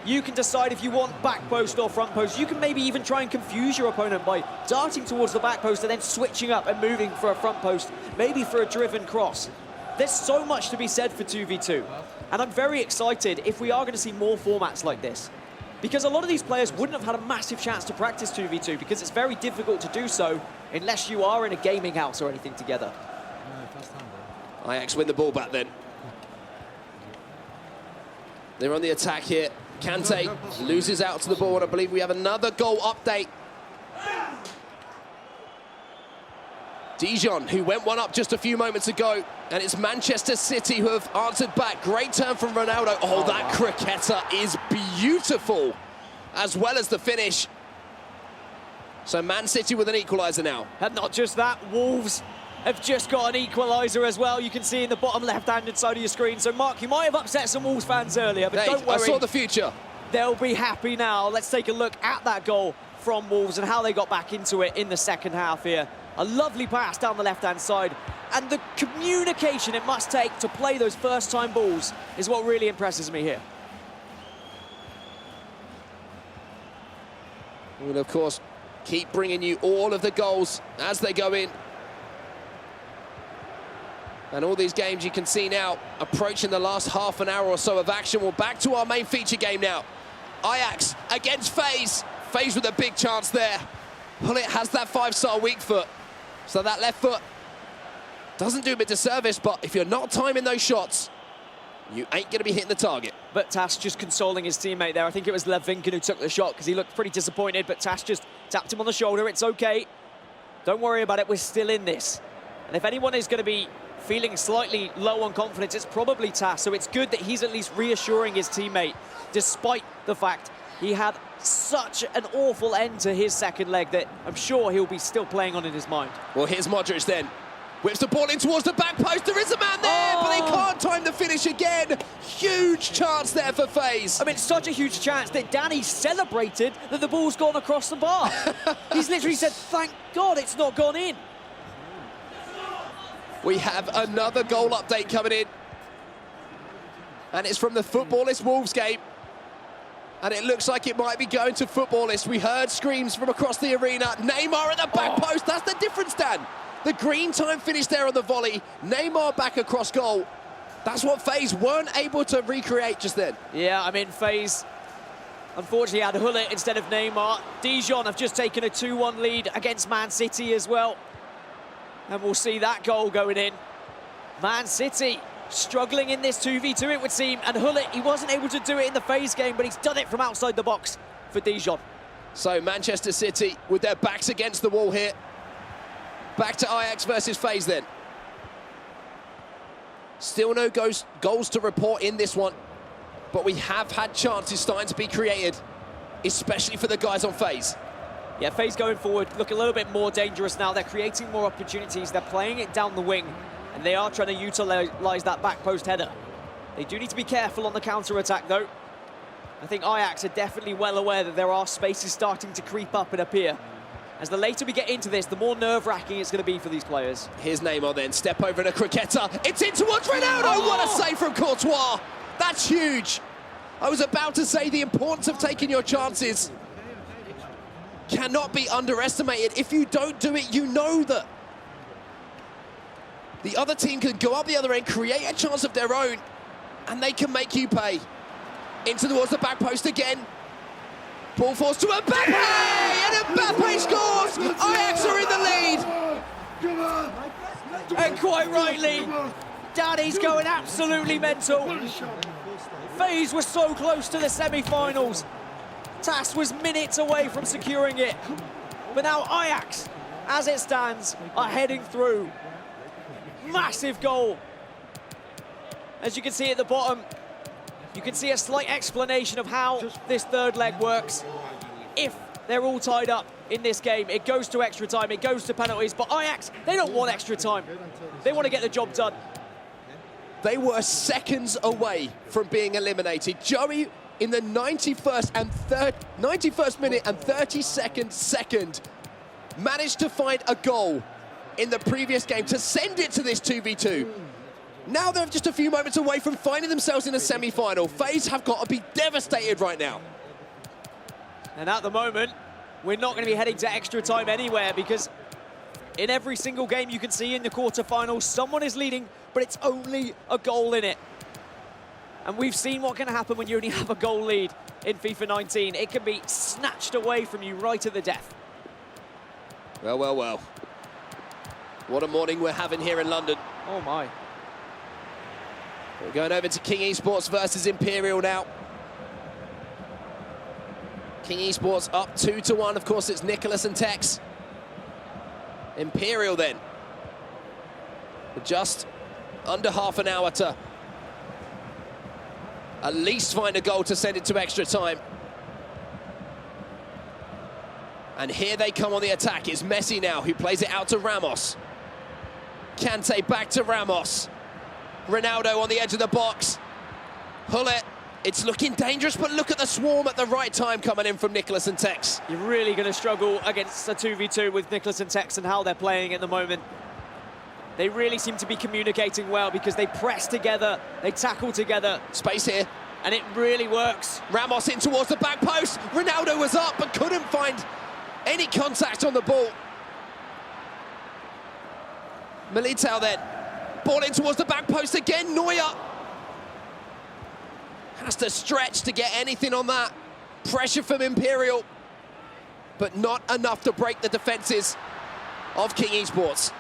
You can decide if you want back post or front post. You can maybe even try and confuse your opponent by darting towards the back post and then switching up and moving for a front post, maybe for a driven cross. There's so much to be said for 2v2. And I'm very excited if we are going to see more formats like this. Because a lot of these players wouldn't have had a massive chance to practice 2v2 because it's very difficult to do so unless you are in a gaming house or anything together. Ajax win the ball back then. They're on the attack here. Kante loses out to the ball, and I believe we have another goal update. Dijon, who went one up just a few moments ago, and it's Manchester City who have answered back. Great turn from Ronaldo. Oh, that cricketer is beautiful, as well as the finish. So Man City with an equaliser now. And not just that, Wolves have just got an equaliser as well. You can see in the bottom left-handed side of your screen. So, Mark, you might have upset some Wolves fans earlier, but Hey, don't worry. I saw the future. They'll be happy now. Let's take a look at that goal from Wolves and how they got back into it in the second half here. A lovely pass down the left-hand side. And the communication it must take to play those first-time balls is what really impresses me here. We'll, of course, keep bringing you all of the goals as they go in. And all these games you can see now approaching the last half an hour or so of action. We're back to our main feature game now. Ajax against FaZe. FaZe with a big chance there. Hullet has that 5-star weak foot. So that left foot doesn't do him a disservice, but if you're not timing those shots, You ain't going to be hitting the target. But Tass just consoling his teammate there. I think it was Levinkin who took the shot because he looked pretty disappointed, but Tass just tapped him on the shoulder. It's okay. Don't worry about it. We're still in this. And if anyone is going to be feeling slightly low on confidence, it's probably Tass. So it's good that he's at least reassuring his teammate, despite the fact he had such an awful end to his second leg that I'm sure he'll be still playing on in his mind. Well, here's Modric then. Whips the ball in towards the back post. There is a man there, but he can't time the finish again. Huge chance there for FaZe. I mean, such a huge chance that Danny celebrated that the ball's gone across the bar. He's literally said, thank God it's not gone in. We have another goal update coming in. And it's from the Footballist Wolves game. And it looks like it might be going to Footballist. We heard screams from across the arena. Neymar at the back post. That's the difference, Dan. The green time finish there on the volley. Neymar back across goal. That's what FaZe weren't able to recreate just then. Yeah, I mean, FaZe unfortunately had Hullet instead of Neymar. Dijon have just taken a 2-1 lead against Man City as well. And we'll see that goal going in. Man City struggling in this 2v2, it would seem. And Hullet, he wasn't able to do it in the FaZe game, but he's done it from outside the box for Dijon. So Manchester City with their backs against the wall here. Back to Ajax versus FaZe then. Still no goals to report in this one, but we have had chances starting to be created, especially for the guys on FaZe. Yeah, FaZe going forward look a little bit more dangerous now. They're creating more opportunities. They're playing it down the wing, and they are trying to utilise that back post header. They do need to be careful on the counter-attack, though. I think Ajax are definitely well aware that there are spaces starting to creep up and appear. As the later we get into this, the more nerve-wracking it's going to be for these players. Here's Neymar then, step over in a croqueta. It's in towards Ronaldo. What a save from Courtois. That's huge. I was about to say the importance of taking your chances cannot be underestimated. If you don't do it, you know that the other team can go up the other end, create a chance of their own, and they can make you pay. Into towards the back post again. Ball forced to Mbappe, and Mbappe scores! Ajax are in the lead! And quite rightly, Danny's going absolutely mental. FaZe was so close to the semi-finals. Tass was minutes away from securing it. But now Ajax, as it stands, are heading through. Massive goal. As you can see at the bottom, you can see a slight explanation of how this third leg works. If they're all tied up in this game, it goes to extra time, it goes to penalties, but Ajax, they don't want extra time. They want to get the job done. They were seconds away from being eliminated. Joey, in the 91st minute and 32nd second, managed to find a goal in the previous game to send it to this 2v2. Now they're just a few moments away from finding themselves in a semi-final. FaZe have got to be devastated right now. And at the moment, we're not going to be heading to extra time anywhere, because in every single game you can see in the quarterfinals, someone is leading, but it's only a goal in it. And we've seen what can happen when you only have a goal lead in FIFA 19. It can be snatched away from you right at the death. Well, well, well. What a morning we're having here in London. Oh my. We're going over to King Esports versus Imperial now. King Esports up 2-1. Of course, it's Nicholas and Tex. Imperial then. Just under half an hour to at least find a goal to send it to extra time. And here they come on the attack. It's Messi now who plays it out to Ramos. Kante back to Ramos. Ronaldo on the edge of the box. Hullet, it's looking dangerous, but look at the swarm at the right time coming in from Nicholas and Tex. You're really going to struggle against a 2v2 with Nicholas and Tex and how they're playing at the moment. They really seem to be communicating well because they press together, they tackle together. Space here. And it really works. Ramos in towards the back post. Ronaldo was up but couldn't find any contact on the ball. Militao then. Ball in towards the back post again. Neuer has to stretch to get anything on that. Pressure from Imperial, but not enough to break the defenses of King Esports.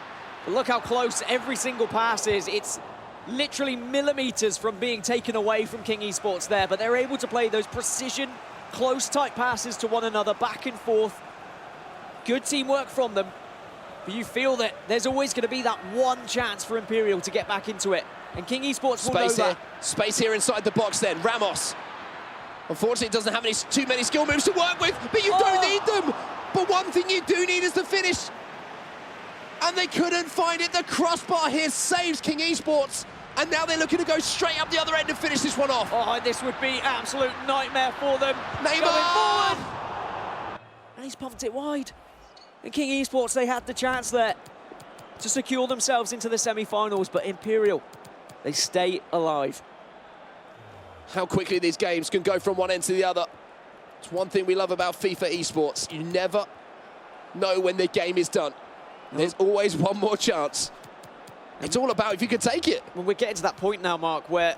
But look how close every single pass is. It's literally millimeters from being taken away from King Esports there, but they're able to play those precision, close, tight passes to one another, back and forth. Good teamwork from them, but you feel that there's always going to be that one chance for Imperial to get back into it, and King Esports will know that. Space here inside the box then. Ramos, unfortunately, doesn't have too many skill moves to work with, but you don't need them. But one thing you do need is the finish. And they couldn't find it. The crossbar here saves King Esports. And now they're looking to go straight up the other end and finish this one off. Oh, this would be absolute nightmare for them. Neymar! Going forward. And he's pumped it wide. And King Esports, they had the chance there to secure themselves into the semi-finals, but Imperial, they stay alive. How quickly these games can go from one end to the other. It's one thing we love about FIFA esports. You never know when the game is done. There's always one more chance. It's all about if you can take it. Well, we're getting to that point now, Mark, where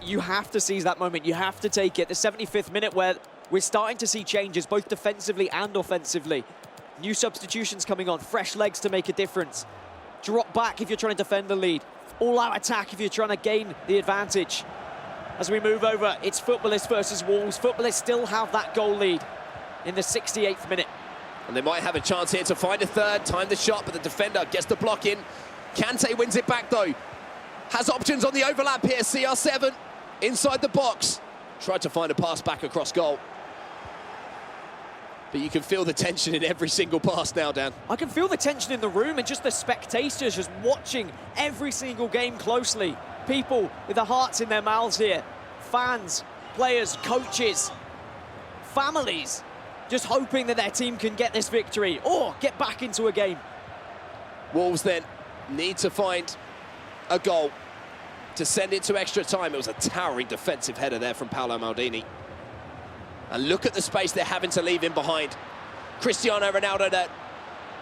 you have to seize that moment. You have to take it. The 75th minute where we're starting to see changes, both defensively and offensively. New substitutions coming on, fresh legs to make a difference. Drop back if you're trying to defend the lead. All-out attack if you're trying to gain the advantage. As we move over, it's Footballists versus Wolves. Footballists still have that goal lead in the 68th minute. And they might have a chance here to find a third, time the shot, but the defender gets the block in. Kante wins it back though. Has options on the overlap here, CR7 inside the box. Tried to find a pass back across goal. But you can feel the tension in every single pass now, Dan. I can feel the tension in the room and just the spectators just watching every single game closely. People with their hearts in their mouths here. Fans, players, coaches, families, just hoping that their team can get this victory or get back into a game. Wolves then need to find a goal to send it to extra time. It was a towering defensive header there from Paolo Maldini. And look at the space they're having to leave in behind. Cristiano Ronaldo there.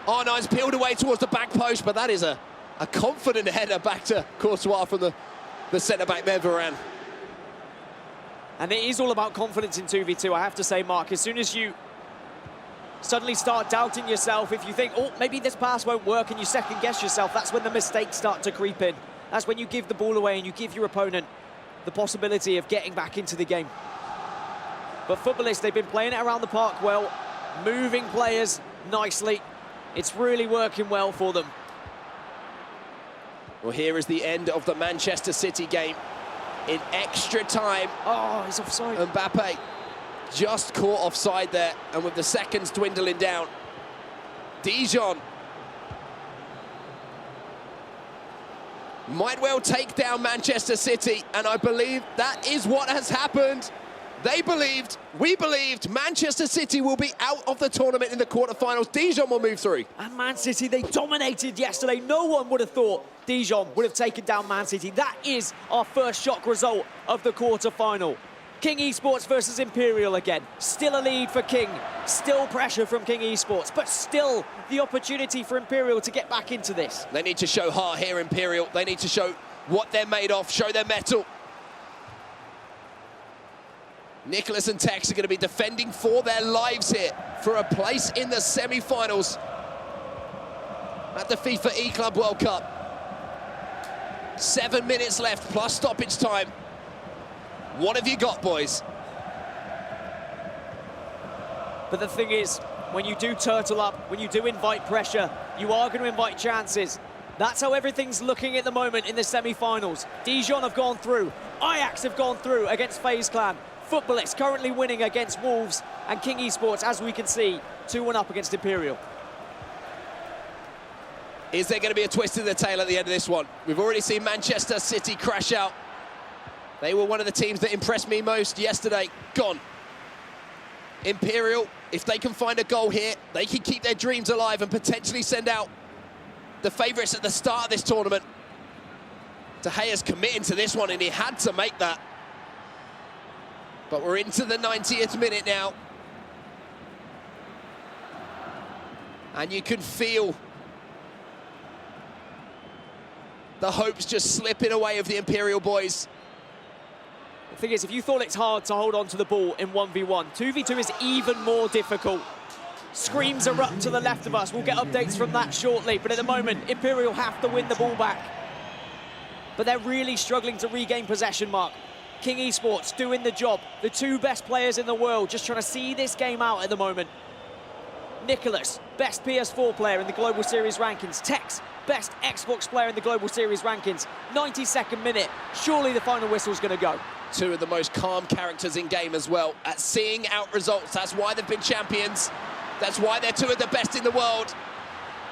R9's peeled away towards the back post, but that is a confident header back to Courtois from the centre-back there, Varane. And it is all about confidence in 2v2, I have to say, Mark. As soon as you suddenly start doubting yourself, if you think, oh, maybe this pass won't work, and you second-guess yourself, that's when the mistakes start to creep in. That's when you give the ball away and you give your opponent the possibility of getting back into the game. But Footballists, they've been playing it around the park well, moving players nicely. It's really working well for them. Well, here is the end of the Manchester City game. In extra time. Oh, he's offside. Mbappe just caught offside there, and with the seconds dwindling down, Dijon might well take down Manchester City, and I believe that is what has happened. They believed, we believed, Manchester City will be out of the tournament in the quarterfinals. Dijon will move through. And Man City, they dominated yesterday. No one would have thought Dijon would have taken down Man City. That is our first shock result of the quarterfinal. King Esports versus Imperial again. Still a lead for King. Still pressure from King Esports, but still the opportunity for Imperial to get back into this. They need to show heart here, Imperial. They need to show what they're made of, show their mettle. Nicholas and Tex are going to be defending for their lives here for a place in the semi-finals at the FIFA eClub World Cup. 7 minutes left plus stoppage time. What have you got, boys? But the thing is, when you do turtle up, when you do invite pressure, you are going to invite chances. That's how everything's looking at the moment in the semi-finals. Dijon have gone through. Ajax have gone through against FaZe Clan. Footballists currently winning against Wolves, and King Esports, as we can see, 2-1 up against Imperial. Is there going to be a twist in the tail at the end of this one? We've already seen Manchester City crash out. They were one of the teams that impressed me most yesterday. Gone. Imperial, if they can find a goal here, they can keep their dreams alive and potentially send out the favourites at the start of this tournament. De Gea's committing to this one, and he had to make that. But we're into the 90th minute now. And you can feel the hopes just slipping away of the Imperial boys. The thing is, if you thought it's hard to hold on to the ball in 1v1, 2v2 is even more difficult. Screams erupt to the left of us. We'll get updates from that shortly. But at the moment, Imperial have to win the ball back. but they're really struggling to regain possession, Mark. King Esports doing the job. The two best players in the world just trying to see this game out at the moment. Nicholas, best PS4 player in the Global Series rankings. Tex, best Xbox player in the Global Series rankings. 92nd minute. Surely the final whistle's going to go. Two of the most calm characters in game as well at seeing out results. That's why they've been champions. That's why they're two of the best in the world.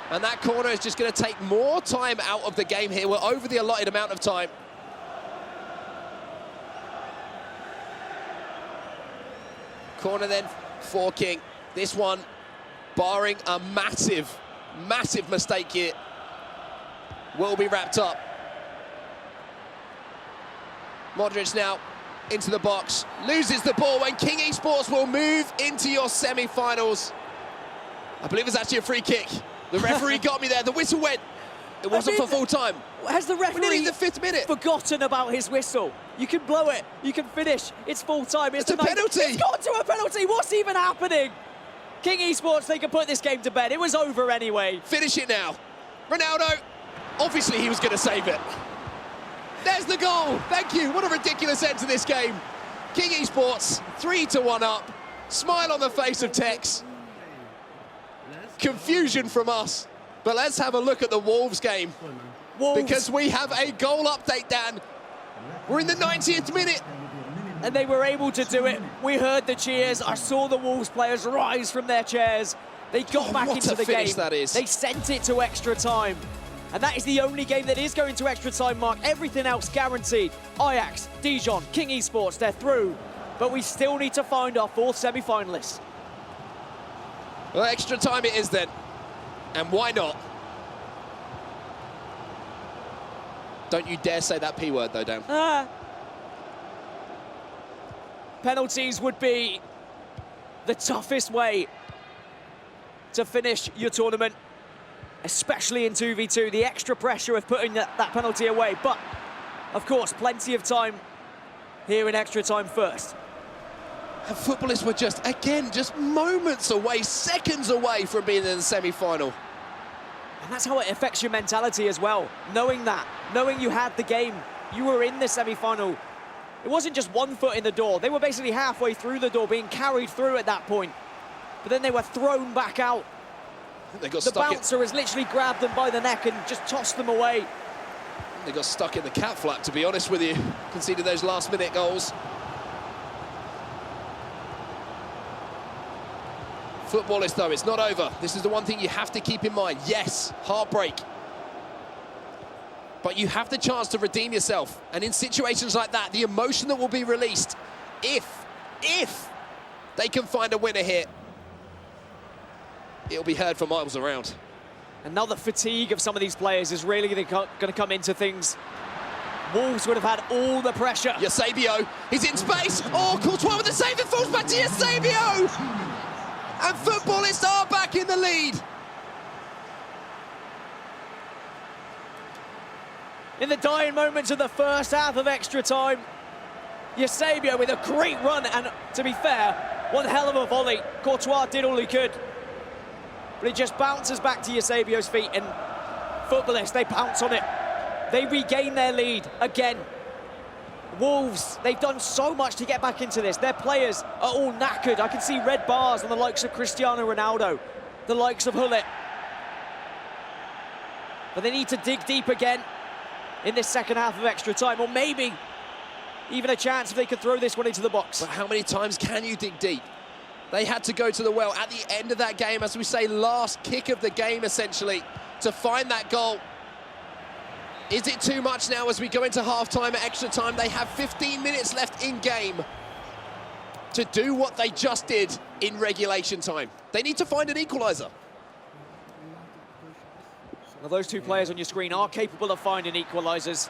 And that corner is just going to take more time out of the game here. We're over the allotted amount of time. Corner then for King. This one, barring a massive, massive mistake here, will be wrapped up. Modric now into the box, loses the ball, and King Esports will move into your semi-finals. I believe it's actually a free kick. The referee got me there. The whistle went. It wasn't for full time. Has the referee We're nearly in the 5th minute. forgotten about his whistle? You can blow it. You can finish. It's full time. It's a penalty. It's gone to a penalty. What's even happening? King Esports, they can put this game to bed. It was over anyway. Finish it now. Ronaldo. Obviously, he was going to save it. There's the goal. Thank you. What a ridiculous end to this game. King Esports, 3-1 up. Smile on the face of Tex. Confusion from us. But let's have a look at the Wolves game. Wolves. Because we have a goal update, Dan. We're in the 90th minute. And they were able to do it. We heard the cheers. I saw the Wolves players rise from their chairs. They got back into the game. That is. They sent it to extra time. And that is the only game that is going to extra time, Mark. Everything else guaranteed. Ajax, Dijon, King Esports, they're through. But we still need to find our 4th semi-finalists. Well, extra time it is then. And why not? Don't you dare say that P word though, Dan. Penalties would be the toughest way to finish your tournament, especially in 2v2. The extra pressure of putting that penalty away. But, of course, plenty of time here in extra time first. And footballists were just moments away, seconds away from being in the semi-final. And that's how it affects your mentality as well. Knowing that, knowing you had the game, you were in the semi-final. It wasn't just one foot in the door. They were basically halfway through the door, being carried through at that point. But then they were thrown back out. They got the stuck bouncer has literally grabbed them by the neck and just tossed them away. They got stuck in the cat flap, to be honest with you. Conceded those last-minute goals. Footballers, though, it's not over. This is the one thing you have to keep in mind. Yes, heartbreak. But you have the chance to redeem yourself. And in situations like that, the emotion that will be released, if they can find a winner here, it'll be heard for miles around. And now the fatigue of some of these players is really going to come into things. Wolves would have had all the pressure. Eusebio, he's in space. Oh, Courtois with the save, it falls back to Eusebio! And footballists are back in the lead. In the dying moments of the first half of extra time, Eusebio with a great run, and to be fair, one hell of a volley. Courtois did all he could. But it just bounces back to Eusebio's feet, and footballists, they pounce on it. They regain their lead again. Wolves, they've done so much to get back into this. Their players are all knackered. I can see red bars on the likes of Cristiano Ronaldo, the likes of Hullet. But they need to dig deep again in this second half of extra time, or maybe even a chance if they could throw this one into the box. But how many times can you dig deep? They had to go to the well at the end of that game, as we say, last kick of the game, essentially, to find that goal. Is it too much now as we go into half-time at extra time? They have 15 minutes left in game to do what they just did in regulation time. They need to find an equaliser. Well, those two players on your screen are capable of finding equalisers.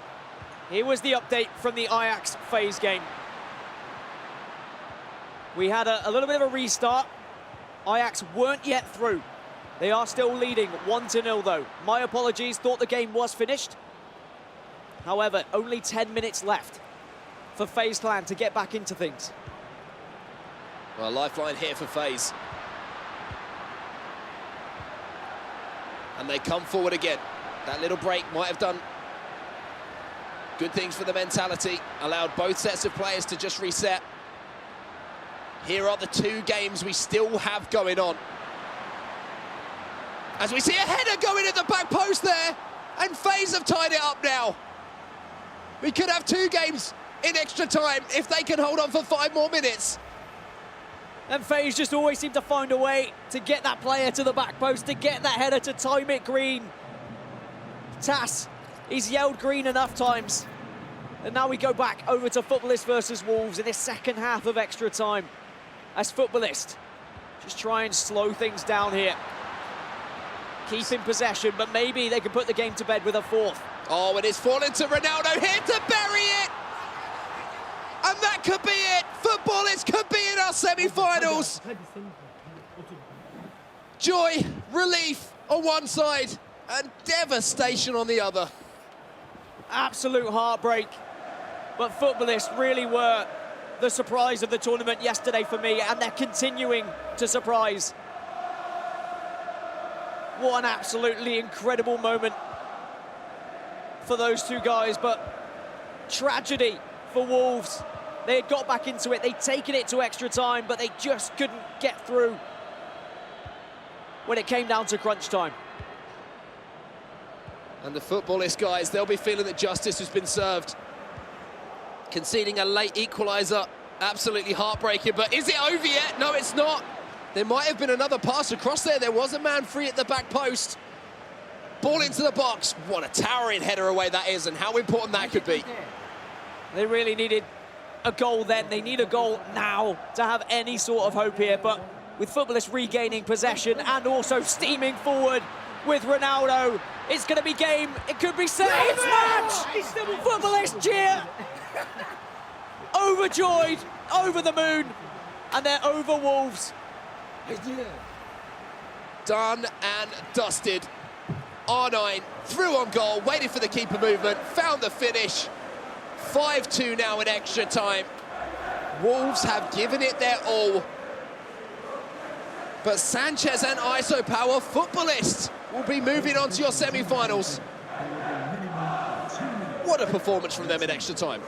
Here was the update from the Ajax phase game. We had a little bit of a restart. Ajax weren't yet through. They are still leading 1-0 though. My apologies, thought the game was finished. However, only 10 minutes left for FaZe Clan to get back into things. Well, lifeline here for FaZe. And they come forward again. That little break might have done Good things for the mentality. Allowed both sets of players to just reset. Here are the 2 games we still have going on. As we see a header going at the back post there, and FaZe have tied it up now. We could have 2 games in extra time if they can hold on for 5 more minutes. And FaZe just always seem to find a way to get that player to the back post, to get that header, to time it green. Tass, he's yelled green enough times. And now we go back over to Footballist versus Wolves in the second half of extra time. As Footballist just try and slow things down here. Keep in possession, but maybe they can put the game to bed with a 4th. Oh, it is falling to Ronaldo here to bury it. And that could be it. Footballist could be in our semi-finals. Joy, relief on one side, and devastation on the other. Absolute heartbreak. But Footballists really were the surprise of the tournament yesterday for me, and they're continuing to surprise. What an absolutely incredible moment for those 2 guys, but tragedy for Wolves. They had got back into it, they'd taken it to extra time, but they just couldn't get through when it came down to crunch time. And the Footballist guys, they'll be feeling that justice has been served. Conceding a late equaliser, absolutely heartbreaking, but is it over yet? No, it's not. There might have been another pass across there. There was a man free at the back post. Ball into the box. What a towering header away that is, and how important that could be. They really needed a goal then. They need a goal now to have any sort of hope here, but with Footballists regaining possession and also steaming forward with Ronaldo, it's going to be game. It could be set. It's match! Footballists cheer! Overjoyed, over the moon, and they're over Wolves. Done and dusted. R9 through on goal, waited for the keeper movement, found the finish. 5-2 now in extra time. Wolves have given it their all. But Sanchez and ISO Power Footballists will be moving on to your semi-finals. What a performance from them in extra time.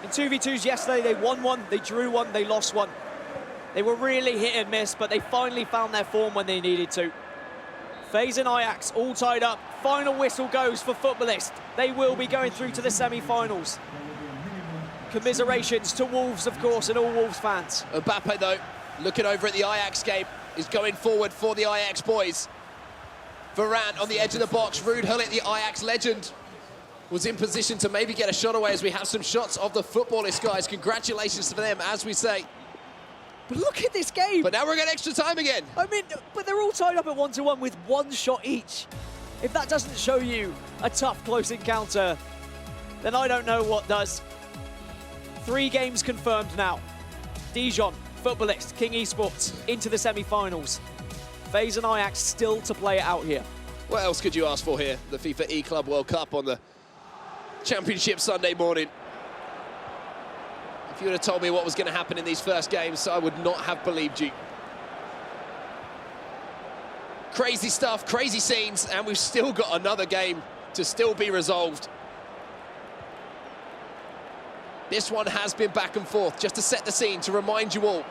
In 2v2s yesterday, they won 1, they drew 1, they lost 1. They were really hit and miss, but they finally found their form when they needed to. FaZe and Ajax all tied up. Final whistle goes for Footballist. They will be going through to the semi-finals. Commiserations to Wolves, of course, and all Wolves fans. Mbappe, though, looking over at the Ajax game, is going forward for the Ajax boys. Varane on the edge of the box. Ruud Gullit, the Ajax legend, was in position to maybe get a shot away as we have some shots of the Footballist guys. Congratulations to them, as we say. But look at this game. But now we're getting extra time again. I mean, but they're all tied up at 1-1 with 1 shot each. If that doesn't show you a tough close encounter, then I don't know what does. 3 games confirmed now. Dijon, Footballist, King Esports into the semi-finals. FaZe and Ajax still to play it out here. What else could you ask for here? The FIFA eClub World Cup on the Championship Sunday morning. If you would have told me what was going to happen in these first games, I would not have believed you. Crazy stuff, crazy scenes, and we've still got another game to still be resolved. This one has been back and forth. Just to set the scene, to remind you all,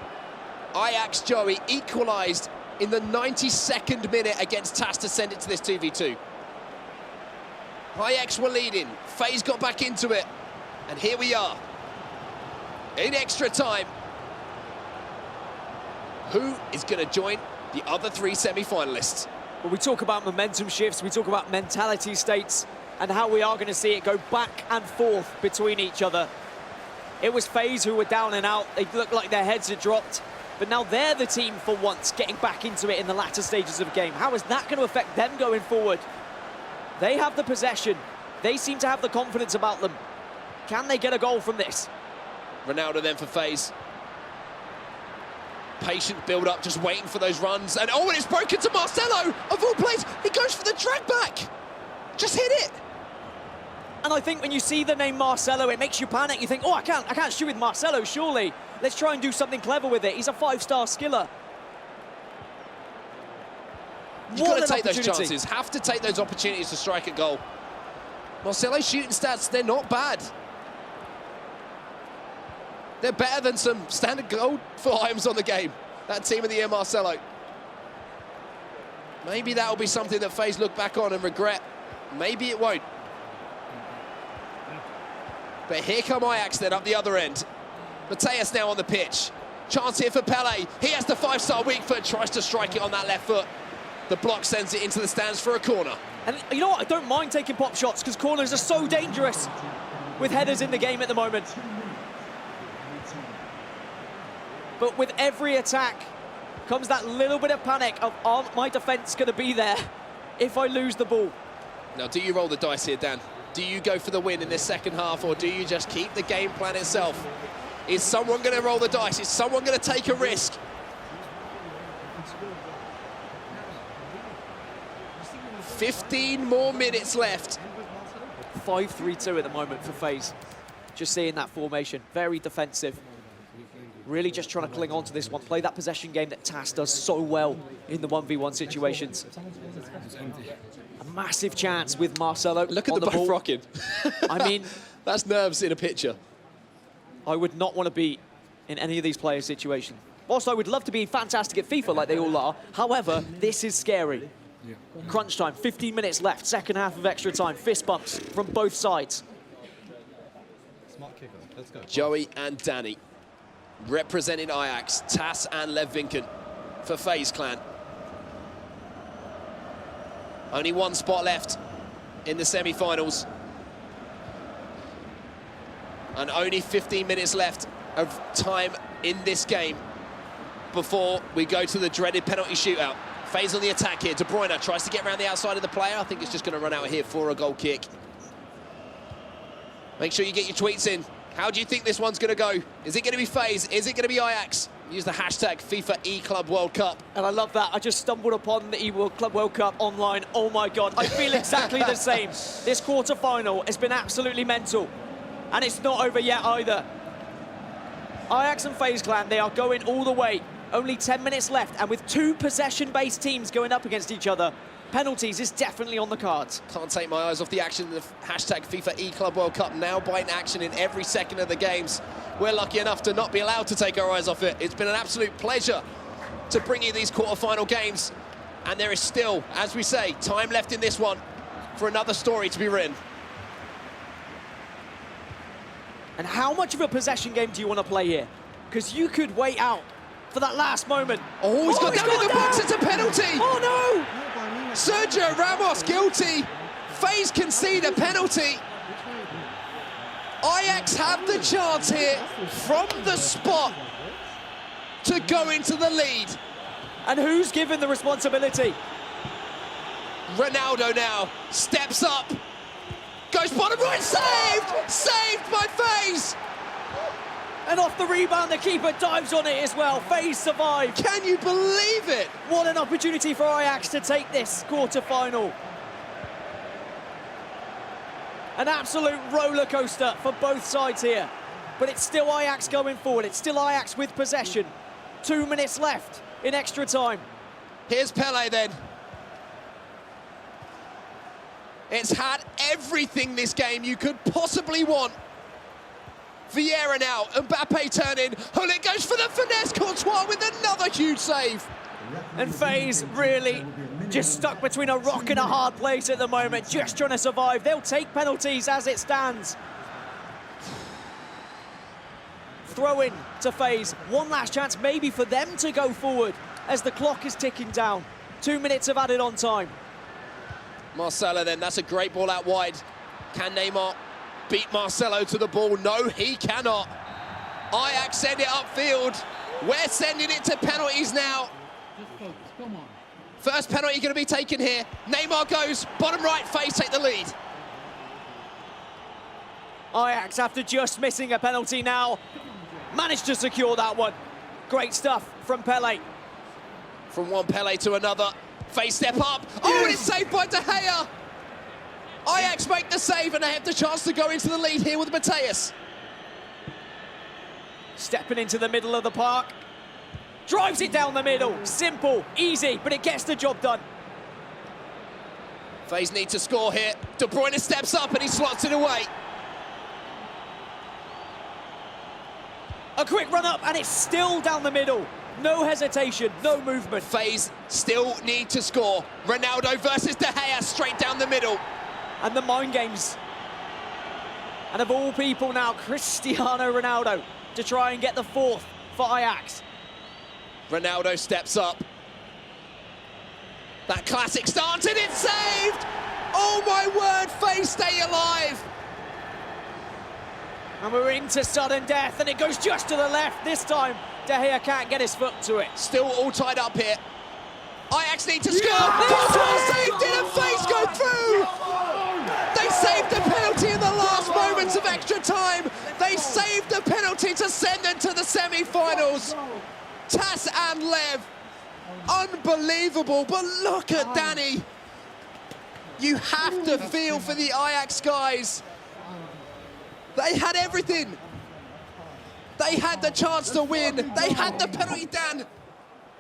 Ajax Joey equalised in the 92nd minute against TAS to send it to this 2v2. Ajax were leading, FaZe got back into it, and here we are. In extra time, who is going to join the other 3 semi-finalists? Well, we talk about momentum shifts, we talk about mentality states, and how we are going to see it go back and forth between each other. It was FaZe who were down and out. They looked like their heads had dropped, but now they're the team for once getting back into it in the latter stages of the game. How is that going to affect them going forward? They have the possession. They seem to have the confidence about them. Can they get a goal from this? Ronaldo then for FaZe. Patient build-up, just waiting for those runs. And oh, and it's broken to Marcelo, of all plays. He goes for the drag back. Just hit it. And I think when you see the name Marcelo, it makes you panic. You think, oh, I can't shoot with Marcelo, surely. Let's try and do something clever with it. He's a 5-star skiller. You've got to take those chances. Have to take those opportunities to strike a goal. Marcelo's shooting stats, they're not bad. They're better than some standard goal for items on the game. That team of the year, Marcelo. Maybe that'll be something that FaZe look back on and regret. Maybe it won't. But here come Ajax then up the other end. Mateus now on the pitch. Chance here for Pele. He has the 5-star weak foot, tries to strike it on that left foot. The block sends it into the stands for a corner. And you know what? I don't mind taking pop shots because corners are so dangerous with headers in the game at the moment. But with every attack comes that little bit of panic of, aren't my defence going to be there if I lose the ball? Now, do you roll the dice here, Dan? Do you go for the win in this second half, or do you just keep the game plan itself? Is someone going to roll the dice? Is someone going to take a risk? "15 more minutes left." 5-3-2 at the moment for FaZe. Just seeing that formation, very defensive. Really just trying to cling on to this one, play that possession game that TAS does so well in the 1v1 situations. A massive chance with Marcelo. Look at on the both ball. rocking. I mean, that's nerves in a picture. I would not want to be in any of these players' situations. Whilst I would love to be fantastic at FIFA like they all are, however, this is scary. Crunch time, 15 minutes left, second half of extra time, fist bumps from both sides. Smart kicker, let's go. Joey and Danny representing Ajax, TAS and Lev Vinken for FaZe Clan. Only one spot left in the semi-finals. And only 15 minutes left of time in this game before we go to the dreaded penalty shootout. FaZe on the attack here. De Bruyne tries to get around the outside of the player. I think it's just going to run out here for a goal kick. Make sure you get your tweets in. How do you think this one's going to go? Is it going to be FaZe? Is it going to be Ajax? Use the hashtag FIFA eClub World Cup. And I love that. I just stumbled upon the eClub World Cup online. Oh my God, I feel exactly the same. This quarter-final has been absolutely mental. And it's not over yet either. Ajax and FaZe Clan, they are going all the way. Only 10 minutes left, and with two possession-based teams going up against each other, penalties is definitely on the cards. Can't take my eyes off the action. The hashtag FIFA eClub World Cup now biting action in every second of the games. We're lucky enough to not be allowed to take our eyes off it. It's been an absolute pleasure to bring you these quarter-final games. And there is still, as we say, time left in this one for another story to be written. And how much of a possession game do you want to play here? Because you could wait out for that last moment. Oh, he's got down in the box, it's a penalty! Oh no! Sergio Ramos guilty. FaZe concede a penalty. Ajax have the chance here from the spot to go into the lead. And who's given the responsibility? Ronaldo now steps up. Goes bottom right, saved! Saved by FaZe! And off the rebound, the keeper dives on it as well. FaZe survive. Can you believe it? What an opportunity for Ajax to take this quarter-final. An absolute roller coaster for both sides here. But it's still Ajax going forward. It's still Ajax with possession. 2 minutes left in extra time. Here's Pele then. It's had everything this game you could possibly want. Vieira now, Mbappe turning. Hullet goes for the finesse. Courtois with another huge save. And FaZe really just stuck between a rock and a hard place at the moment, just trying to survive. They'll take penalties as it stands. Throw in to FaZe. One last chance maybe for them to go forward as the clock is ticking down. 2 minutes of added on time. Marcelo then, that's a great ball out wide. Can Neymar beat Marcelo to the ball? No, he cannot. Ajax send it upfield. We're sending it to penalties now. First penalty going to be taken here. Neymar goes, bottom right, FaZe take the lead. Ajax, after just missing a penalty now, managed to secure that one. Great stuff from Pele. From one Pele to another. FaZe step up. Oh, and it's saved by De Gea. Ajax make the save and they have the chance to go into the lead here with Mateus. Stepping into the middle of the park. Drives it down the middle. Simple, easy, but it gets the job done. FaZe need to score here. De Bruyne steps up and he slots it away. A quick run up, and it's still down the middle. No hesitation, no movement. FaZe still need to score. Ronaldo versus De Gea, straight down the middle. And the mind games. And of all people now, Cristiano Ronaldo to try and get the fourth for Ajax. Ronaldo steps up. That classic start and it's saved! Oh my word, FaZe stay alive! And we're into sudden death, and it goes just to the left. This time, De Gea can't get his foot to it. Still all tied up here. Ajax need to score! Courtois saved it and FaZe go through! They saved the penalty in the last moments of extra time! They saved the penalty to send them to the semi-finals! Tas and Lev, unbelievable, but look at Danny. You have to feel for the Ajax guys. They had everything. They had the chance to win. They had the penalty, Dan.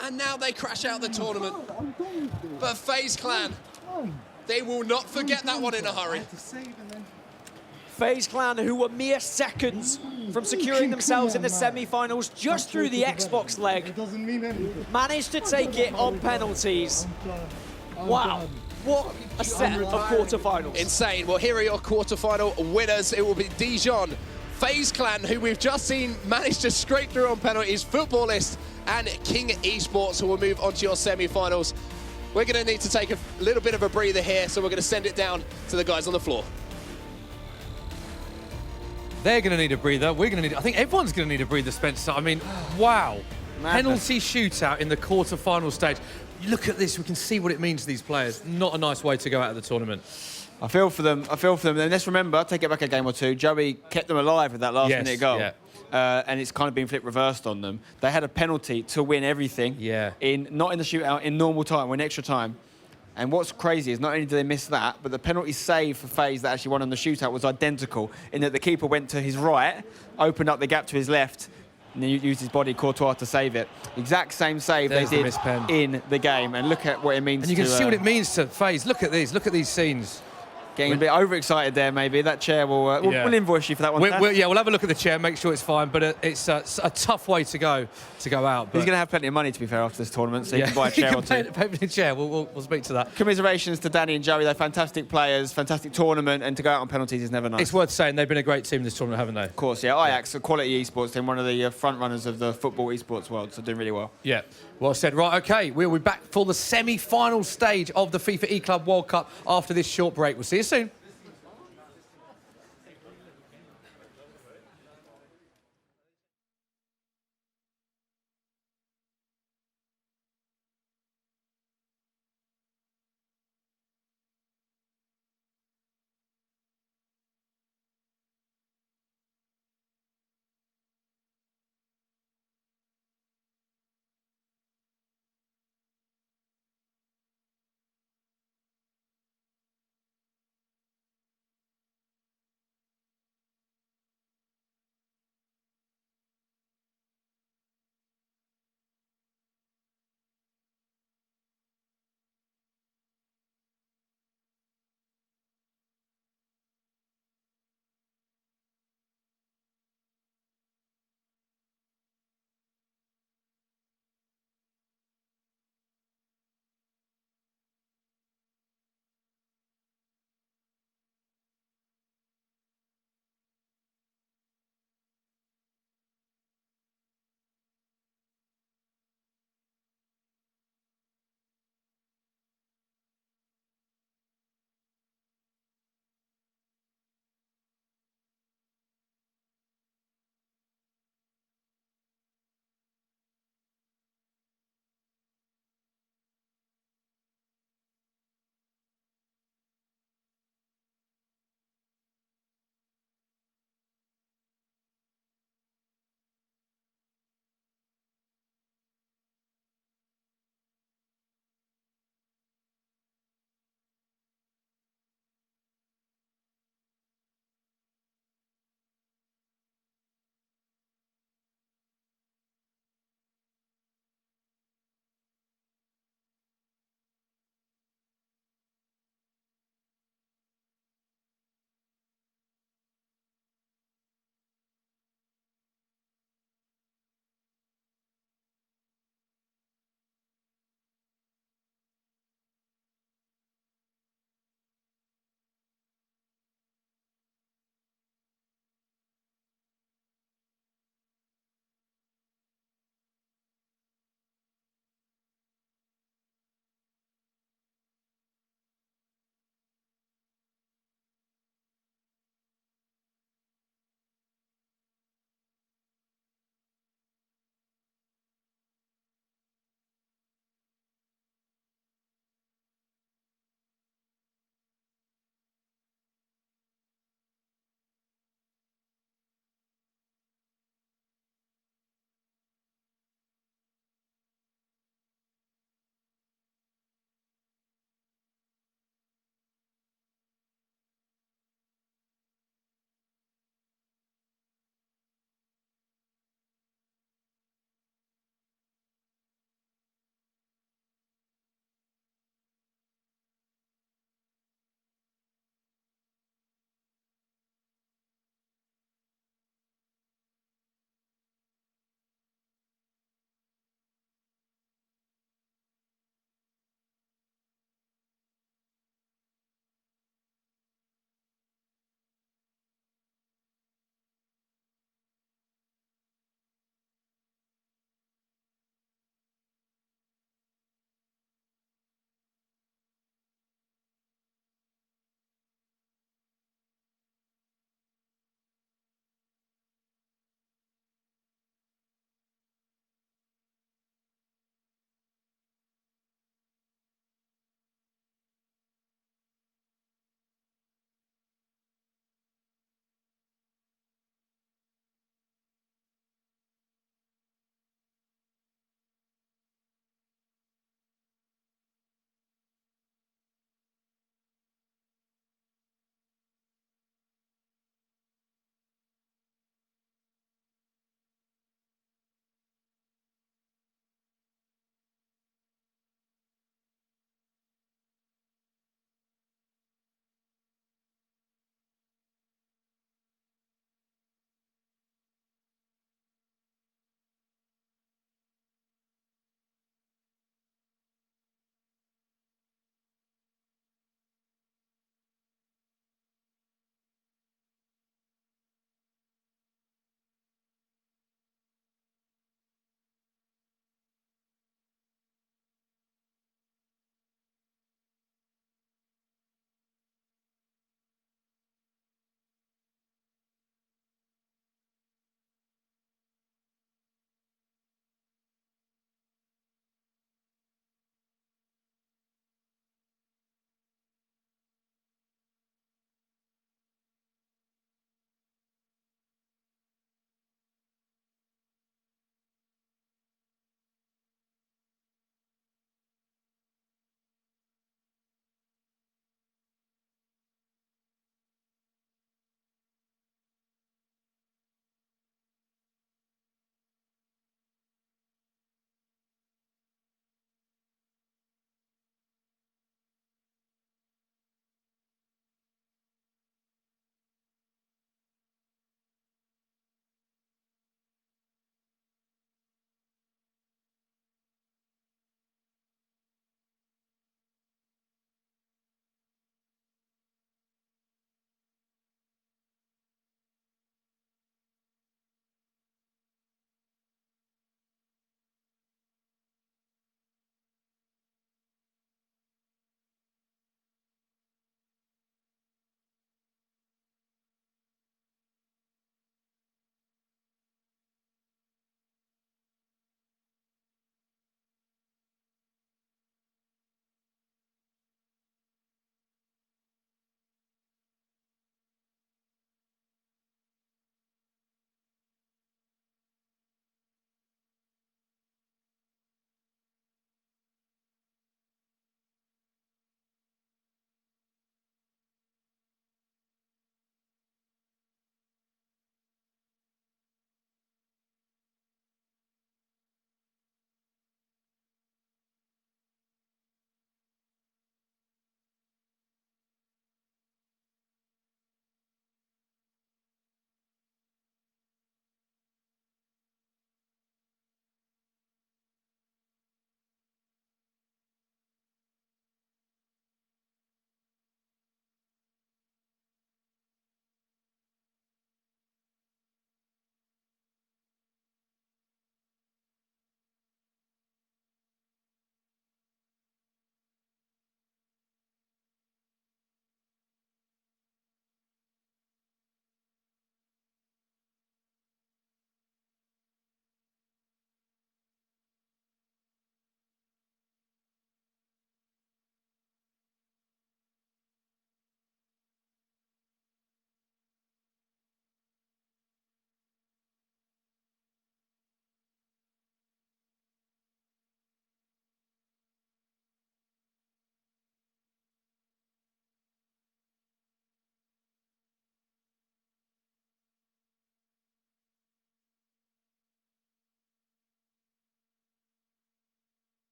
And now they crash out the tournament. But FaZe Clan, they will not forget that one in a hurry. FaZe Clan, who were mere seconds from securing themselves in the semi-finals just through the Xbox leg, managed to take it on penalties. Wow, what a set of quarterfinals. Insane. Well, here are your quarterfinal winners. It will be Dijon, FaZe Clan, who we've just seen manage to scrape through on penalties, Footballist, and King Esports, who will move on to your semi-finals. We're going to need to take a little bit of a breather here, so we're going to send it down to the guys on the floor. They're going to need a breather. We're going to need. I think everyone's going to need a breather, Spencer. I mean, wow. Madness. Penalty shootout in the quarter-final stage. Look at this. We can see what it means to these players. Not a nice way to go out of the tournament. I feel for them. And let's remember, take it back a game or two, Joey kept them alive with that last-minute goal. Yeah. And it's kind of been flipped reversed on them. They had a penalty to win everything. Yeah. Not in the shootout, in normal time, or in extra time. And what's crazy is not only did they miss that, but the penalty save for FaZe that actually won on the shootout was identical in that the keeper went to his right, opened up the gap to his left, and then used his body, Courtois, to save it. Exact same save There's they the did missed pen. in the game. And look at what it means And you can to, see what it means to FaZe. Look at these. Look at these scenes. Getting a bit overexcited there, maybe. That chair will we'll invoice you for that one. We'll have a look at the chair, make sure it's fine. But it's a tough way to go out. But He's going to have plenty of money, to be fair, after this tournament, so he can buy a chair or two. Pay for the chair. We'll speak to that. Commiserations to Danny and Joey. They're fantastic players, fantastic tournament, and to go out on penalties is never nice. It's worth saying they've been a great team this tournament, haven't they? Of course, yeah. Ajax, a quality esports team, one of the front runners of the football esports world, so doing really well. Yeah. Well said. Right, OK. We'll be back for the semi-final stage of the FIFA eClub World Cup after this short break. We'll see you soon.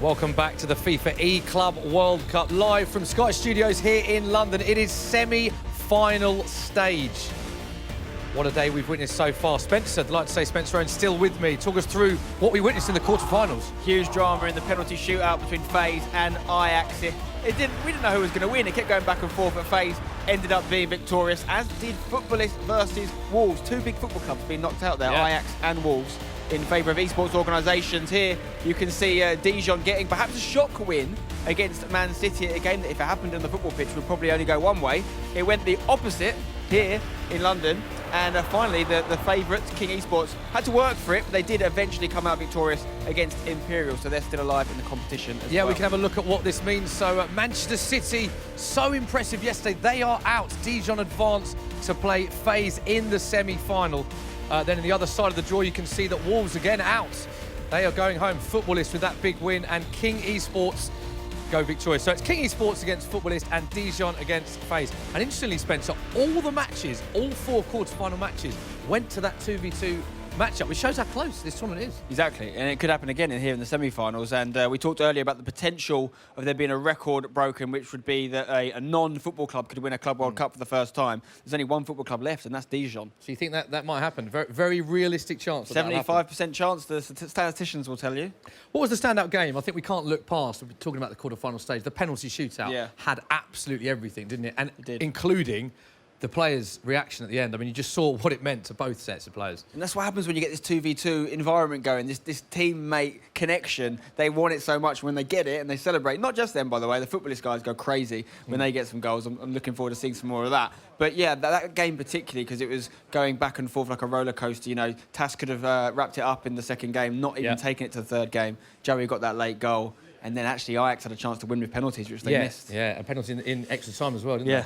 Welcome back to the FIFA eClub World Cup, live from Sky Studios here in London. It is semi-final stage. What a day we've witnessed so far. Spencer, I'd like to say Spencer Owen's still with me. Talk us through what we witnessed in the quarterfinals. Huge drama in the penalty shootout between FaZe and Ajax. We didn't know who was going to win. It kept going back and forth, but FaZe ended up being victorious, as did Footballists versus Wolves. Two big football clubs being knocked out there, Ajax and Wolves, in favour of esports organisations. Here you can see Dijon getting perhaps a shock win against Man City, a game that if it happened on the football pitch would probably only go one way. It went the opposite here in London, and finally the favourites, King Esports, had to work for it, but they did eventually come out victorious against Imperial, so they're still alive in the competition as well. We can have a look at what this means. So Manchester City, so impressive yesterday. They are out. Dijon advanced to play FaZe in the semi-final. Then on the other side of the draw, you can see that Wolves again out. They are going home. Footballists with that big win, and King Esports go victorious. So it's King Esports against Footballist and Dijon against FaZe. And interestingly, Spencer, all the matches, all 4 quarter-final matches, went to that 2v2 matchup, which shows how close this tournament is. Exactly, and it could happen again here in the semi-finals. And we talked earlier about the potential of there being a record broken, which would be that a non-football club could win a Club World Cup for the first time. There's only one football club left, and that's Dijon. So you think that might happen? Very, very realistic chance. 75% chance, the statisticians will tell you. What was the standout game? I think we can't look past, we're talking about the quarter-final stage, the penalty shootout had absolutely everything, didn't it? And it did. Including the players' reaction at the end. I mean, you just saw what it meant to both sets of players. And that's what happens when you get this 2v2 environment going, this teammate connection. They want it so much when they get it, and they celebrate. Not just them, by the way. The Footballist guys go crazy when they get some goals. I'm looking forward to seeing some more of that. But yeah, that game particularly, because it was going back and forth like a roller coaster. You know, Tas could have wrapped it up in the second game, not even taking it to the third game. Joey got that late goal. And then actually Ajax had a chance to win with penalties, which they missed. Yeah, and penalty in extra time as well, didn't they?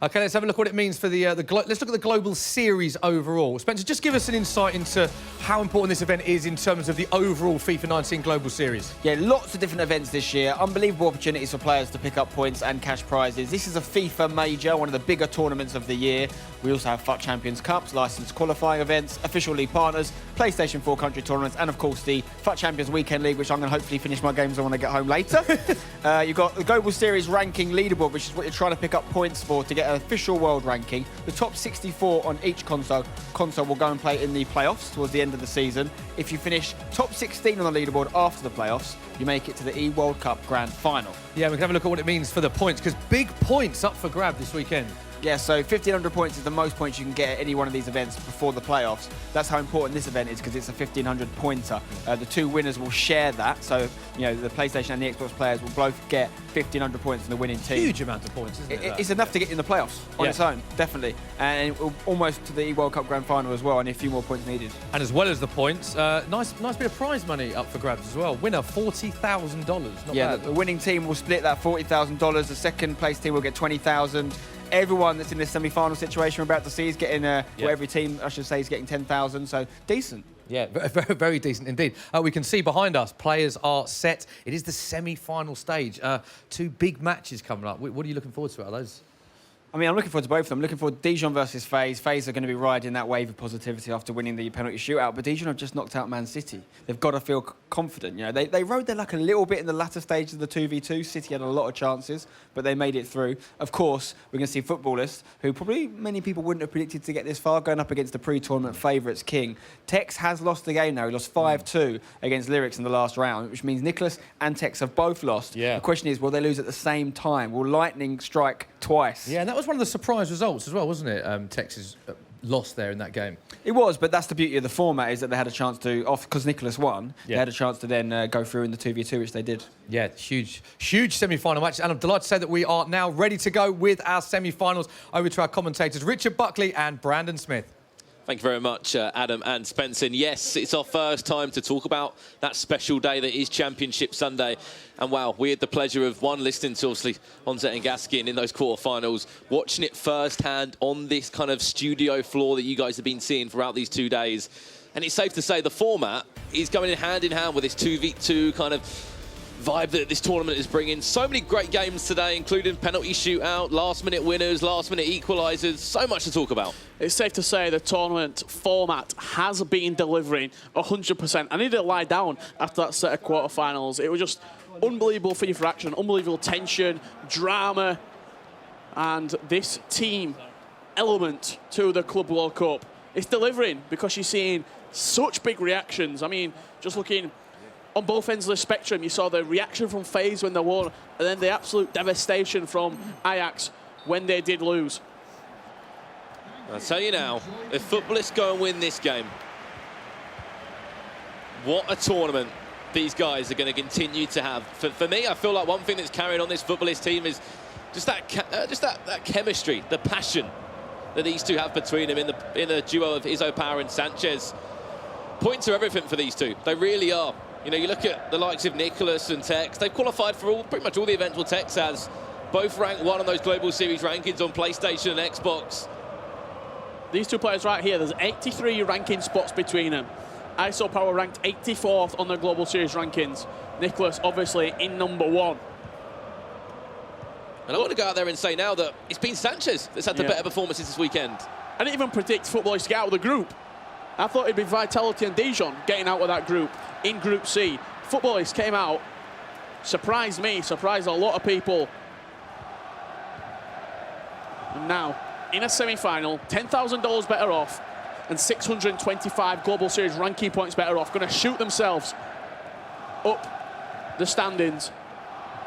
Okay, let's have a look what it means for let's look at the global series overall. Spencer, just give us an insight into how important this event is in terms of the overall FIFA 19 global series. Yeah, lots of different events this year. Unbelievable opportunities for players to pick up points and cash prizes. This is a FIFA major, one of the bigger tournaments of the year. We also have FUT Champions Cups, licensed qualifying events, official league partners, PlayStation 4 country tournaments, and of course the FUT Champions Weekend League, which I'm going to hopefully finish my games on when I get home later. You've got the Global Series ranking leaderboard, which is what you're trying to pick up points for to get an official world ranking. The top 64 on each console will go and play in the playoffs towards the end of the season. If you finish top 16 on the leaderboard after the playoffs, you make it to the E-World Cup Grand Final. Yeah, we can have a look at what it means for the points, because big points up for grab this weekend. Yeah, so 1,500 points is the most points you can get at any one of these events before the playoffs. That's how important this event is, because it's a 1,500 pointer. The two winners will share that, so you know the PlayStation and the Xbox players will both get 1,500 points in the winning team. Huge amount of points, isn't it? It's enough to get you in the playoffs on its own, definitely, and almost to the World Cup Grand Final as well, and a few more points needed. And as well as the points, nice bit of prize money up for grabs as well. Winner $40,000. Not bad. The winning team will split that $40,000. The second place team will get $20,000. Everyone that's in this semi-final situation we're about to see is getting, every team, I should say, is getting 10,000, so decent. Yeah, very, very decent indeed. We can see behind us, players are set. It is the semi-final stage. 2 big matches coming up. What are you looking forward to out of those? I mean, I'm looking forward to both of them. I'm looking forward to Dijon versus FaZe. FaZe are going to be riding that wave of positivity after winning the penalty shootout, but Dijon have just knocked out Man City. They've got to feel confident. You know, they rode their luck a little bit in the latter stages of the 2v2. City had a lot of chances, but they made it through. Of course, we're going to see Footballists, who probably many people wouldn't have predicted to get this far, going up against the pre-tournament favourites, King. Tex has lost the game now. He lost 5-2 against Lyrics in the last round, which means Nicholas and Tex have both lost. Yeah. The question is, will they lose at the same time? Will Lightning strike twice? Yeah, and that was one of the surprise results as well, wasn't it? Texas lost there in that game. It was, but that's the beauty of the format, is that they had a chance to, because Nicholas won, they had a chance to then go through in the 2v2, which they did. Yeah, huge semi-final match, and I'm delighted to say that we are now ready to go with our semi-finals. Over to our commentators, Richard Buckley and Brandon Smith. Thank you very much, Adam and Spencer. And yes, it's our first time to talk about that special day that is Championship Sunday. And wow, we had the pleasure of listening to obviously Onset and Gaskin in those quarterfinals, watching it firsthand on this kind of studio floor that you guys have been seeing throughout these 2 days. And it's safe to say the format is going hand in hand with this 2v2 kind of vibe that this tournament is bringing. So many great games today, including penalty shootout, last-minute winners, last-minute equalisers. So much to talk about. It's safe to say the tournament format has been delivering 100%. I needed to lie down after that set of quarterfinals. It was just unbelievable FIFA action, unbelievable tension, drama, and this team element to the Club World Cup. It's delivering because you're seeing such big reactions. I mean, just looking on both ends of the spectrum, you saw the reaction from FaZe when they won, and then the absolute devastation from Ajax when they did lose. I'll tell you now, if footballists go and win this game, what a tournament these guys are going to continue to have. For me, I feel like one thing that's carried on this footballist team is just that chemistry, the passion that these two have between them in the duo of Izzo Power and Sanchez. Points are everything for these two. They really are. You know, you look at the likes of Nicholas and Tex. They've qualified for pretty much all the events. Well, Tex has. Both ranked 1 on those Global Series rankings on PlayStation and Xbox. These two players right here, there's 83 ranking spots between them. Izzo Power ranked 84th on the Global Series rankings. Nicholas, obviously, in #1. And I want to go out there and say now that it's been Sanchez that's had the better performances this weekend. I didn't even predict footballers to get out of the group. I thought it'd be Vitality and Dijon getting out of that group in Group C. Footballers came out, surprised me, surprised a lot of people. And now, in a semi-final, $10,000 better off and 625 Global Series ranking points better off, going to shoot themselves up the standings.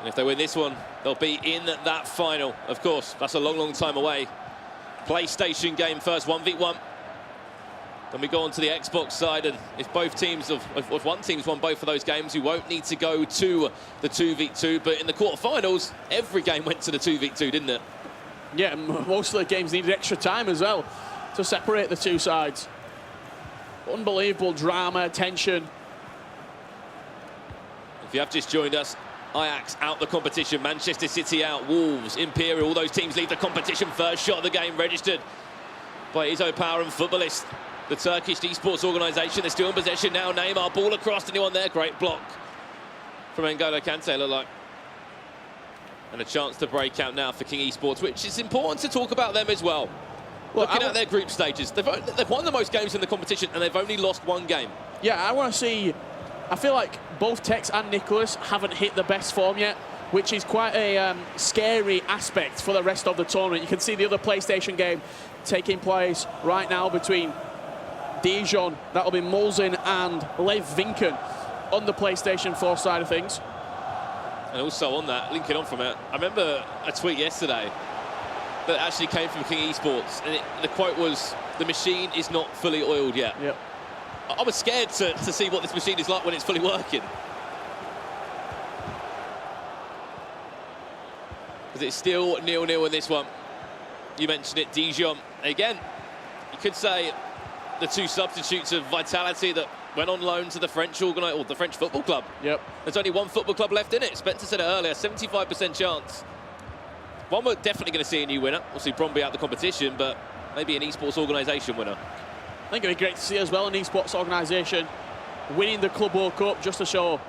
And if they win this one, they'll be in that final. Of course, that's a long, long time away. PlayStation game first, 1v1. Then we go on to the Xbox side, and if both teams, if one team's won both of those games, you won't need to go to the 2v2. But in the quarterfinals, every game went to the 2v2, didn't it? Yeah, most of the games needed extra time as well to separate the two sides. Unbelievable drama, tension. If you have just joined us, Ajax out the competition, Manchester City out, Wolves, Imperial, all those teams leave the competition. First shot of the game registered by Izzo Power and Footballist, the Turkish esports organisation. They're still in possession now. Neymar, ball across, anyone there? Great block from N'Golo Kante, look like. And a chance to break out now for King Esports, which is important to talk about them as well. Looking at their group stages, they've won the most games in the competition and they've only lost 1 game. Yeah, I want to see. I feel like both Tex and Nicholas haven't hit the best form yet, which is quite a scary aspect for the rest of the tournament. You can see the other PlayStation game taking place right now between Dijon, that'll be Mulzin, and Lev Vinken on the PlayStation 4 side of things. And also on that, linking on from it, I remember a tweet yesterday that actually came from King Esports, and the quote was, "The machine is not fully oiled yet." Yep. I was scared to see what this machine is like when it's fully working. Because it's still 0-0 in this one. You mentioned it, Dijon. Again, you could say the two substitutes of Vitality that went on loan to the French or the French football club. Yep. There's only one football club left in it. Spencer said it earlier, 75% chance. One we're definitely going to see a new winner. We'll see Bromby out the competition, but maybe an esports organisation winner. I think it'd be great to see as well an esports organisation winning the Club World Cup, just to show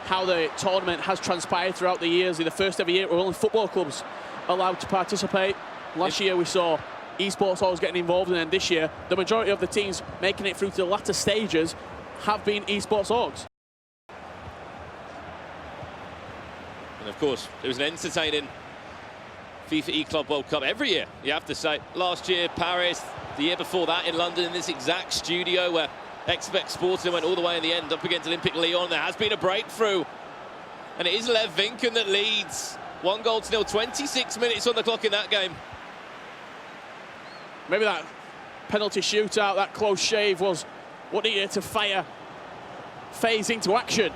how the tournament has transpired throughout the years. In the first ever year, where only football clubs allowed to participate. Last year we saw esports always getting involved, and then this year the majority of the teams making it through to the latter stages have been esports orgs. And of course, it was an entertaining FIFA eClub World Cup every year, you have to say. Last year, Paris, the year before that in London, in this exact studio where Expect Sporting went all the way in the end up against Olympic Lyon. There has been a breakthrough, and it is Lev Vinken that leads. 1-0, 26 minutes on the clock in that game. Maybe that penalty shootout, that close shave was what needed to fire FaZe into action.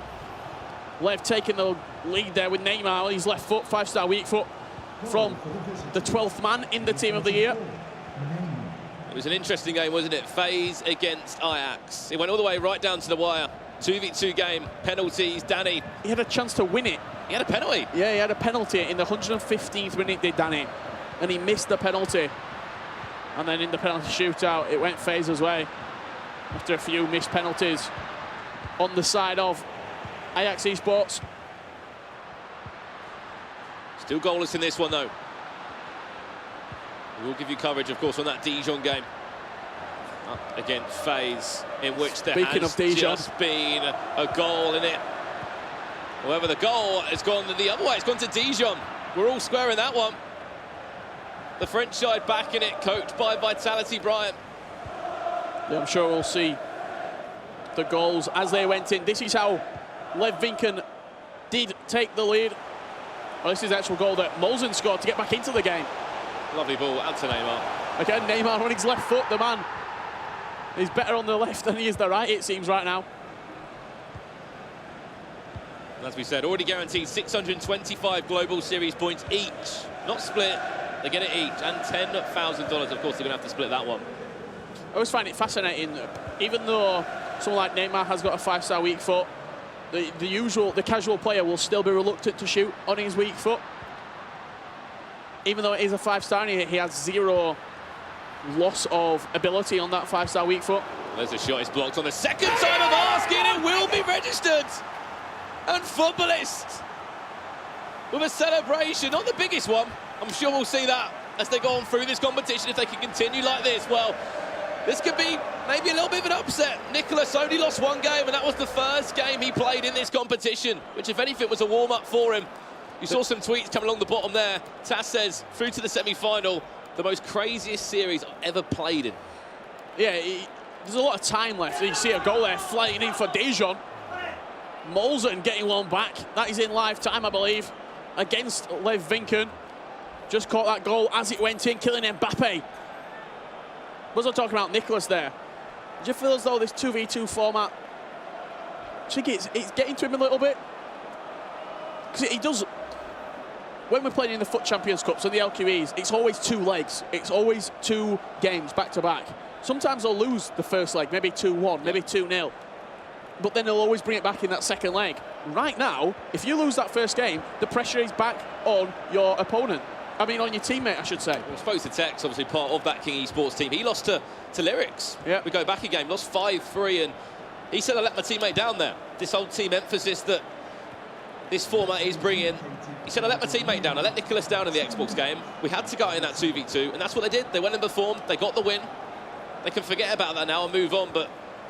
Lev taking the lead there with Neymar, his left foot, 5-star weak foot, from the 12th man in the team of the year. It was an interesting game, wasn't it? FaZe against Ajax. It went all the way right down to the wire. 2v2 game, penalties. Danny. He had a chance to win it. He had a penalty. Yeah, he had a penalty in the 115th minute, did Danny. And he missed the penalty. And then in the penalty shootout, it went FaZe's way after a few missed penalties on the side of Ajax Esports. Still goalless in this one, though. We'll give you coverage, of course, on that Dijon game. Up against FaZe, in which there has just been a goal in it. However, the goal has gone the other way. It's gone to Dijon. We're all square in that one. The French side back in it, coached by Vitality Bryant. Yeah, I'm sure we'll see the goals as they went in. This is how Lev Vinken did take the lead. Well, this is the actual goal that Molzen scored to get back into the game. Lovely ball out to Neymar. Again, Neymar on his left foot, the man. He's better on the left than he is the right, it seems, right now. As we said, already guaranteed 625 Global Series points each. Not split, they get it each. And $10,000, of course, they're going to have to split that one. I always find it fascinating, even though someone like Neymar has got a 5-star weak foot, the casual player will still be reluctant to shoot on his weak foot. Even though it is a 5-star, he has zero loss of ability on that 5-star weak foot. There's a shot, it's blocked on the second time of asking, it will be registered. And Footballists with a celebration, not the biggest one. I'm sure we'll see that as they go on through this competition. If they can continue like this, well, this could be maybe a little bit of an upset. Nicholas only lost one game, and that was the first game he played in this competition, which, if anything, was a warm-up for him. You saw some tweets coming along the bottom there. Taz says, through to the semi-final, the most craziest series I've ever played in. Yeah, there's a lot of time left. You see a goal there flying in for Dijon. Molzen getting one back. That is in live time, I believe, against Lev Vinken. Just caught that goal as it went in, killing Mbappe. Was I talking about Nicholas there? Do you feel as though this 2v2 format, do you think it's getting to him a little bit? Because he does, when we're playing in the Foot Champions Cups and the LQEs, it's always 2 legs. It's always 2 games back to back. Sometimes they'll lose the first leg, maybe 2-1, maybe 2-0. But then they'll always bring it back in that second leg. Right now, if you lose that first game, the pressure is back on your opponent. I mean, on your teammate, I should say. Well, spoke to Tex, obviously part of that King Esports team. He lost to Lyrics. Yeah. We go back a game, lost 5-3, and he said, I let my teammate down there. This whole team emphasis that this format is bringing. He said, I let my teammate down. I let Nicholas down in the Xbox game. We had to go in that 2v2, and that's what they did. They went and performed. They got the win. They can forget about that now and move on, but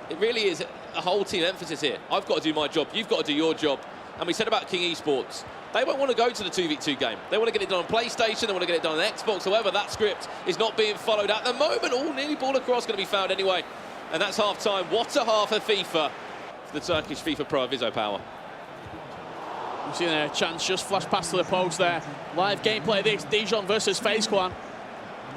it really is a whole team emphasis here. I've got to do my job. You've got to do your job. And we said about King Esports, they won't want to go to the 2v2 game. They want to get it done on PlayStation. They want to get it done on Xbox. However, that script is not being followed at the moment. Oh, nearly ball across, going to be found anyway. And that's half-time. What a half of FIFA for the Turkish FIFA Pro Viso Power. You see a chance just flash past to the post there. Live gameplay this, Dijon versus FaZe Clan.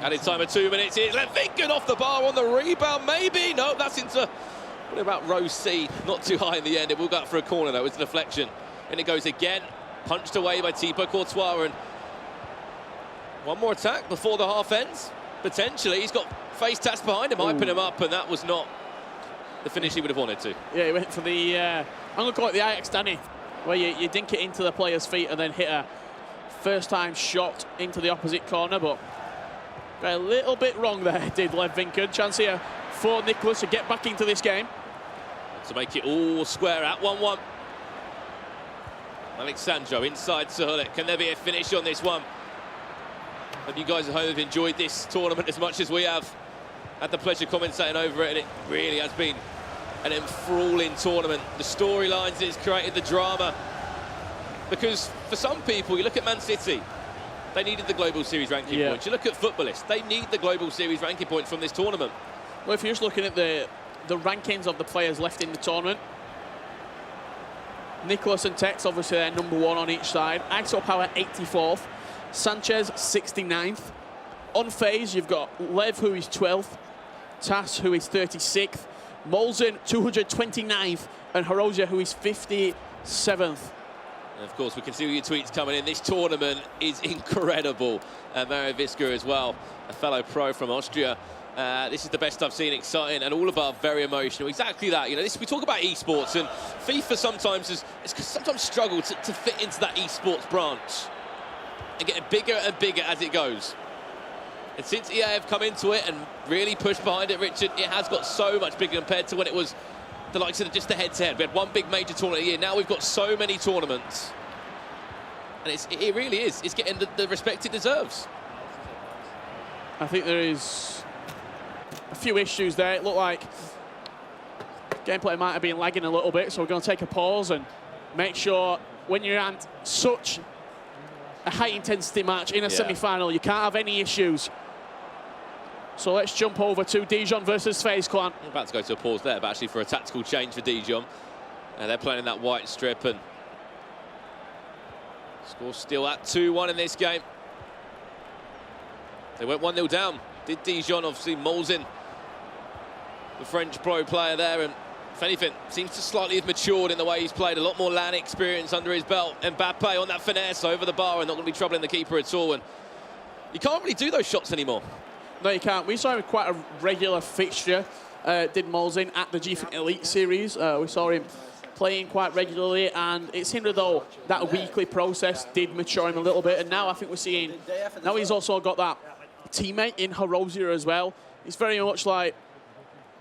Added time of 2 minutes. Here's Lev Vinken off the bar on the rebound, maybe. No, that's into, what about row C? Not too high in the end. It will go out for a corner, though. It's a deflection. And it goes again. Punched away by Thibaut Courtois. And one more attack before the half ends. Potentially. He's got face tats behind him, hyping him up, and that was not the finish he would have wanted to. Yeah, he went for the, I'm going to call it the Ajax Danny, where you dink it into the player's feet and then hit a first-time shot into the opposite corner, but got a little bit wrong there, did Lev Vinken. Chance here for Nicholas to get back into this game. To make it all square at 1-1. Alexandro inside Suhulik. Can there be a finish on this one? Hope you guys at home have enjoyed this tournament as much as we have. Had the pleasure commentating over it, and it really has been an enthralling tournament. The storylines it's created, the drama. Because for some people, you look at Man City, they needed the Global Series ranking points. You look at Footballists, they need the Global Series ranking points from this tournament. Well, if you're just looking at the rankings of the players left in the tournament, Nicholas and Tex, obviously, they're #1 on each side. ISO Power, 84th. Sanchez, 69th. On FaZe, you've got Lev, who is 12th. Tas, who is 36th. Molzen, 229th. And Horosia, who is 57th. And of course, we can see all your tweets coming in. This tournament is incredible. Mario Visca as well, a fellow pro from Austria. This is the best I've seen, exciting and all above very emotional. Exactly that. You know, we talk about esports, and FIFA sometimes sometimes struggled to fit into that esports branch and get bigger and bigger as it goes. And since EA have come into it and really pushed behind it, Richard, it has got so much bigger compared to when it was the likes of just the head-to-head. We had one big major tournament a year. Now we've got so many tournaments, and it really is. It's getting the respect it deserves. I think there is a few issues there. It looked like gameplay might have been lagging a little bit, so we're going to take a pause and make sure when you're at such a high-intensity match in a semi-final. You can't have any issues. So let's jump over to Dijon versus FaZe Clan. I'm about to go to a pause there, but actually for a tactical change for Dijon. They're playing in that white strip, and score still at 2-1 in this game. They went 1-0 down. Did Dijon, obviously mauls in the French pro player there, and if anything, seems to slightly have matured in the way he's played. A lot more LAN experience under his belt. Mbappe on that finesse over the bar and not going to be troubling the keeper at all. And you can't really do those shots anymore. No, you can't. We saw him with quite a regular fixture. Did Molzin at the GFIT Elite Series. We saw him playing quite regularly, and it seemed as though that weekly process did mature him a little bit. And now I think we're seeing, now he's also got that teammate in Herozia as well. It's very much like,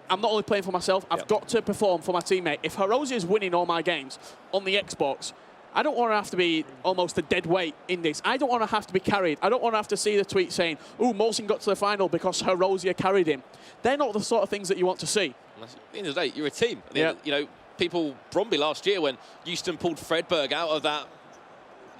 I'm not only playing for myself, I've got to perform for my teammate. If Herozia is winning all my games on the Xbox, I don't want to have to be almost a dead weight in this. I don't want to have to be carried. I don't want to have to see the tweet saying, "Ooh, Molson got to the final because Herozia carried him." They're not the sort of things that you want to see. At the end of the day, you're a team. You know, people, Bromby last year when Houston pulled Fredberg out of that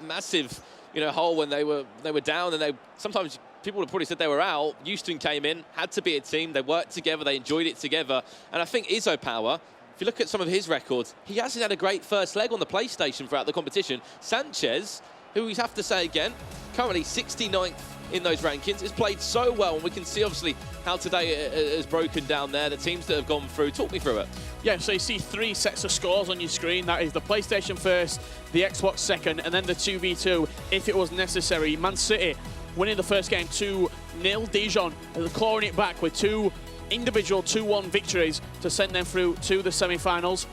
massive, hole when they were down, and sometimes people would probably said they were out. Houston came in, had to be a team. They worked together. They enjoyed it together. And I think Izzo Power, if you look at some of his records, he hasn't had a great first leg on the PlayStation throughout the competition. Sanchez, who we have to say again, currently 69th in those rankings, has played so well. And we can see, obviously, how today has broken down there. The teams that have gone through. Talk me through it. Yeah, so you see 3 sets of scores on your screen. That is the PlayStation first, the Xbox second, and then the 2v2 if it was necessary. Man City winning the first game 2-0. Dijon clawing it back with 2 individual 2-1 victories to send them through to the semi-finals.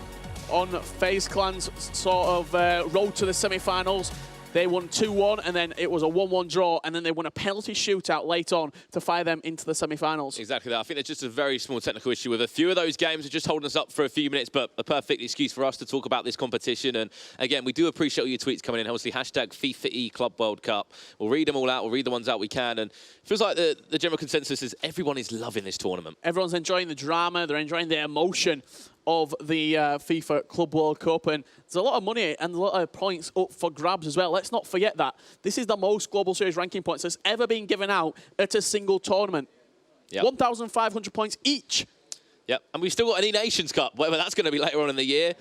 On FaZe Clan's sort of road to the semi-finals, they won 2-1, and then it was a 1-1 draw, and then they won a penalty shootout late on to fire them into the semi-finals. Exactly that. I think there's just a very small technical issue with a few of those games are just holding us up for a few minutes, but a perfect excuse for us to talk about this competition. And again, we do appreciate all your tweets coming in. Obviously, hashtag FIFA eClub World Cup. We'll read them all out. We'll read the ones out we can. And it feels like the general consensus is everyone is loving this tournament. Everyone's enjoying the drama. They're enjoying the emotion of the FIFA Club World Cup, and there's a lot of money and a lot of points up for grabs as well. Let's not forget that. This is the most Global Series ranking points that's ever been given out at a single tournament. 1,500 points each. Yep, and we've still got an E-Nations Cup, whatever that's going to be later on in the year.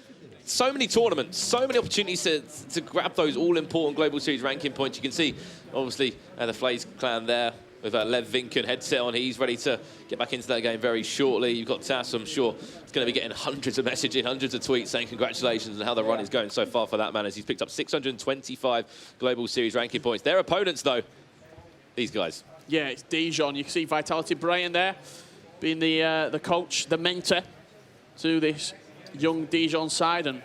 So many tournaments, so many opportunities to grab those all-important Global Series ranking points. You can see, obviously, the FaZe Clan there with Lev Vinken headset on. He's ready to get back into that game very shortly. You've got Tass, I'm sure, is going to be getting hundreds of messages, hundreds of tweets saying congratulations and how the run is going so far for that man, as he's picked up 625 Global Series ranking points. Their opponents, though, these guys. Yeah, it's Dijon. You can see Vitality Brian there being the coach, the mentor to this young Dijon side, and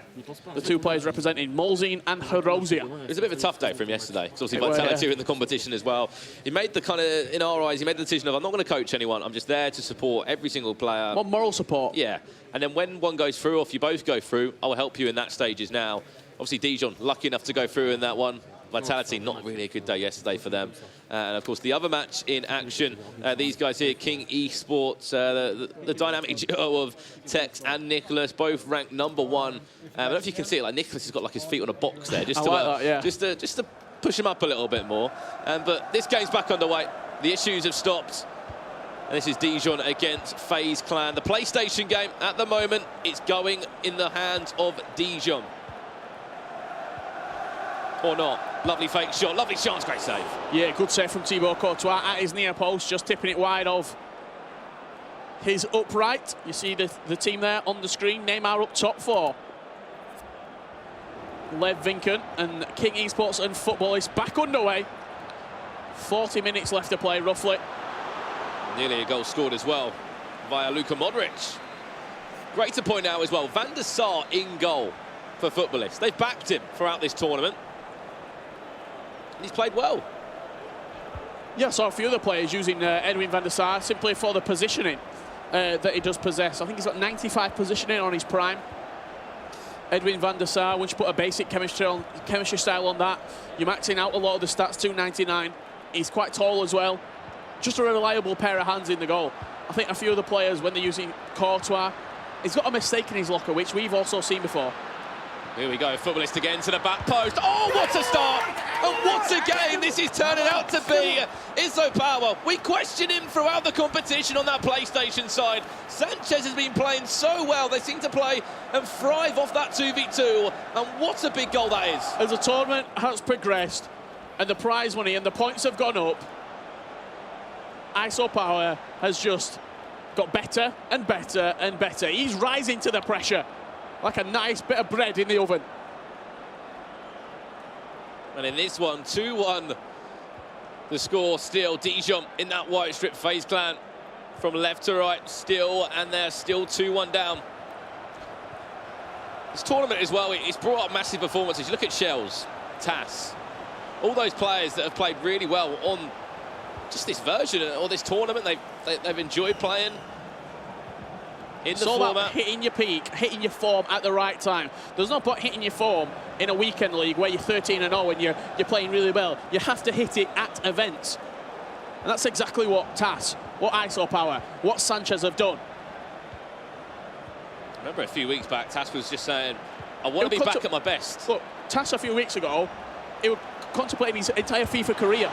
the 2 players representing Molzin and Herozia. It was a bit of a tough day for him yesterday, because obviously Vitality are in the competition as well. He made the kind of, in our eyes, he made the decision of, I'm not going to coach anyone, I'm just there to support every single player. More moral support. Yeah, and then when one goes through, or if you both go through, I will help you in that stages now. Obviously Dijon, lucky enough to go through in that one. Vitality, not really a good day yesterday for them. And of course, the other match in action, these guys here, King Esports, the dynamic duo of Tex and Nicholas, both ranked #1. I don't know if you can see it, like Nicholas has got like his feet on a box there, just to push him up a little bit more. But this game's back underway. The issues have stopped. And this is Dijon against FaZe Clan. The PlayStation game at the moment, it's going in the hands of Dijon. Or not. Lovely fake shot, lovely chance, great save. Yeah, good save from Thibaut Courtois at his near post, just tipping it wide of his upright. You see the team there on the screen. Neymar up top for Lev Vinken, and King Esports and football is back underway. 40 minutes left to play, roughly. Nearly a goal scored as well via Luka Modric. Great to point out as well, Van der Sar in goal for Footballists. They've backed him throughout this tournament. He's played well. Yeah, so a few other players using Edwin van der Sar simply for the positioning that he does possess. I think he's got 95 positioning on his prime. Edwin van der Sar, once you put a basic chemistry style on that, you're maxing out a lot of the stats, 299. He's quite tall as well. Just a reliable pair of hands in the goal. I think a few other players, when they're using Courtois, he's got a mistake in his locker, which we've also seen before. Here we go, footballist again to the back post. Oh, what a start! And what a game this is turning out to be. Izzo Power, we questioned him throughout the competition on that PlayStation side. Sanchez has been playing so well. They seem to play and thrive off that 2v2. And what a big goal that is. As the tournament has progressed and the prize money and the points have gone up, Izzo Power has just got better and better and better. He's rising to the pressure like a nice bit of bread in the oven. And in this one, 2-1, the score still. Dijon in that white strip, FaZe Clan from left to right still, and they're still 2-1 down. This tournament as well, it's brought up massive performances. You look at Shells, TAS, all those players that have played really well on just this version or this tournament. They've enjoyed playing in the format. About hitting your peak, hitting your form at the right time. There's no point hitting your form in a weekend league where you're 13-0 and you're playing really well. You have to hit it at events. And that's exactly what TAS, what Izzo Power, what Sanchez have done. I remember a few weeks back, TAS was just saying, I want to be back at my best. Look, TAS a few weeks ago, he was contemplating his entire FIFA career.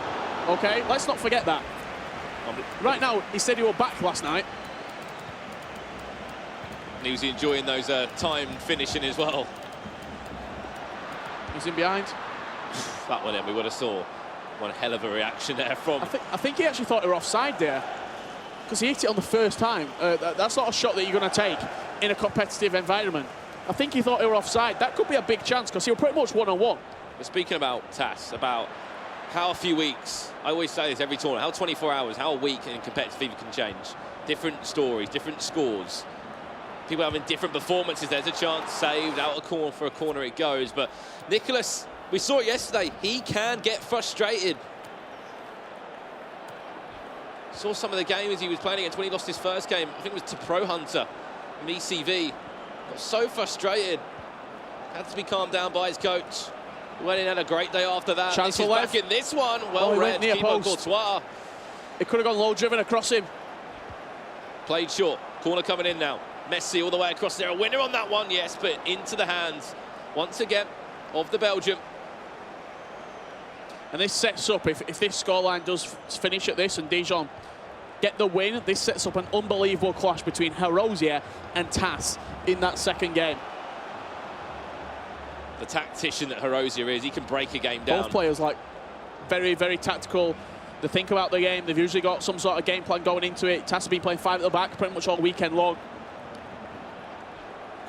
Okay, let's not forget that. Right now, he said he was back last night. And he was enjoying those timed finishing as well. He's in behind. That one in, we would have saw one hell of a reaction there from... I think he actually thought they were offside there, because he hit it on the first time. That's not a shot that you're going to take in a competitive environment. I think he thought they were offside. That could be a big chance, because he was pretty much one-on-one. We're speaking about TAS, about how a few weeks, I always say this every tournament, how 24 hours, how a week in competitive FIFA can change. Different stories, different scores. People having different performances. There's a chance saved, out of corner for a corner it goes. But Nicholas, we saw it yesterday, he can get frustrated. Saw some of the games he was playing against when he lost his first game. I think it was to Pro Hunter from ECV. Got so frustrated. Had to be calmed down by his coach. Went in, had a great day after that. Chance for left. Back in this one. Well read, near Thibaut post. Courtois. It could have gone low, driven across him. Played short. Corner coming in now. Messi all the way across there. A winner on that one, yes, but into the hands, once again, of the Belgium. And this sets up, if this scoreline does finish at this and Dijon get the win, this sets up an unbelievable clash between Herosier and TAS in that second game. The tactician that Herosier is, he can break a game down. Both players, like, very, very tactical. They think about the game. They've usually got some sort of game plan going into it. TAS has been playing 5 at the back pretty much all weekend long.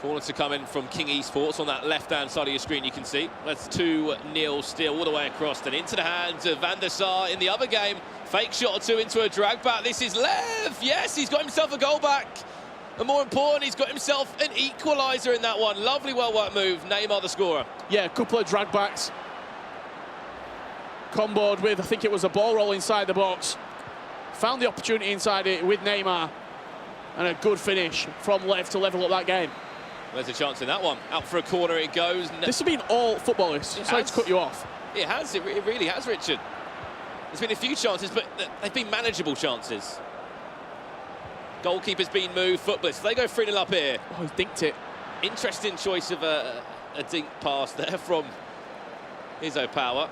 Corner to come in from King Esports on that left-hand side of your screen, you can see. That's 2-0 still, all the way across, then into the hands of Van der Sar in the other game. Fake shot or two into a drag back. This is Lev. Yes, he's got himself a goal back. And more important, he's got himself an equaliser in that one. Lovely, well-worked move. Neymar, the scorer. Yeah, a couple of drag backs. Comboed with, I think it was a ball roll inside the box. Found the opportunity inside it with Neymar. And a good finish from Lev to level up that game. There's a chance in that one. Out for a corner it goes. This has been all footballists. Sorry to cut you off. It has. It really has, Richard. There's been a few chances, but they've been manageable chances. Goalkeeper's been moved. Footballists. They go 3-0 up here. Oh, he dinked it. Interesting choice of a dink pass there from Izzo Power.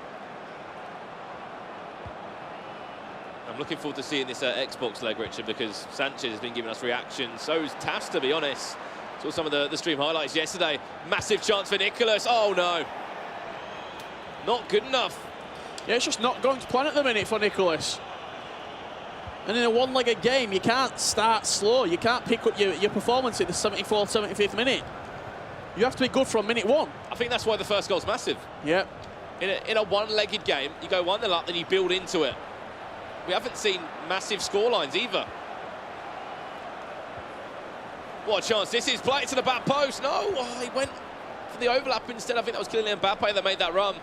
I'm looking forward to seeing this Xbox leg, Richard, because Sanchez has been giving us reactions. So's TAS, to be honest. Saw some of the stream highlights yesterday. Massive chance for Nicholas. Oh, no. Not good enough. Yeah, it's just not going to plan at the minute for Nicholas. And in a one-legged game, you can't start slow. You can't pick up your performance at the 74th, 75th minute. You have to be good from minute 1. I think that's why the first goal's massive. Yeah. In a one-legged game, you go 1-0 up, then you build into it. We haven't seen massive scorelines either. What a chance. This is played to the back post. No, oh, he went for the overlap instead. I think that was Kylian Mbappe that made that run.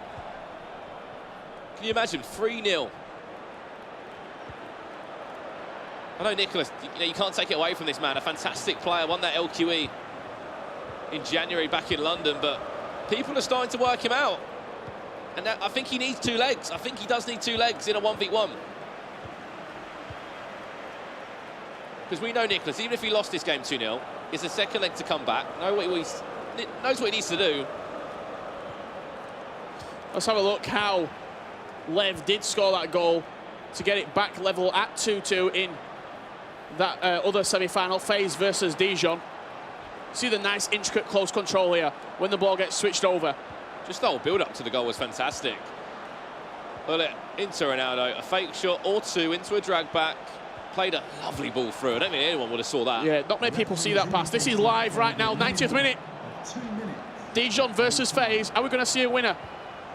Can you imagine? 3-0. I know Nicholas, you can't take it away from this man. A fantastic player, won that LQE in January back in London, but people are starting to work him out. And I think he needs 2 legs. I think he does need 2 legs in a 1v1. Because we know Nicholas, even if he lost this game 2-0, it's a second leg to come back. Knows what he needs to do. Let's have a look how Lev did score that goal to get it back level at 2-2 in that other semi-final, FaZe versus Dijon. See the nice intricate close control here when the ball gets switched over. Just the whole build-up to the goal was fantastic. Bullet into Ronaldo, a fake shot or two into a drag back. Played a lovely ball through. I don't think anyone would have saw that. Yeah, not many people see that pass. This is live right now, 90th minute. Dijon versus FaZe. Are we going to see a winner?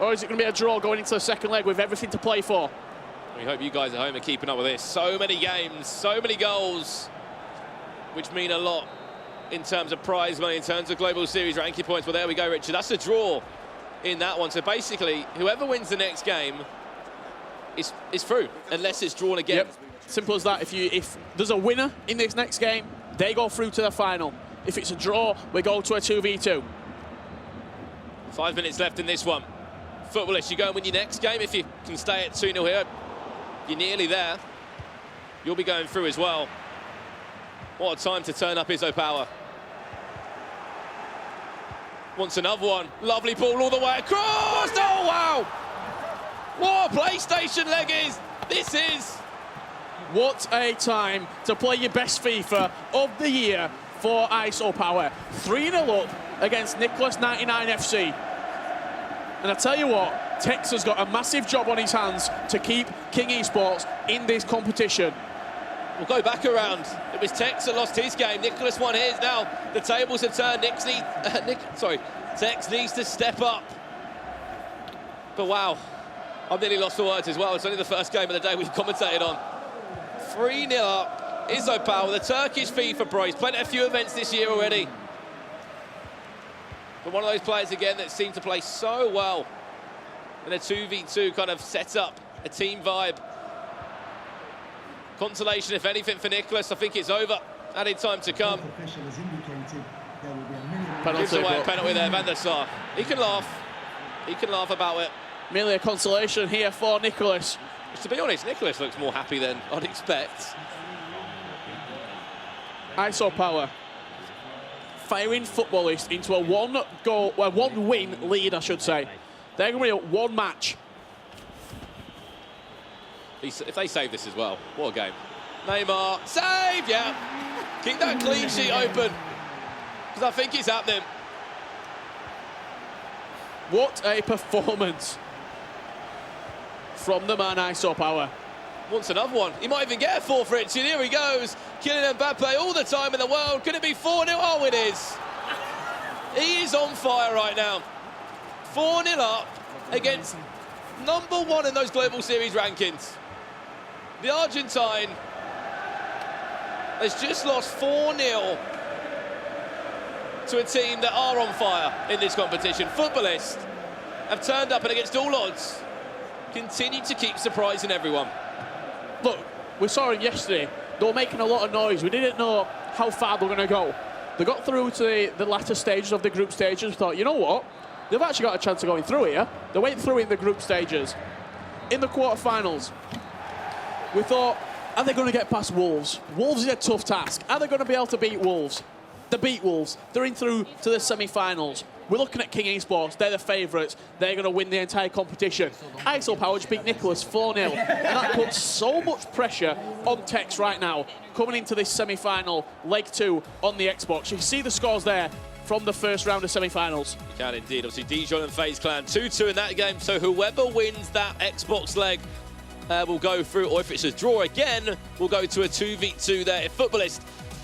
Or is it going to be a draw going into the second leg with everything to play for? We hope you guys at home are keeping up with this. So many games, so many goals, which mean a lot in terms of prize money, in terms of global series ranking points. Well, there we go, Richard. That's a draw in that one. So basically, whoever wins the next game is through, unless it's drawn again. Yep. Simple as that. If there's a winner in this next game, they go through to the final. If it's a draw, we go to a 2v2. 5 minutes left in this one. Footballist, you go and win your next game. If you can stay at 2-0 here, you're nearly there. You'll be going through as well. What a time to turn up Izzo Power. Wants another one. Lovely ball all the way across. Oh, wow. What a PlayStation leg is. This is. What a time to play your best FIFA of the year for ISO Power. 3-0 up against Nicholas 99 FC. And I tell you what, Tex has got a massive job on his hands to keep King Esports in this competition. We'll go back around. It was Tex that lost his game. Nicholas won his. Now the tables have turned. Tex needs to step up. But wow, I've nearly lost the words as well. It's only the first game of the day we've commentated on. 3-0 up. Izzo Power, the Turkish FIFA pro. He's played at a few events this year already. But one of those players again that seemed to play so well in a 2v2 kind of setup, a team vibe. Consolation, if anything, for Nicholas. I think it's over. Added time to come. Gives away a penalty there, Van der Sar. He can laugh. He can laugh about it. Merely a consolation here for Nicholas. To be honest, Nicholas looks more happy than I'd expect. ISO Power firing Footballist into a one-win lead, I should say. They're going to be at one match. If they save this as well, what a game. Neymar, save, yeah. Keep that clean sheet open, because I think it's happening. What a performance from the man ISO Power. Wants another one. He might even get a fourth, Richard. Here he goes. Kylian Mbappe all the time in the world. Could it be 4-0? Oh, it is. He is on fire right now. 4-0 up against #1 in those global series rankings. The Argentine has just lost 4-0 to a team that are on fire in this competition. Footballists have turned up and against all odds continue to keep surprising everyone. Look, we saw him yesterday. They were making a lot of noise. We didn't know how far they were going to go. They got through to the latter stages of the group stages. We thought, you know what? They've actually got a chance of going through here. They went through in the group stages. In the quarterfinals, we thought, are they going to get past Wolves? Wolves is a tough task. Are they going to be able to beat Wolves? They beat Wolves. They're in through to the semi-finals. We're looking at King Esports. They're the favourites. They're going to win the entire competition. ISO Power just beat Nicholas 4-0. And that puts so much pressure on Tex right now, coming into this semi-final, leg 2 on the Xbox. You can see the scores there from the first round of semi-finals. You can indeed. Obviously, Dijon and FaZe Clan 2-2 in that game. So whoever wins that Xbox leg will go through. Or if it's a draw again, we'll go to a 2v2 there. If Footballist,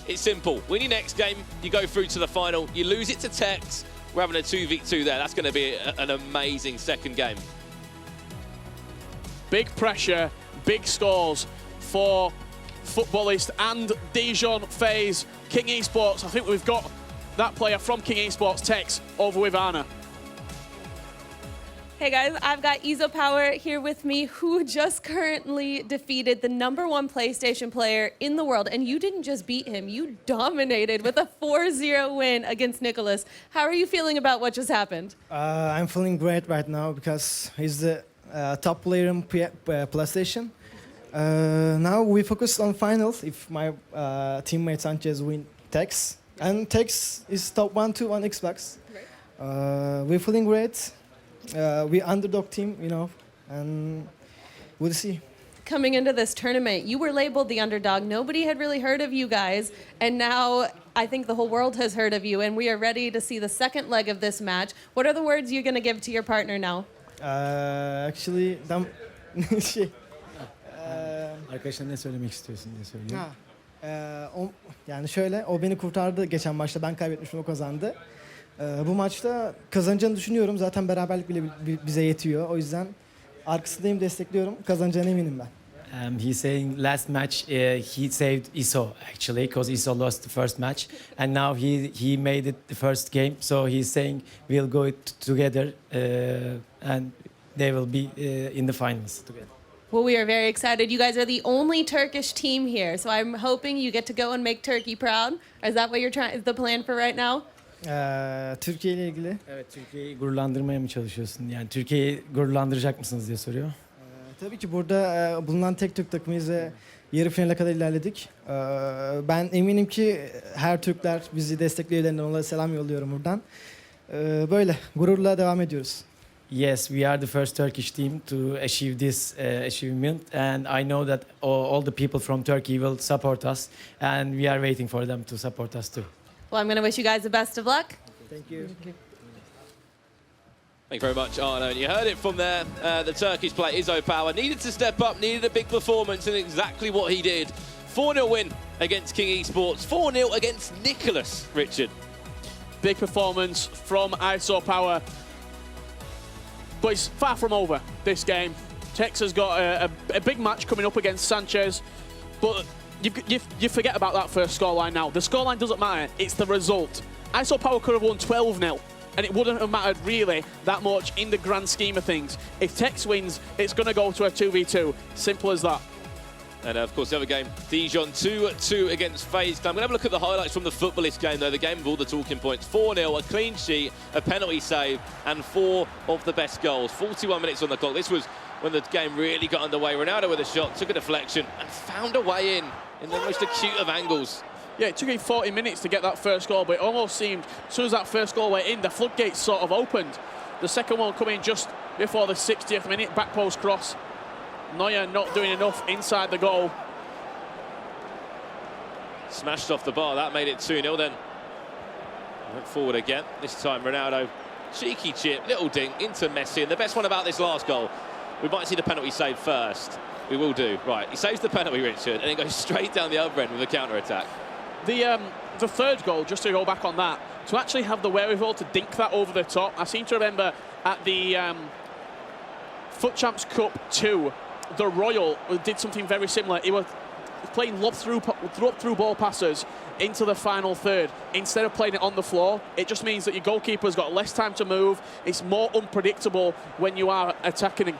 it's simple. Win your next game, you go through to the final. You lose it to Tex, we're having a 2v2 there. That's going to be an amazing second game. Big pressure, big scores for Footballist and Dijon FaZe. King Esports, I think we've got that player from King Esports, Tex, over with Anna. Hey guys, I've got ISO Power here with me, who just currently defeated the #1 PlayStation player in the world. And you didn't just beat him, you dominated with a 4-0 win against Nicholas. How are you feeling about what just happened? I'm feeling great right now because he's the top player in PlayStation. Now we focus on finals. If my teammate Sanchez win Tex, and Tex is top 1-2 on Xbox. We're feeling great. we underdog team, and we'll see. Coming into this tournament, you were labeled the underdog. Nobody had really heard of you guys, and now I think the whole world has heard of you, and we are ready to see the second leg of this match. What are the words you're going to give to your partner now? Actually, Arkadaşlar ne söylemek istiyorsun diye söylüyorum. Yani şöyle, o beni kurtardı geçen maçta, ben kaybetmiştim, o kazandı. Bu maçta kazanacağını düşünüyorum. Zaten beraberlik bile bize yetiyor. O yüzden arkasındayım, destekliyorum. Kazanacağına eminim ben. He's saying last match he saved ISO actually because ISO lost the first match and now he made it the first game, so he's saying we'll go it together and they will be in the finals together. Well, we are very excited. You guys are the only Turkish team here, so I'm hoping you get to go and make Turkey proud. Is that what you're trying? Is the plan for right now? Türkiye ile ilgili. Evet, Türkiye'yi gururlandırmaya mı çalışıyorsun? Yani Türkiye'yi gururlandıracak mısınız diye soruyor. Tabii ki burada bulunan tek Türk takımıyız ve yarı finale kadar ilerledik. Ben eminim ki her Türkler bizi destekliyorlar. Onlara selam yolluyorum buradan. Böyle gururla devam ediyoruz. Yes, we are the first Turkish team to achieve this achievement, and I know that all the people from Turkey will support us, and we are waiting for them to support us too. Well, I'm going to wish you guys the best of luck. Thank you. Thank you very much, Arno. And you heard it from there. The Turkish player, Izzo Power, needed to step up, needed a big performance, and exactly what he did. 4-0 win against King Esports. 4-0 against Nicholas, Richard. Big performance from ISO Power. But it's far from over, this game. Tex has got a big match coming up against Sanchez, but you forget about that first scoreline now. The scoreline doesn't matter, it's the result. ISO Power could have won 12-0, and it wouldn't have mattered really that much in the grand scheme of things. If Tex wins, it's going to go to a 2v2. Simple as that. And of course, the other game, Dijon 2-2 against FaZe Clan. I'm going to have a look at the highlights from the footballist game, though. The game with all the talking points. 4-0, a clean sheet, a penalty save, and 4 of the best goals. 41 minutes on the clock. This was when the game really got underway. Ronaldo with a shot, took a deflection, and found a way in the most acute of angles. Yeah, it took him 40 minutes to get that first goal, but it almost seemed, as soon as that first goal went in, the floodgates sort of opened. The second one coming just before the 60th minute, back post cross. Neuer not doing enough inside the goal. Smashed off the bar, that made it 2-0 then. Went forward again, this time Ronaldo. Cheeky chip, little dink into Messi, and the best one about this last goal, we might see the penalty save first. We will do. Right, he saves the penalty, Richard, and then goes straight down the other end with a counter-attack. The third goal, just to go back on that, to actually have the wherewithal to dink that over the top. I seem to remember at the FUT Champs Cup 2, the Royal did something very similar. He was playing lob-through ball passes into the final third. Instead of playing it on the floor, it just means that your goalkeeper's got less time to move. It's more unpredictable when you are attacking.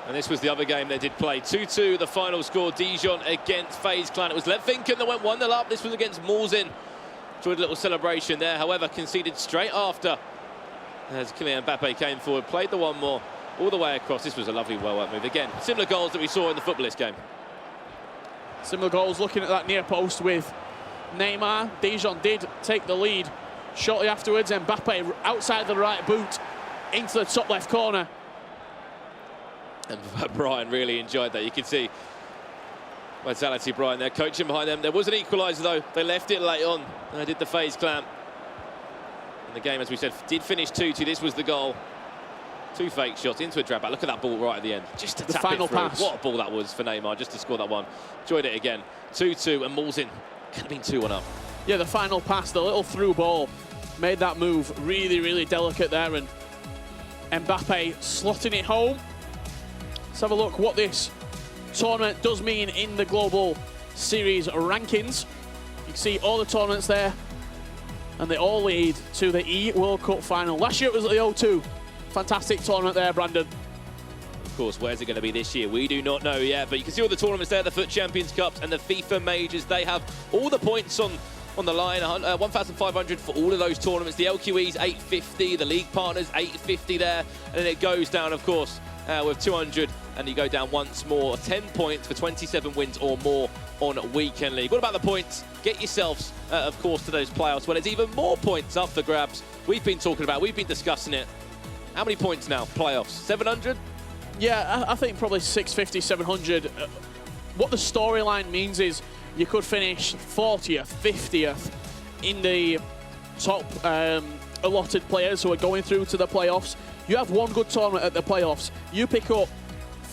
And this was the other game they did play. 2-2, the final score, Dijon against FaZe Clan. It was Lev Finken that went 1-0 up. This was against Morzin. Enjoyed a little celebration there, however, conceded straight after as Kylian Mbappe came forward, played the one more all the way across. This was a lovely well-worked move. Again, similar goals that we saw in the footballist game. Similar goals, looking at that near post with Neymar. Dijon did take the lead. Shortly afterwards, Mbappe outside the right boot into the top left corner. And Brian really enjoyed that. You can see Vitality Brian there, coaching behind them. There was an equaliser though. They left it late on. They did the FaZe Clan. And the game, as we said, did finish 2-2. This was the goal. 2 fake shots into a drag back. Look at that ball right at the end. Just to tap final it through. pass. What a ball that was for Neymar, just to score that one. Enjoyed it again. 2-2, and Morzin could have been 2-1 up. Yeah, the final pass, the little through ball, made that move really, really delicate there, and Mbappe slotting it home. Let's have a look what this tournament does mean in the global series rankings. You can see all the tournaments there, and they all lead to the E-World Cup final. Last year it was at the O2. Fantastic tournament there, Brandon. Of course, where's it going to be this year? We do not know yet, but you can see all the tournaments there, the FUT Champions Cups and the FIFA Majors. They have all the points on the line, 1,500 for all of those tournaments. The LQE's 850, the league partners 850 there, and then it goes down, of course, with 200, and you go down once more. 10 points for 27 wins or more on Weekend League. What about the points? Get yourselves, of course, to those playoffs where there's even more points up for grabs. We've been talking about, we've been discussing it. How many points now? Playoffs? 700? Yeah, I think probably 650, 700. What the storyline means is you could finish 40th, 50th in the top allotted players who are going through to the playoffs. You have one good tournament at the playoffs. You pick up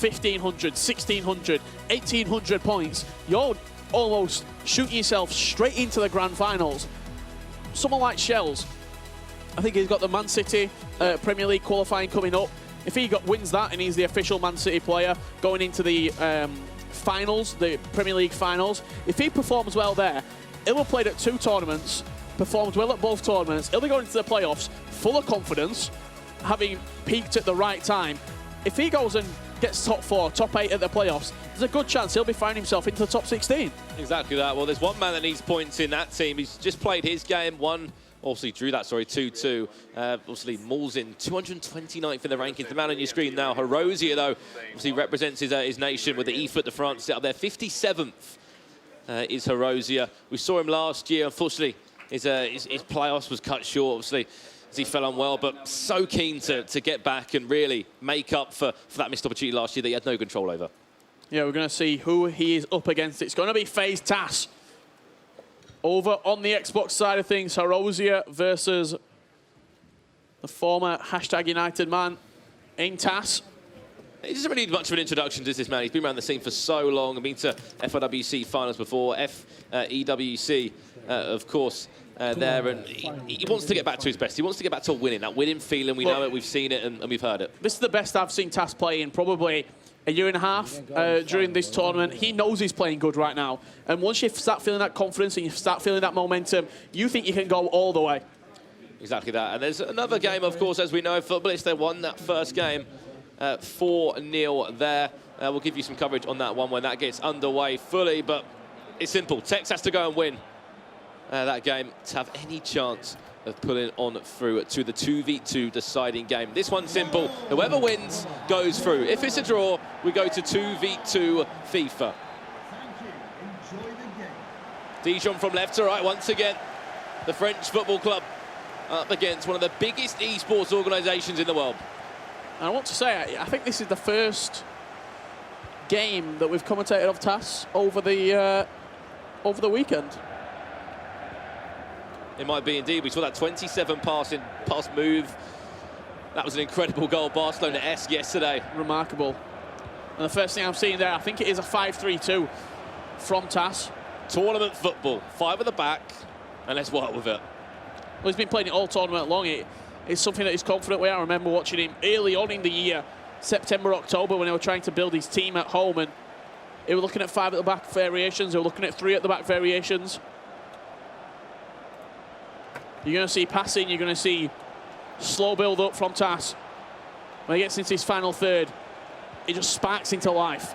1,500, 1,600, 1,800 points. You're almost shooting yourself straight into the grand finals. Someone like Shells, I think he's got the Man City Premier League qualifying coming up. If he wins that and he's the official Man City player going into the finals, the Premier League finals, if he performs well there, he'll have played at 2 tournaments, performed well at both tournaments, he'll be going into the playoffs full of confidence, having peaked at the right time. If he goes and gets top 4, top 8 at the playoffs, there's a good chance he'll be finding himself into the top 16. Exactly that. Well, there's one man that needs points in that team. He's just played his game, obviously drew that, 2-2. Obviously, Mauls in 229th in the rankings. The man on your screen now, Herosier, though, obviously represents his nation with the E-Foot de France set up there. 57th is Herosier. We saw him last year. Unfortunately, his playoffs was cut short, obviously, as he fell unwell, but so keen to get back and really make up for that missed opportunity last year that he had no control over. Yeah, we're going to see who he is up against. It's going to be FaZe TaS. Over on the Xbox side of things, Herosier versus the former #United man in TaS. He doesn't really need much of an introduction, does this man? He's been around the scene for so long. I've been to FIWC finals before, EWC, of course, there. And he wants to get back to his best. He wants to get back to winning, that winning feeling. We know it, we've seen it, and we've heard it. This is the best I've seen TaS play in probably a year and a half during this tournament. He knows he's playing good right now. And once you start feeling that confidence and you start feeling that momentum, you think you can go all the way. Exactly that. And there's another game, of course, as we know, Footballists, they won that first game 4-0 there. We'll give you some coverage on that one when that gets underway fully, but it's simple. Tex has to go and win that game to have any chance of pulling on through to the 2v2 deciding game. This one's simple. Whoever wins goes through. If it's a draw, we go to 2v2 FIFA. Dijon from left to right once again. The French football club up against one of the biggest esports organisations in the world. And I want to say, I think this is the first game that we've commentated of TaS over the weekend. It might be indeed. We saw that 27 pass move. That was an incredible goal, Barcelona-esque yesterday. Remarkable. And the first thing I'm seeing there, I think it is a 5-3-2 from TaS. Tournament football, 5 at the back, and let's work with it. Well, he's been playing it all tournament long. It's something that he's confident with. I remember watching him early on in the year, September, October, when they were trying to build his team at home, and they were looking at 5 at the back variations, they were looking at 3 at the back variations. You're going to see passing, you're going to see slow build up from TaS. When he gets into his final third, it just sparks into life.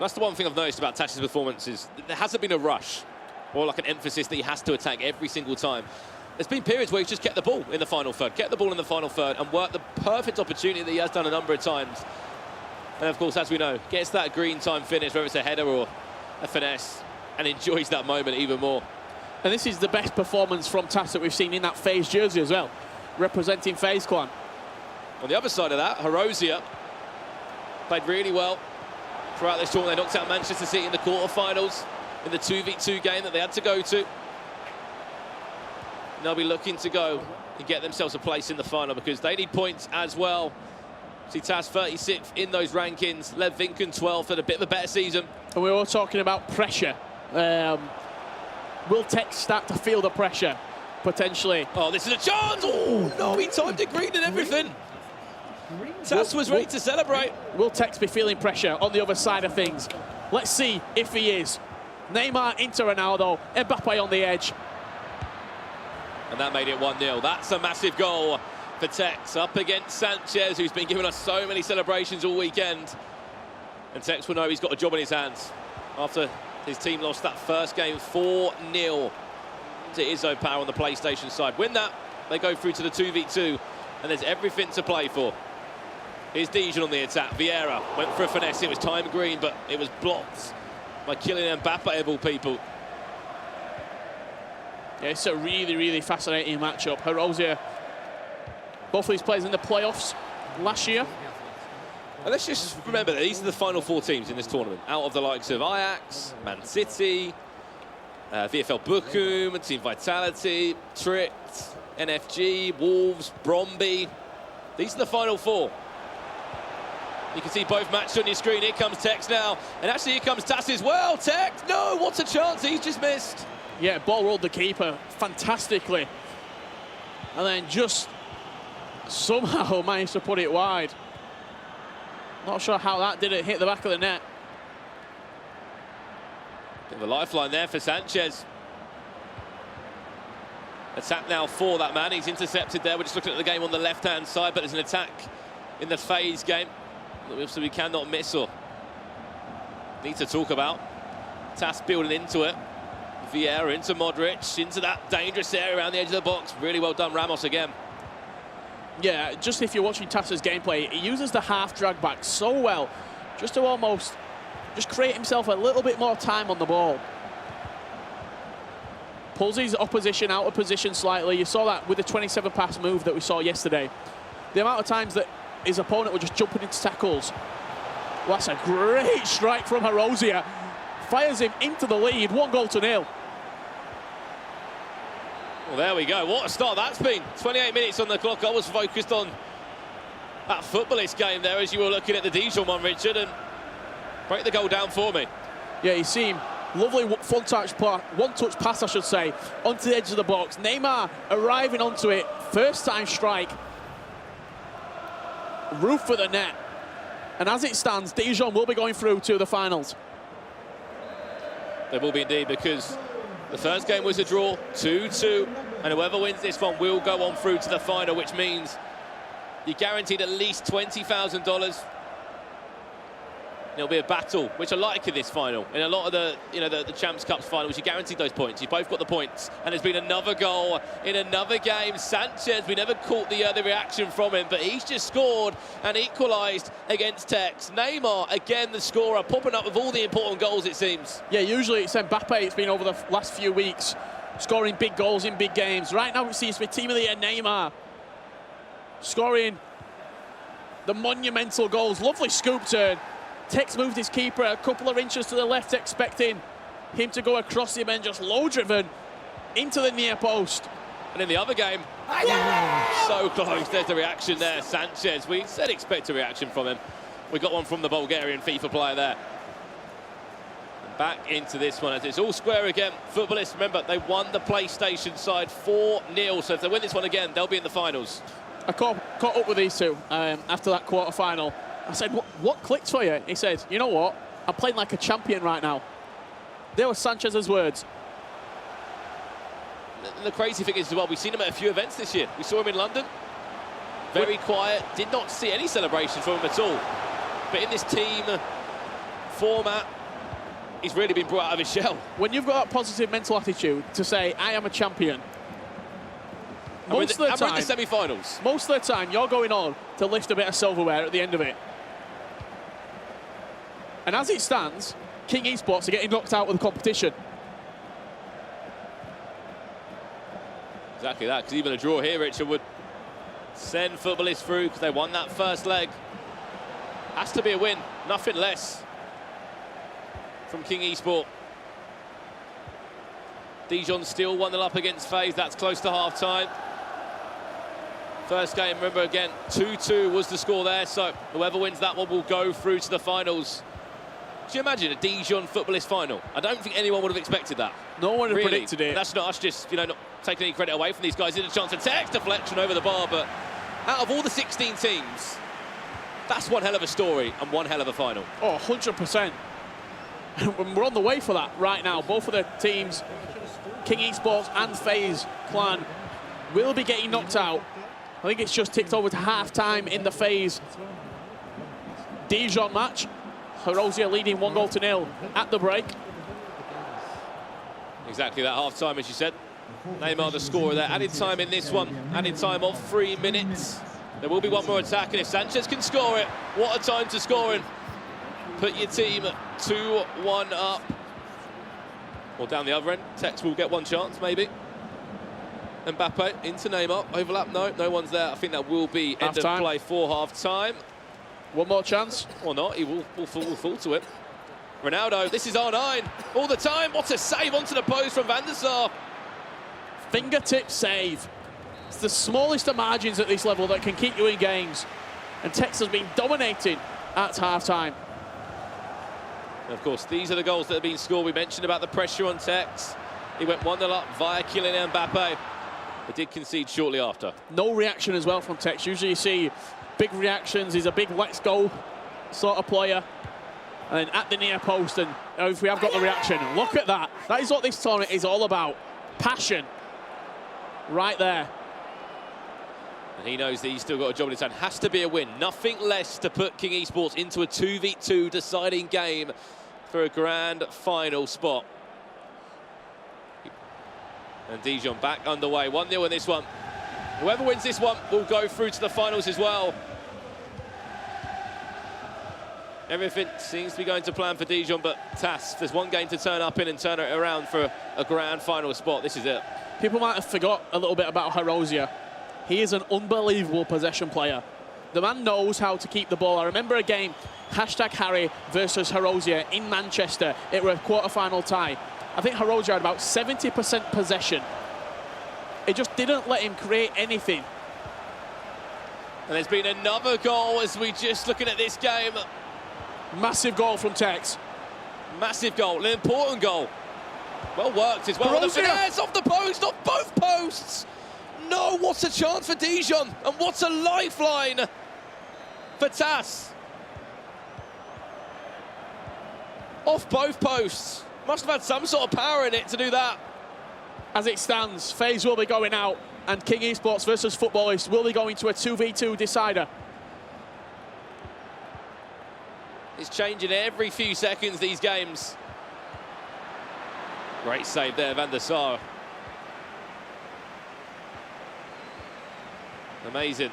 That's the one thing I've noticed about TaS's performance is there hasn't been a rush or like an emphasis that he has to attack every single time. There's been periods where he's just kept the ball in the final third, and worked the perfect opportunity that he has done a number of times. And of course, as we know, gets that green time finish, whether it's a header or a finesse, and enjoys that moment even more. And this is the best performance from TaS that we've seen in that FaZe jersey as well, representing FaZe Clan. On the other side of that, Herosier played really well throughout this tournament. They knocked out Manchester City in the quarterfinals in the 2v2 game that they had to go to. And they'll be looking to go and get themselves a place in the final because they need points as well. See TaS 36th in those rankings, led Vinken 12th, had a bit of a better season. And we were talking about pressure. Will Tex start to feel the pressure, potentially? Oh, this is a chance! Oh, no, he timed it green and everything. TaS was ready to celebrate. Will Tex be feeling pressure on the other side of things? Let's see if he is. Neymar into Ronaldo, Mbappe on the edge. And that made it 1-0. That's a massive goal for Tex up against Sanchez, who's been giving us so many celebrations all weekend. And Tex will know he's got a job in his hands after his team lost that first game 4-0 to Izzo Power on the PlayStation side. Win that, they go through to the 2v2, and there's everything to play for. Here's Dijon on the attack. Vieira went for a finesse. It was time green, but it was blocked by Kylian Mbappe of all people. Yeah, it's a really, really fascinating matchup. Herosier Both of these players in the playoffs last year. And let's just remember that these are the final 4 teams in this tournament, out of the likes of Ajax, Man City, VfL Bochum, Team Vitality, Tricht, NFG, Wolves, Brøndby. These are the final 4. You can see both matched on your screen. Here comes Tex now. And actually here comes Tass as well. Tex, no, what a chance. He's just missed. Yeah, ball rolled the keeper fantastically. And then just somehow managed to put it wide. Not sure how that didn't hit the back of the net. Bit of a lifeline there for Sanchez. Attack now for that man. He's intercepted there. We're just looking at the game on the left-hand side, but there's an attack in the phase game that we cannot miss or need to talk about. Tass building into it. Vieira into Modric, into that dangerous area around the edge of the box. Really well done, Ramos again. Yeah, just if you're watching Tass's gameplay, he uses the half drag back so well, just to almost just create himself a little bit more time on the ball. Pulls his opposition out of position slightly. You saw that with the 27 pass move that we saw yesterday. The amount of times that his opponent were just jumping into tackles. Well, that's a great strike from Herozia. Fires him into the lead, 1-0. Well, there we go. What a start that's been. 28 minutes on the clock. I was focused on that footballist game there as you were looking at the Dijon one, Richard, and break the goal down for me. Yeah, you see him. Lovely one-touch pass, I should say, onto the edge of the box. Neymar arriving onto it. First-time strike. Roof for the net. And as it stands, Dijon will be going through to the finals. They will be indeed, because the first game was a draw, 2-2, and whoever wins this one will go on through to the final, which means you're guaranteed at least $20,000. It'll be a battle, which I like in this final. In a lot of the, the Champs Cups finals, you guaranteed those points. You've both got the points, and there's been another goal in another game. Sanchez, we never caught the reaction from him, but he's just scored and equalised against Tex. Neymar, again, the scorer, popping up with all the important goals, it seems. Yeah, usually it's Mbappe. It's been over the last few weeks, scoring big goals in big games. Right now it seems to be Team of the Year Neymar, scoring the monumental goals. Lovely scoop turn. Tex moved his keeper a couple of inches to the left, expecting him to go across him and just low-driven into the near post. And in the other game, so close. There's the reaction there, Sanchez. We said expect a reaction from him. We got one from the Bulgarian FIFA player there. And back into this one as it's all square again. Footballists, remember, they won the PlayStation side 4-0. So if they win this one again, they'll be in the finals. I caught up with these two after that quarter-final. I said, what clicked for you? He said, you know what? I'm playing like a champion right now. There were Sanchez's words. The crazy thing is, as well, we've seen him at a few events this year. We saw him in London. Very quiet. Did not see any celebrations from him at all. But in this team format, he's really been brought out of his shell. When you've got that positive mental attitude to say, I am a champion, most of the time, we're in the semi-finals. Most of the time, you're going on to lift a bit of silverware at the end of it. And as it stands, King Esports are getting knocked out of the competition. Exactly that, because even a draw here, Richard, would send footballists through because they won that first leg. Has to be a win, nothing less from King Esports. Dijon still 1-0 up against FaZe. That's close to half-time. First game, remember again, 2-2 was the score there, so whoever wins that one will go through to the finals. Could you imagine a Dijon footballist final? I don't think anyone would have expected that. No one really predicted it. That's not us just, not taking any credit away from these guys. He had a chance to Tex deflection over the bar, but out of all the 16 teams, that's one hell of a story and one hell of a final. Oh, 100%. We're on the way for that right now. Both of the teams, King Esports and FaZe Clan, will be getting knocked out. I think it's just ticked over to half-time in the FaZe Dijon match. Herozia leading 1-0 at the break. Exactly that, half-time, as you said. Neymar the scorer there. Added time in this one. Added time of 3 minutes. There will be one more attack, and if Sanchez can score it, what a time to score in. Put your team 2-1 up. Or down the other end. Tex will get one chance, maybe. Mbappe into Neymar. Overlap, no one's there. I think that will be end of play for half-time. One more chance. Or not, he will fall to it. Ronaldo, this is R9. All the time, what a save onto the post from Van der Sar. Fingertip save. It's the smallest of margins at this level that can keep you in games. And Tex has been dominating at half-time. Of course, these are the goals that have been scored. We mentioned about the pressure on Tex. He went 1-0 up via Kylian Mbappe. They did concede shortly after. No reaction as well from Tex. Usually you see big reactions. He's a big let's go sort of player. And then at the near post, and if we have got the reaction, look at that. That is what this tournament is all about. Passion. Right there. And he knows that he's still got a job in his hand. Has to be a win. Nothing less to put King Esports into a 2v2 deciding game for a grand final spot. And Dijon back underway. 1-0 in this one. Whoever wins this one will go through to the finals as well. Everything seems to be going to plan for Dijon, but TAS, there's one game to turn up in and turn it around for a grand final spot. This is it. People might have forgot a little bit about Harozia. He is an unbelievable possession player. The man knows how to keep the ball. I remember a game, #Harry versus Harozia in Manchester. It was a quarter-final tie. I think Harozia had about 70% possession. It just didn't let him create anything. And there's been another goal as we just looking at this game. Massive goal from Tex. Massive goal, an important goal. Well worked as well. The finesse off the post, off both posts. No, what a chance for Dijon, and what a lifeline for TAS. Off both posts. Must have had some sort of power in it to do that. As it stands, FaZe will be going out, and King Esports versus Footballists will be going to a 2v2 decider. It's changing every few seconds, these games. Great save there, Van der Sar. Amazing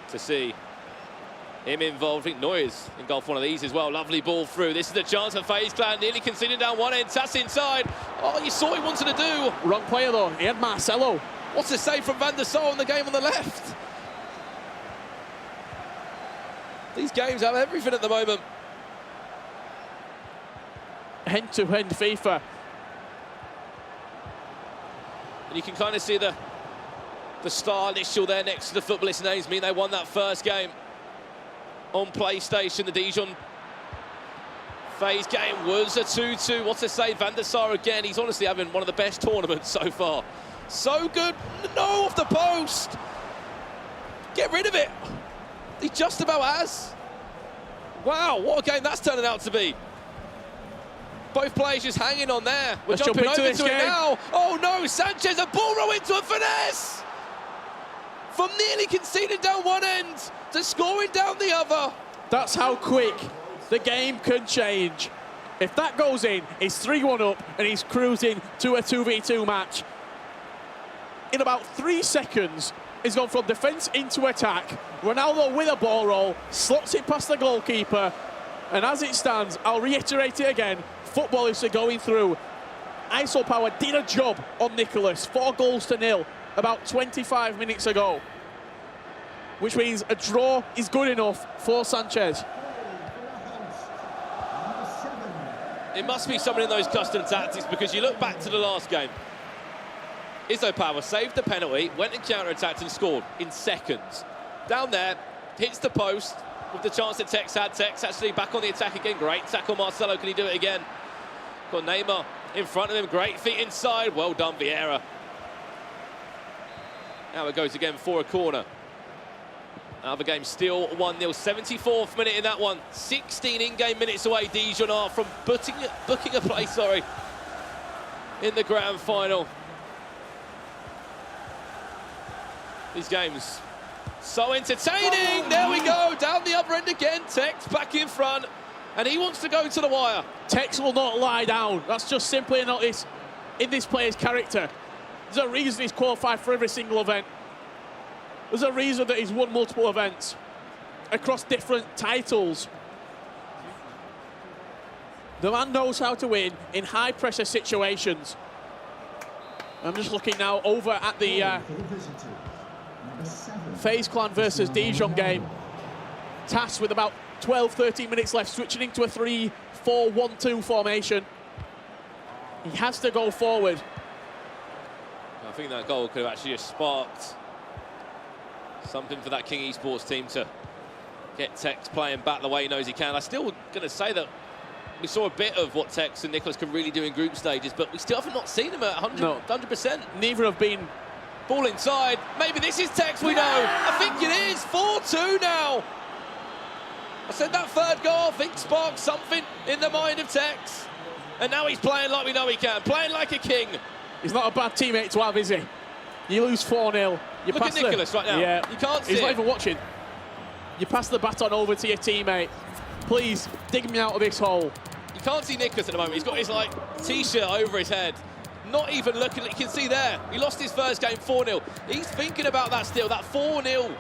to see him involved. I think Noyes engulfed one of these as well. Lovely ball through. This is the chance for FaZe Clan, nearly conceding down one end. TAS inside. Oh, you saw what he wanted to do. Wrong player though, he had Marcelo. What's a save from Van der Sar on the game on the left? These games have everything at the moment. End-to-end FIFA. And you can kind of see the star initial there next to the Footballist names mean they won that first game on PlayStation. The Dijon FaZe game was a 2-2. What a save, Van der Sar again. He's honestly having one of the best tournaments so far. So good. No, off the post. Get rid of it. He just about has. Wow, what a game that's turning out to be. Both players just hanging on there. We're jumping over to it now. Oh no, Sanchez, a ball roll into a finesse. From nearly conceding down one end to scoring down the other. That's how quick the game can change. If that goes in, it's 3-1 up and he's cruising to a 2v2 match. In about 3 seconds, he's gone from defence into attack. Ronaldo with a ball roll, slots it past the goalkeeper. And as it stands, I'll reiterate it again, Footballists are going through. ISO Power did a job on Nicholas, 4-0 about 25 minutes ago. Which means a draw is good enough for Sanchez. It must be something in those custom tactics, because you look back to the last game. ISO Power saved the penalty, went and counter-attacked and scored in seconds. Down there, hits the post with the chance that Tex had. Tex actually back on the attack again. Great tackle, Marcelo. Can he do it again? Got Neymar in front of him. Great feet inside. Well done, Vieira. Now it goes again for a corner. Another game still 1-0. 74th minute in that one. 16 in-game minutes away. Dijon are from booking a place, in the grand final. These games so entertaining. There we go. Down the other end again. Tex back in front. And he wants to go to the wire. Tex will not lie down. That's just simply not in this player's character. There's a reason he's qualified for every single event. There's a reason that he's won multiple events across different titles. The man knows how to win in high-pressure situations. I'm just looking now over at the FaZe Clan versus Dijon game. TAS with about 12, 13 minutes left, switching into a 3-4-1-2 formation. He has to go forward. I think that goal could have actually just sparked something for that King Esports team to get Tex playing back the way he knows he can. I'm still going to say that we saw a bit of what Tex and Nicholas can really do in group stages, but we still have not seen them at 100%. Neither have been. Ball inside. Maybe this is Tex, we know. I think it is. 4-2 now. I said that third goal, I think, sparked something in the mind of Tex. And now he's playing like we know he can, playing like a king. He's not a bad teammate to have, is he? You lose 4-0. Look at Nicholas right now. Yeah. You can't see He's not it. even watching. You pass the baton over to your teammate. Please, dig me out of this hole. You can't see Nicholas at the moment. He's got his, like, T-shirt over his head. Not even looking, you can see there. He lost his first game 4-0. He's thinking about that still, that 4-0.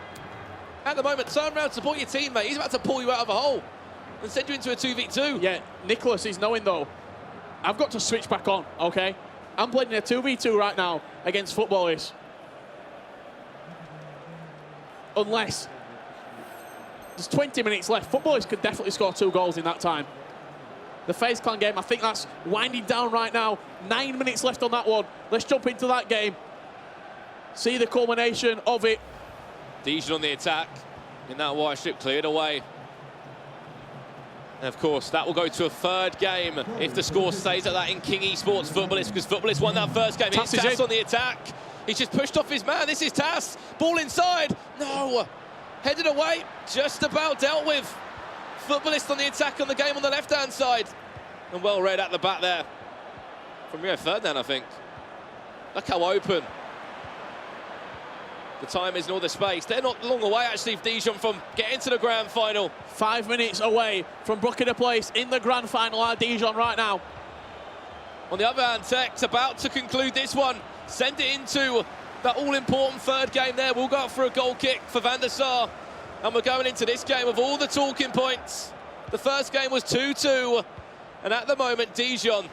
At the moment, turn around, support your teammate. He's about to pull you out of a hole and send you into a 2v2. Yeah, Nicholas is knowing, though, I've got to switch back on, okay? I'm playing in a 2v2 right now against footballers. Unless there's 20 minutes left. Footballers could definitely score 2 goals in that time. The FaZe Clan game, I think that's winding down right now. 9 minutes left on that one. Let's jump into that game. See the culmination of it. Dijon on the attack in that wide strip, cleared away. And of course, that will go to a third game if the score stays at that in King Esports Footballists, because Footballists won that first game. It's TAS on the attack. He's just pushed off his man. This is TAS. Ball inside. No. Headed away. Just about dealt with. Footballists on the attack on the game on the left-hand side. And well read at the back there. From Rio third down, I think. Look how open the time is and all the space. They're not long away, actually, Dijon from getting to the grand final. 5 minutes away from booking a place in the grand final at Dijon right now. On the other hand, Tex about to conclude this one. Send it into that all-important third game there. We'll go up for a goal kick for Van der Sar. And we're going into this game with all the talking points. The first game was 2-2. And at the moment, Dijon,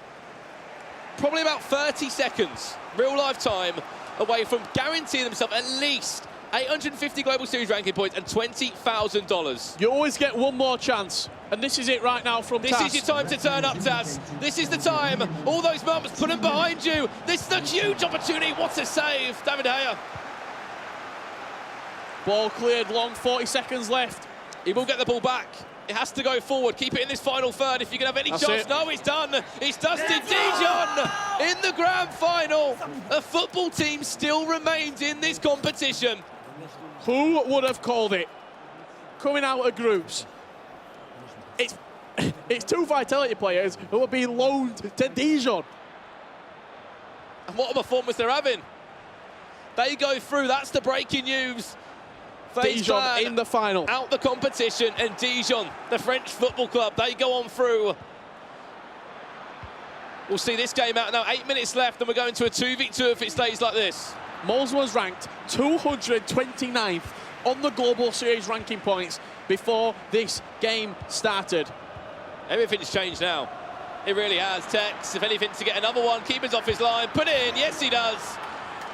probably about 30 seconds, real-life time, away from guaranteeing themselves at least 850 Global Series ranking points and $20,000. You always get one more chance. And this is it right now from TAS. This is your time to turn up, TAS. This is the time. All those moments, put them behind you. This is a huge opportunity. What a save, David Heyer. Ball cleared long, 40 seconds left. He will get the ball back. It has to go forward. Keep it in this final third if you can have any chance. No, it's done. It's dusted. Dijon in the grand final. A football team still remains in this competition. Who would have called it? Coming out of groups. It's 2 Vitality players who are being loaned to Dijon. And what a performance they're having. They go through. That's the breaking news. Dijon in the final. Out the competition, and Dijon, the French football club, they go on through. We'll see this game out now. 8 minutes left, and we're going to a 2v2 if it stays like this. Mols was ranked 229th on the Global Series ranking points before this game started. Everything's changed now. It really has. Tex, if anything, to get another one. Keeper's off his line. Put it in. Yes, he does.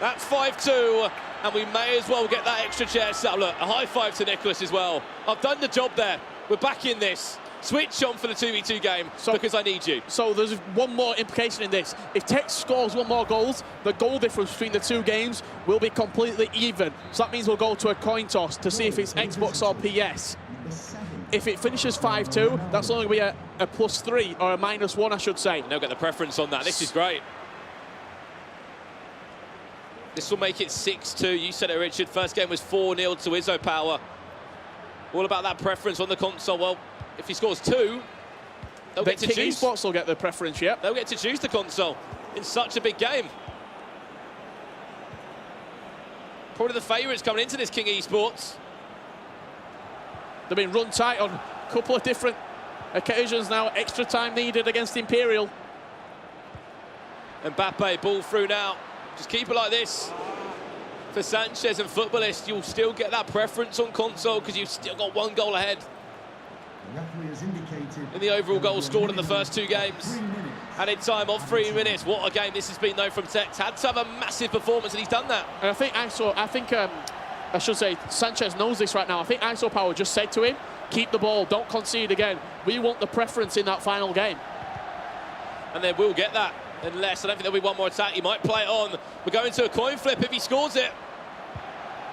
That's 5-2. And we may as well get that extra chair set up. Look, a high five to Nicholas as well. I've done the job there. We're back in this. Switch on for the 2v2 game because I need you. So there's one more implication in this. If Tex scores one more goals, the goal difference between the 2 games will be completely even. So that means we'll go to a coin toss to see if it's Xbox or PS. If it finishes 5-2, that's only going to be a +3 or a -1, I should say. They'll get the preference on that. This is great. This will make it 6-2. You said it, Richard. First game was 4-0 to Izzo Power. All about that preference on the console. Well, if he scores 2, they'll get to choose. Esports will get the preference, yeah. They'll get to choose the console in such a big game. Probably the favourites coming into this King Esports. They've been run tight on a couple of different occasions now. Extra time needed against Imperial. Mbappe, ball through now. Just keep it like this. For Sanchez and Footballists, you'll still get that preference on console because you've still got 1 goal ahead in the overall goals scored in the first 2 games. Added time of 3 minutes. What a game this has been, though, from Tex. Had to have a massive performance, and he's done that. And I should say, Sanchez knows this right now. I think ISO Power just said to him, keep the ball, don't concede again. We want the preference in that final game. And they will get that, unless I don't think there'll be one more attack. He might play it on. We're going to a coin flip if he scores it.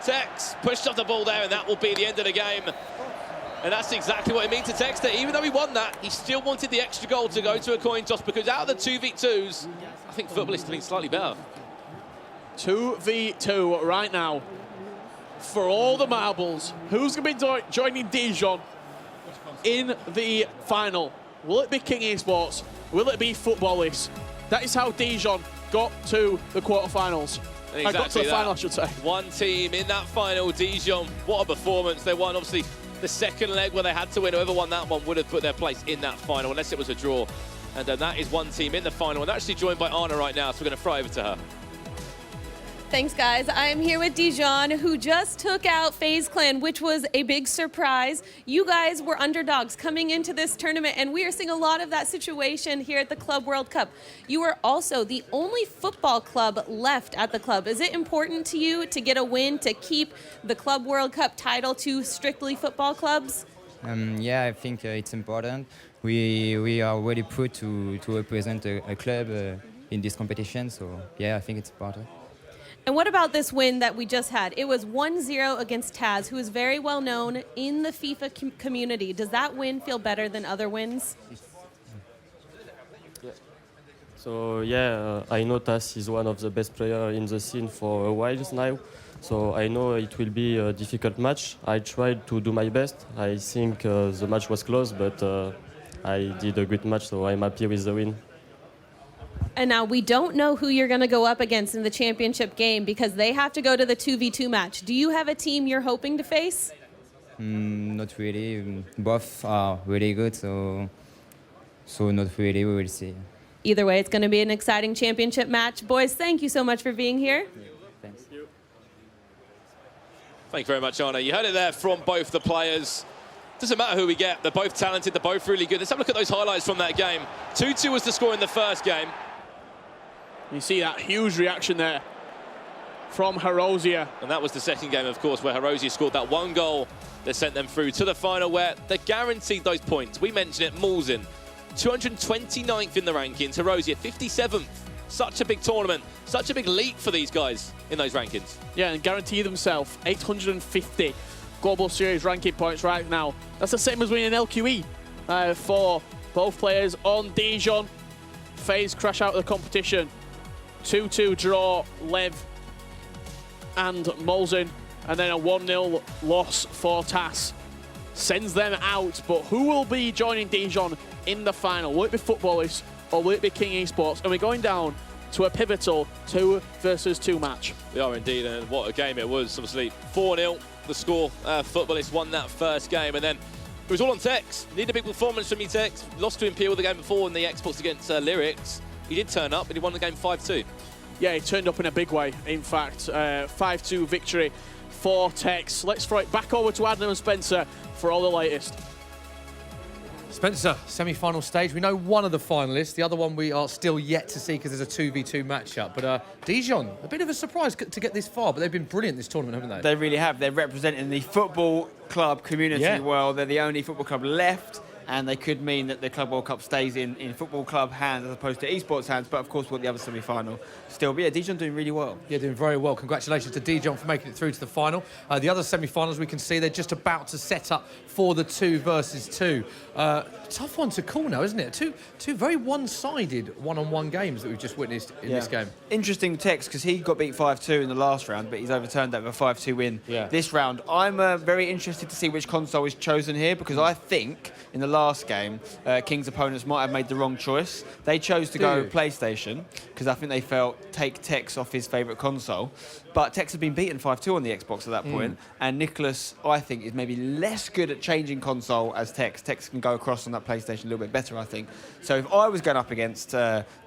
Tex pushed off the ball there, and that will be the end of the game. And that's exactly what it means to Tex. That even though he won that, he still wanted the extra goal to go to a coin toss, because out of the 2v2s, I think football is doing slightly better. 2v2 right now. For all the marbles, who's going to be joining Dijon in the final? Will it be King Esports? Will it be Footballists? That is how Dijon got to the quarterfinals. Exactly, got to the final, I should say. One team in that final, Dijon. What a performance. They won, obviously, the second leg where they had to win. Whoever won that one would have put their place in that final, unless it was a draw. And that is one team in the final. And they're actually joined by Anna right now, so we're going to throw over to her. Thanks, guys. I am here with Dijon, who just took out FaZe Clan, which was a big surprise. You guys were underdogs coming into this tournament, and we are seeing a lot of that situation here at the Club World Cup. You are also the only football club left at the club. Is it important to you to get a win to keep the Club World Cup title to strictly football clubs? Yeah, I think it's important. We are really proud to represent a club in this competition, so yeah, I think it's important. And what about this win that we just had? It was 1-0 against Taz, who is very well known in the FIFA community. Does that win feel better than other wins? So yeah, I know Taz is one of the best players in the scene for a while now. So I know it will be a difficult match. I tried to do my best. I think the match was close, but I did a good match, so I'm happy with the win. And now we don't know who you're going to go up against in the championship game because they have to go to the 2v2 match. Do you have a team you're hoping to face? Not really. Both are really good, so not really. We will see. Either way, it's going to be an exciting championship match. Boys, thank you so much for being here. Thanks. Thank you very much, Anna. You heard it there from both the players. Doesn't matter who we get. They're both talented. They're both really good. Let's have a look at those highlights from that game. 2-2 was the score in the first game. You see that huge reaction there from Herozia. And that was the second game, of course, where Herozia scored that one goal that sent them through to the final, where they guaranteed those points. We mentioned it, Malzin, 229th in the rankings. Herozia, 57th. Such a big tournament, such a big leap for these guys in those rankings. Yeah, and guarantee themselves 850 Global Series ranking points right now. That's the same as winning an LQE for both players on Dijon. FaZe crash out of the competition. 2-2 draw, Lev and Malzin, and then a 1-0 loss for TAS. Sends them out, but who will be joining Dijon in the final? Will it be Footballists or will it be King Esports? And we're going down to a pivotal 2 versus 2 match. We are indeed, and what a game it was. Obviously 4-0 the score. Footballists won that first game, and then it was all on Tex. Need a big performance from you, Tex. Lost to Imperial the game before in the Xbox against Lyrics. He did turn up, and he won the game 5-2. Yeah, he turned up in a big way, in fact. 5-2 victory for Tex. Let's throw it back over to Adam and Spencer for all the latest. Spencer, semi-final stage. We know one of the finalists. The other one we are still yet to see because there's a 2v2 matchup. But Dijon, a bit of a surprise to get this far, but they've been brilliant this tournament, haven't they? They really have. They're representing the football club community well. They're the only football club left, and they could mean that the Club World Cup stays in football club hands as opposed to esports hands, but of course we'll the other semi-final still. But yeah, Dijon doing really well. Yeah, doing very well. Congratulations to Dijon for making it through to the final. The other semi-finals we can see they're just about to set up for the 2 versus 2. Tough one to call now, isn't it? Two very one-sided one-on-one games that we've just witnessed in this game. Interesting Tex, because he got beat 5-2 in the last round, but he's overturned that with a 5-2 win this round. I'm very interested to see which console is chosen here, because I think in the last game, King's opponents might have made the wrong choice. They chose to go PlayStation, because I think they felt take Tex off his favourite console. But Tex had been beaten 5-2 on the Xbox at that point, and Nicholas, I think, is maybe less good at changing console as Tex. Tex can go across on that PlayStation a little bit better, I think. So if I was going up against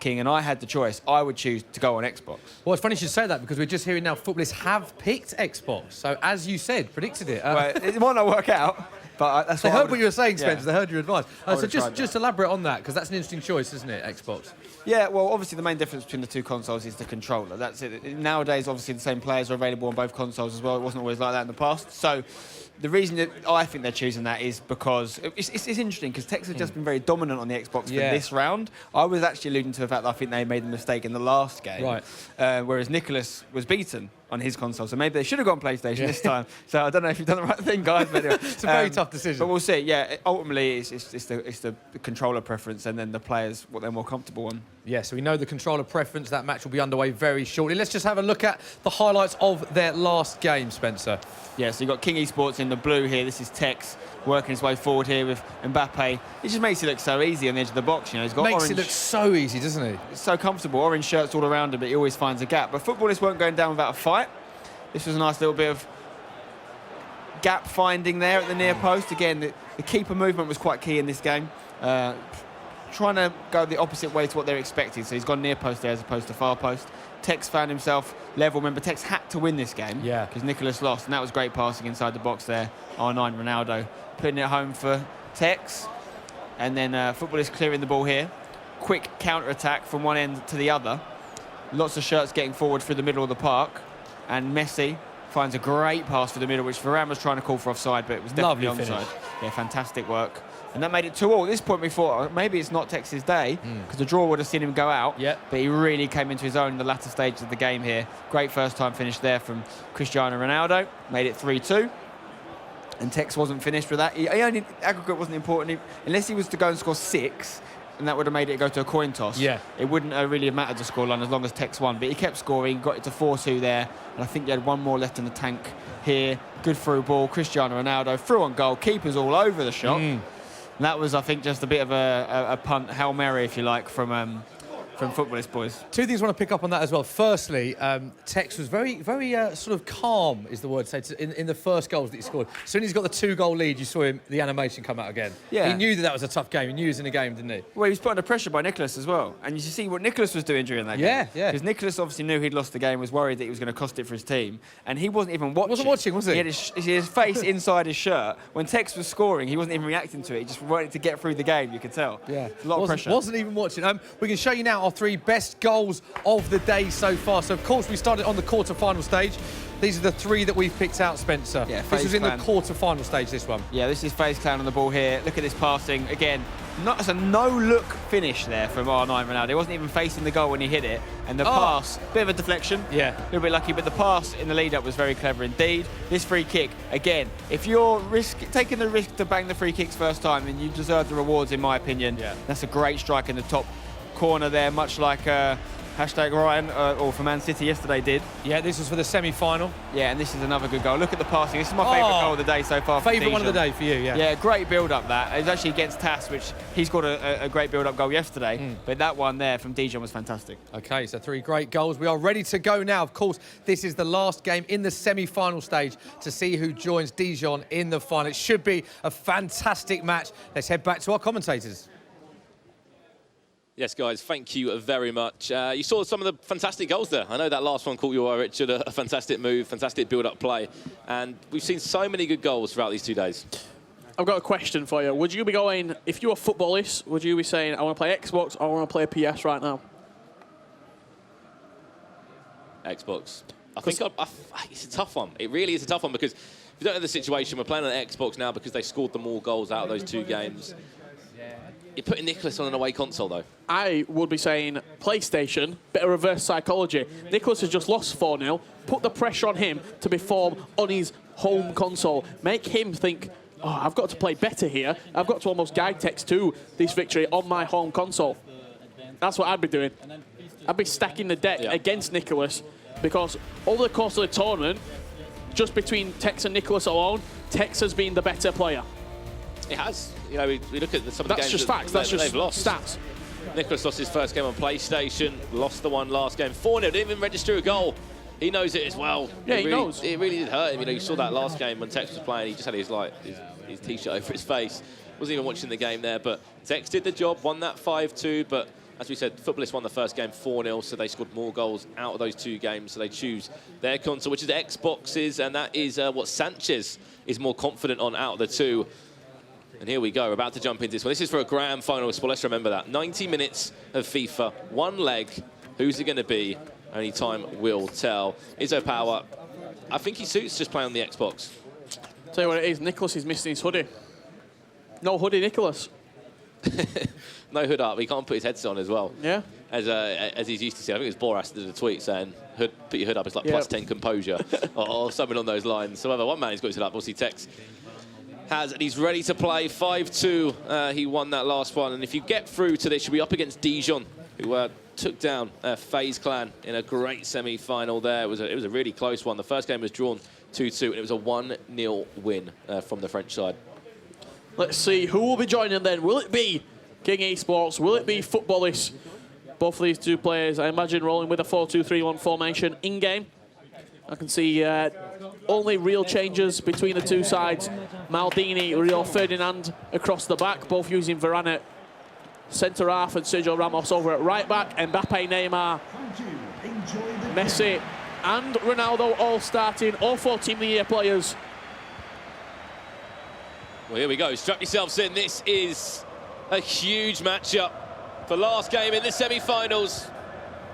King and I had the choice, I would choose to go on Xbox. Well, it's funny you should say that, because we're just hearing now footballists have picked Xbox. So as you said, predicted it. Well, it might not work out. But that's They what I heard would- what you were saying, Spencer. Yeah. They heard your advice. I So would've tried just elaborate on that, because that's an interesting choice, isn't it, Xbox? Yeah, well, obviously the main difference between the two consoles is the controller. That's it. Nowadays, obviously, the same players are available on both consoles as well. It wasn't always like that in the past. So the reason that I think they're choosing that is because it's interesting, because Tex has just been very dominant on the Xbox for this round. I was actually alluding to the fact that I think they made the mistake in the last game, Right. Whereas Nicholas was beaten on his console. So maybe they should have gone PlayStation this time. So I don't know if you've done the right thing, guys. But anyway, It's a very tough decision. But we'll see. Yeah, ultimately, it's the controller preference and then the players, what they're more comfortable on. Yeah, so we know the controller preference. That match will be underway very shortly. Let's just have a look at the highlights of their last game, Spencer. Yeah, so you've got King Esports in the blue here. This is Tex working his way forward here with Mbappe. It just makes it look so easy on the edge of the box. You know, he's got Makes orange. it look so easy, doesn't he? It's so comfortable. Orange shirts all around him, but he always finds a gap. But footballists weren't going down without a fight. This was a nice little bit of gap finding there at the near post. Again, the keeper movement was quite key in this game. Trying to go the opposite way to what they're expecting. So he's gone near post there as opposed to far post. Tex found himself level. Remember, Tex had to win this game because Nicholas lost, and that was great passing inside the box there. R9 Ronaldo putting it home for Tex. And then footballers clearing the ball here. Quick counter-attack from one end to the other. Lots of shirts getting forward through the middle of the park. And Messi finds a great pass for the middle, which Varane was trying to call for offside, but it was definitely Lovely onside. finish. Yeah, fantastic work. And that made it 2-2. At this point, we thought maybe it's not Tex's day, because the draw would have seen him go out. But he really came into his own in the latter stages of the game here. Great first-time finish there from Cristiano Ronaldo. Made it 3-2. And Tex wasn't finished with that. Aggregate wasn't important. Unless he was to go and score 6, and that would have made it go to a coin toss. Yeah. It wouldn't really have mattered the scoreline as long as Tex won. But he kept scoring, got it to 4-2 there. And I think he had one more left in the tank here. Good through ball. Cristiano Ronaldo through on goal. Keeper's all over the shot. And that was, I think, just a bit of a punt, Hail Mary, if you like, from Footballist boys. Two things I want to pick up on that as well. Firstly, Tex was very sort of calm, is the word to say, in the first goals that he scored. As soon as he got the 2-goal lead, you saw the animation come out again. Yeah. He knew that was a tough game. He knew he was in a game, didn't he? Well, he was put under pressure by Nicholas as well. And you see what Nicholas was doing during that game. Yeah. Because Nicholas obviously knew he'd lost the game, was worried that he was going to cost it for his team. And he wasn't even watching. Wasn't watching, was he? He had his face inside his shirt. When Tex was scoring, he wasn't even reacting to it. He just wanted to get through the game, you could tell. Yeah. A lot of pressure. Wasn't even watching. We can show you now our 3 best goals of the day so far. So, of course, we started on the quarter-final stage. These are the 3 that we've picked out, Spencer. Yeah, this was in the Clan. quarter-final stage, this one. Yeah, this is FaZe Clan on the ball here. Look at this passing. Again, it's a no-look finish there from R9 Ronaldo. He wasn't even facing the goal when he hit it. And the pass, bit of a deflection. Yeah. A little bit lucky, but the pass in the lead-up was very clever indeed. This free kick, again, if you're taking the risk to bang the free kicks first time, then you deserve the rewards, in my opinion. Yeah. That's a great strike in the top corner there, much like #Ryan, or for Man City yesterday did. Yeah, this was for the semi-final. Yeah, and this is another good goal. Look at the passing. This is my favourite goal of the day so far. Favourite one of the day for you, yeah. Yeah, great build-up that. It was actually against Tass, which he's got a great build-up goal yesterday. But that one there from Dijon was fantastic. Okay, so 3 great goals. We are ready to go now. Of course, this is the last game in the semi-final stage to see who joins Dijon in the final. It should be a fantastic match. Let's head back to our commentators. Yes, guys, thank you very much. You saw some of the fantastic goals there. I know that last one caught your eye, Richard. A fantastic move, fantastic build-up play. And we've seen so many good goals throughout these 2 days. I've got a question for you. Would you be going, if you were footballist, would you be saying, I want to play Xbox or I want to play PS right now? Xbox. I think it's a tough one. It really is a tough one because if you don't know the situation, we're playing on Xbox now because they scored the more goals out of those 2 games. You're putting Nicholas on an away console, though. I would be saying PlayStation, bit of reverse psychology. Nicholas has just lost 4-0. Put the pressure on him to perform on his home console. Make him think, oh, I've got to play better here. I've got to almost guide Tex to this victory on my home console. That's what I'd be doing. I'd be stacking the deck against Nicholas because over the course of the tournament, just between Tex and Nicholas alone, Tex has been the better player. It has. You know, we look at some of the games just facts. That's just they've lost. Stats. Nicholas lost his first game on PlayStation, lost the one last game. 4-0, didn't even register a goal. He knows it as well. Yeah, he knows. It really did hurt him. You know, you saw that last game when Tex was playing. He just had his T-shirt over his face. Wasn't even watching the game there. But Tex did the job, won that 5-2. But as we said, Footballists won the first game 4-0, so they scored more goals out of those 2 games. So they choose their console, which is Xbox's, and that is what Sanchez is more confident on out of the 2. And here we go, we're about to jump into this one. This is for a grand final spot, let's remember that. 90 minutes of FIFA, one leg. Who's it going to be? Only time will tell. Izzo Power, I think he suits just playing on the Xbox. Tell you what it is, Nicholas is missing his hoodie. No hoodie, Nicholas. No hood up, he can't put his headset on as well. Yeah. As he's used to see. I think it was Boras that did a tweet saying, put your hood up, it's like plus 10 composure, or something on those lines. However, one man who's got his hood up, obviously Tex has, and he's ready to play 5-2. He won that last one, and if you get through to this, you'll be up against Dijon, who took down FaZe Clan in a great semi-final there. It was a really close one. The first game was drawn 2-2, and it was a 1-0 win from the French side. Let's see who will be joining then. Will it be King Esports? Will it be Footballists? Both of these two players, I imagine, rolling with a 4-2-3-1 formation in-game. I can see only real changes between the two sides. Maldini, Rio Ferdinand across the back, both using Varane at centre-half and Sergio Ramos over at right-back. Mbappe, Neymar, Messi and Ronaldo all starting, all 4 Team of the Year players. Well, here we go. Strap yourselves in. This is a huge matchup for last game in the semi-finals.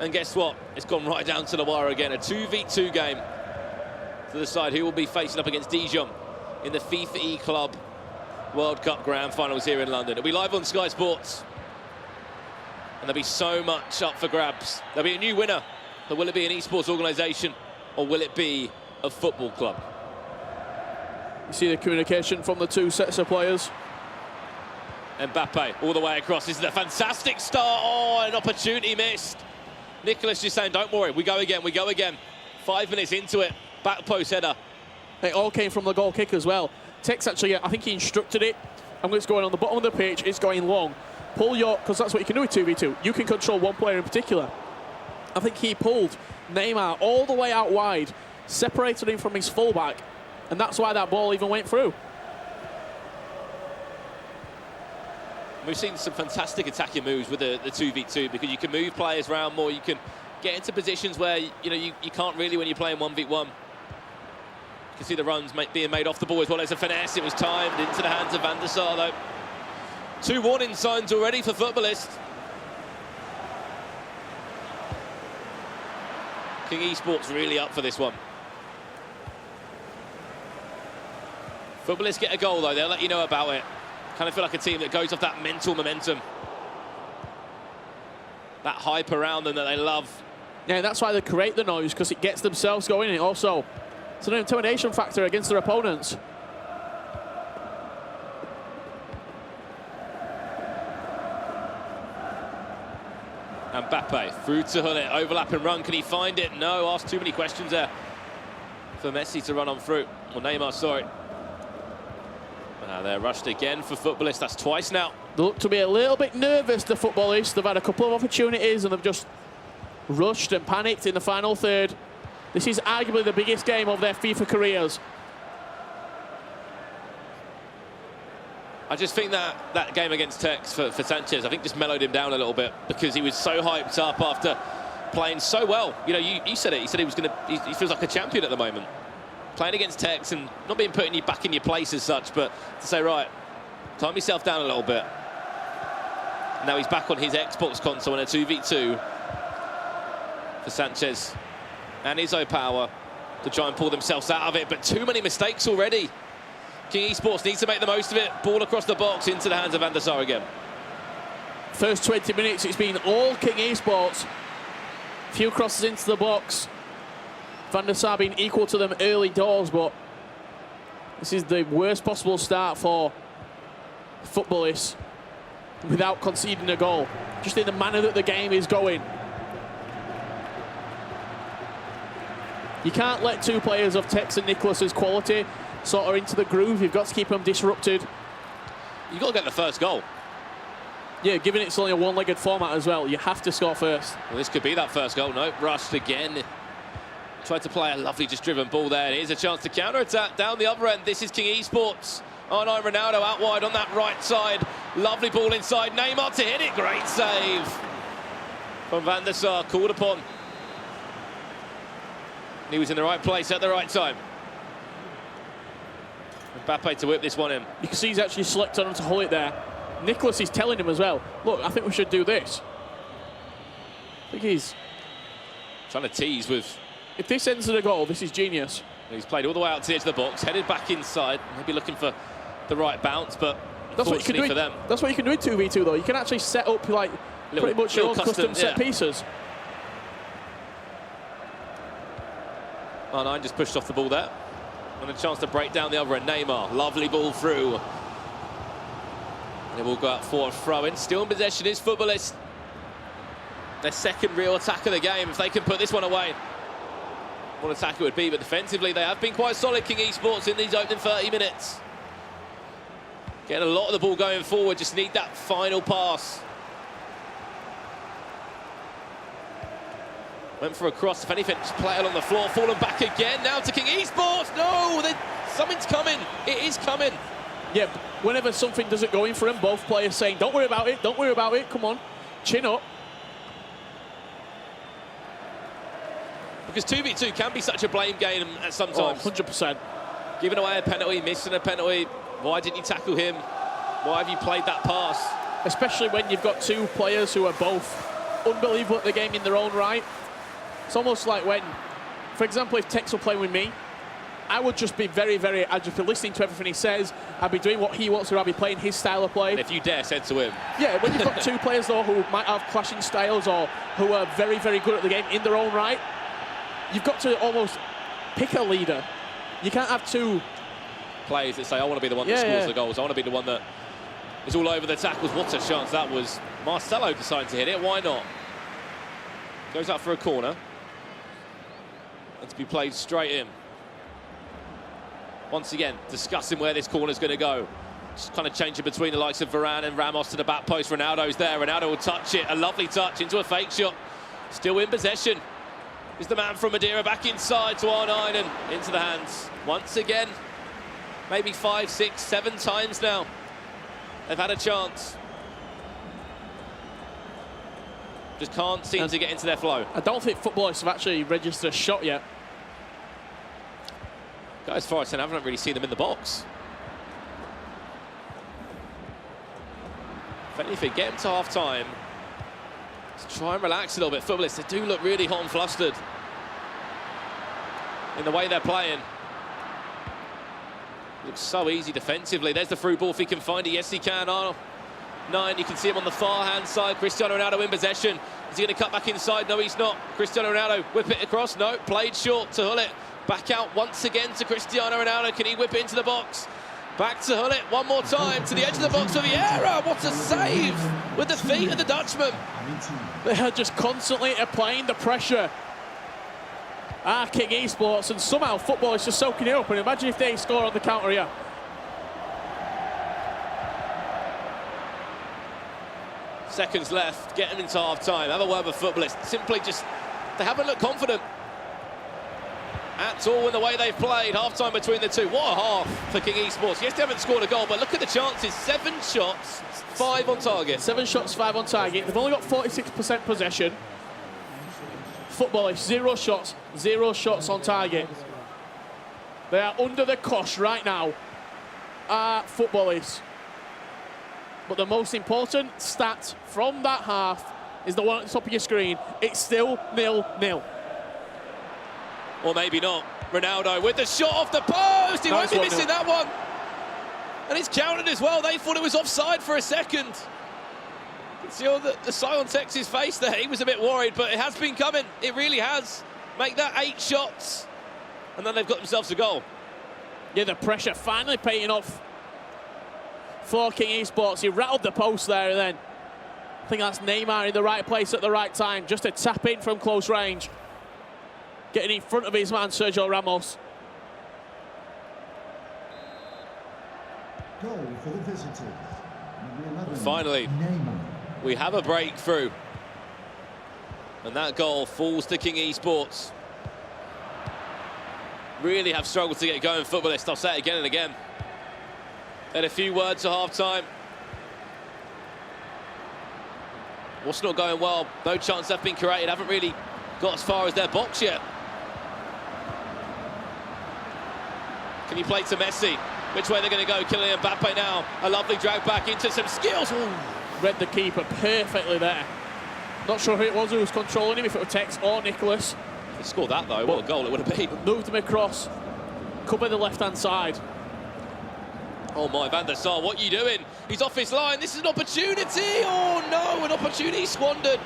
And guess what? It's gone right down to the wire again. A 2v2 game to decide who will be facing up against Dijon in the FIFA eClub World Cup Grand Finals here in London. It'll be live on Sky Sports. And there'll be so much up for grabs. There'll be a new winner. But will it be an esports organisation or will it be a football club? You see the communication from the two sets of players. Mbappe all the way across. This is a fantastic start. Oh, an opportunity missed. Nicholas just saying, don't worry, we go again, we go again. 5 minutes into it, back post header. It all came from the goal kick as well. Tex actually, I think he instructed it. I'm going to go on the bottom of the pitch, it's going long. Pull your, because that's what you can do with 2v2. You can control one player in particular. I think he pulled Neymar all the way out wide, separated him from his fullback, and that's why that ball even went through. We've seen some fantastic attacking moves with the 2v2 because you can move players around more. You can get into positions where you can't really when you're playing 1v1. You can see the runs being made off the ball as well as a finesse. It was timed into the hands of Van der Sar though. 2 warning signs already for Footballists. King Esports really up for this one. Footballists get a goal though, they'll let you know about it. Kind of feel like a team that goes off that mental momentum. That hype around them that they love. Yeah, that's why they create the noise, because it gets themselves going. And also, it's an intimidation factor against their opponents. Mbappe through to Hullet, overlapping run, can he find it? No, asked too many questions there for Messi to run on through. Or Neymar, sorry. They're rushed again for Footballists, that's twice now. They look to be a little bit nervous, the Footballists. They've had a couple of opportunities and they've just rushed and panicked in the final third. This is arguably the biggest game of their FIFA careers. I just think that game against Tex for Sanchez, I think just mellowed him down a little bit because he was so hyped up after playing so well. You know, you said it, he said he feels like a champion at the moment. Playing against Tex and not being putting you back in your place as such, but to say, right, calm yourself down a little bit. Now he's back on his Xbox console in a 2v2 for Sanchez and Izzo Power to try and pull themselves out of it, but too many mistakes already. King Esports needs to make the most of it. Ball across the box into the hands of Van der Sar again. First 20 minutes, it's been all King Esports. Few crosses into the box. Van der Sar being equal to them early doors, but this is the worst possible start for Footballists without conceding a goal. Just in the manner that the game is going. You can't let two players of Tex and Nicholas's quality sort of into the groove. You've got to keep them disrupted. You've got to get the first goal. Yeah, given it's only a one-legged format as well, you have to score first. Well, this could be that first goal. No, rushed again. Tried to play a lovely just driven ball there. Here's a chance to counter-attack down the other end. This is King Esports. R9 Ronaldo out wide on that right side. Lovely ball inside. Neymar to hit it. Great save from Van der Sar, called upon. He was in the right place at the right time. Mbappe to whip this one in. You can see he's actually slipped on to hold it there. Nicholas is telling him as well, look, I think we should do this. I think he's trying to tease with... If this ends in a goal, this is genius. He's played all the way out to the edge of the box, headed back inside, maybe looking for the right bounce, but that's what you can do for them. That's what you can do in 2v2 though. You can actually set up like pretty much your own custom set pieces. R9 just pushed off the ball there. And a chance to break down the other end. Neymar, lovely ball through. And it will go out for a throw-in. Still in possession is Footballists. Their second real attack of the game. If they can put this one away, what attack it would be. But defensively, they have been quite solid, King Esports, in these opening 30 minutes. Getting a lot of the ball going forward. Just need that final pass. Went for a cross, if anything, just play it on the floor, fallen back again, now to King Esports. No, something's coming, it is coming. Yeah, whenever something doesn't go in for him, both players saying, don't worry about it, come on, chin up. Because 2v2 can be such a blame game at sometimes. 100%. Giving away a penalty, missing a penalty, why didn't you tackle him? Why have you played that pass? Especially when you've got two players who are both unbelievable at the game in their own right. It's almost like when, for example, if Tex were playing with me, I would just be I'd just be listening to everything he says. I'd be doing what he wants to. I'd be playing his style of play. And if you dare said to him. Yeah, when you've got two players, though, who might have clashing styles or who are very, very good at the game in their own right, you've got to almost pick a leader. You can't have two players that say, I want to be the one that scores the goals. I want to be the one that is all over the tackles. What a chance that was. Marcelo decided to hit it. Why not? Goes out for a corner. And to be played straight in. Once again, discussing where this corner's going to go. Just kind of changing between the likes of Varane and Ramos to the back post. Ronaldo's there. Ronaldo will touch it. A lovely touch into a fake shot. Still in possession. Is the man from Madeira back inside to R9 and into the hands. Once again, maybe 5, 6, 7 times now. They've had a chance. Just can't seem to get into their flow. I don't think Footballists have actually registered a shot yet. Go as far as saying I haven't really seen them in the box. If anything, get them to half-time. Let's try and relax a little bit. Footballists, they do look really hot and flustered in the way they're playing. Looks so easy defensively. There's the through ball if he can find it. Yes, he can. R9, you can see him on the far-hand side. Cristiano Ronaldo in possession. Is he going to cut back inside? No, he's not. Cristiano Ronaldo, whip it across. No, played short to Hullet. Back out once again to Cristiano Ronaldo. Can he whip it into the box? Back to Hullet one more time to the edge of the box for Vieira. What a save with the feet of the Dutchman. They are just constantly applying the pressure. King Esports, and somehow football is just soaking it up. And imagine if they score on the counter here. Seconds left, get them into half-time. Have a word with Footballists. Simply just, they haven't looked confident at all in the way they've played. Half-time between the two. What a half for King Esports. Yes, they haven't scored a goal, but look at the chances. 7 shots, 5 on target. 7 shots, 5 on target. They've only got 46% possession. Footballists, 0 shots on target. They are under the cosh right now. Footballists. But the most important stat from that half is the one at the top of your screen. It's still 0-0. Or maybe not. Ronaldo with the shot off the post. He won't be missing that one. And it's counted as well. They thought it was offside for a second. You can see all the sign on Tex's face there. He was a bit worried, but it has been coming. It really has. Make that 8 shots. And then they've got themselves a goal. Yeah, the pressure finally paying off for King Esports. He rattled the post there, and then I think that's Neymar in the right place at the right time, just to tap in from close range. Getting in front of his man, Sergio Ramos. Goal for the visitors. Finally, we have a breakthrough. And that goal falls to King Esports. Really have struggled to get going, Footballists. I'll say it again and again. Had a few words at half-time. What's not going well? No chance have been created. Haven't really got as far as their box yet. Can you play to Messi? Which way they're going to go? Kylian Mbappe now. A lovely drag back into some skills. Ooh. Read the keeper perfectly there. Not sure who it was who was controlling him, if it was Tex or Nicholas. He scored that though, what a goal it would have been. Moved him across, covered the left-hand side. Oh my, Van der Sar, what are you doing? He's off his line, this is an opportunity! Oh no, an opportunity squandered.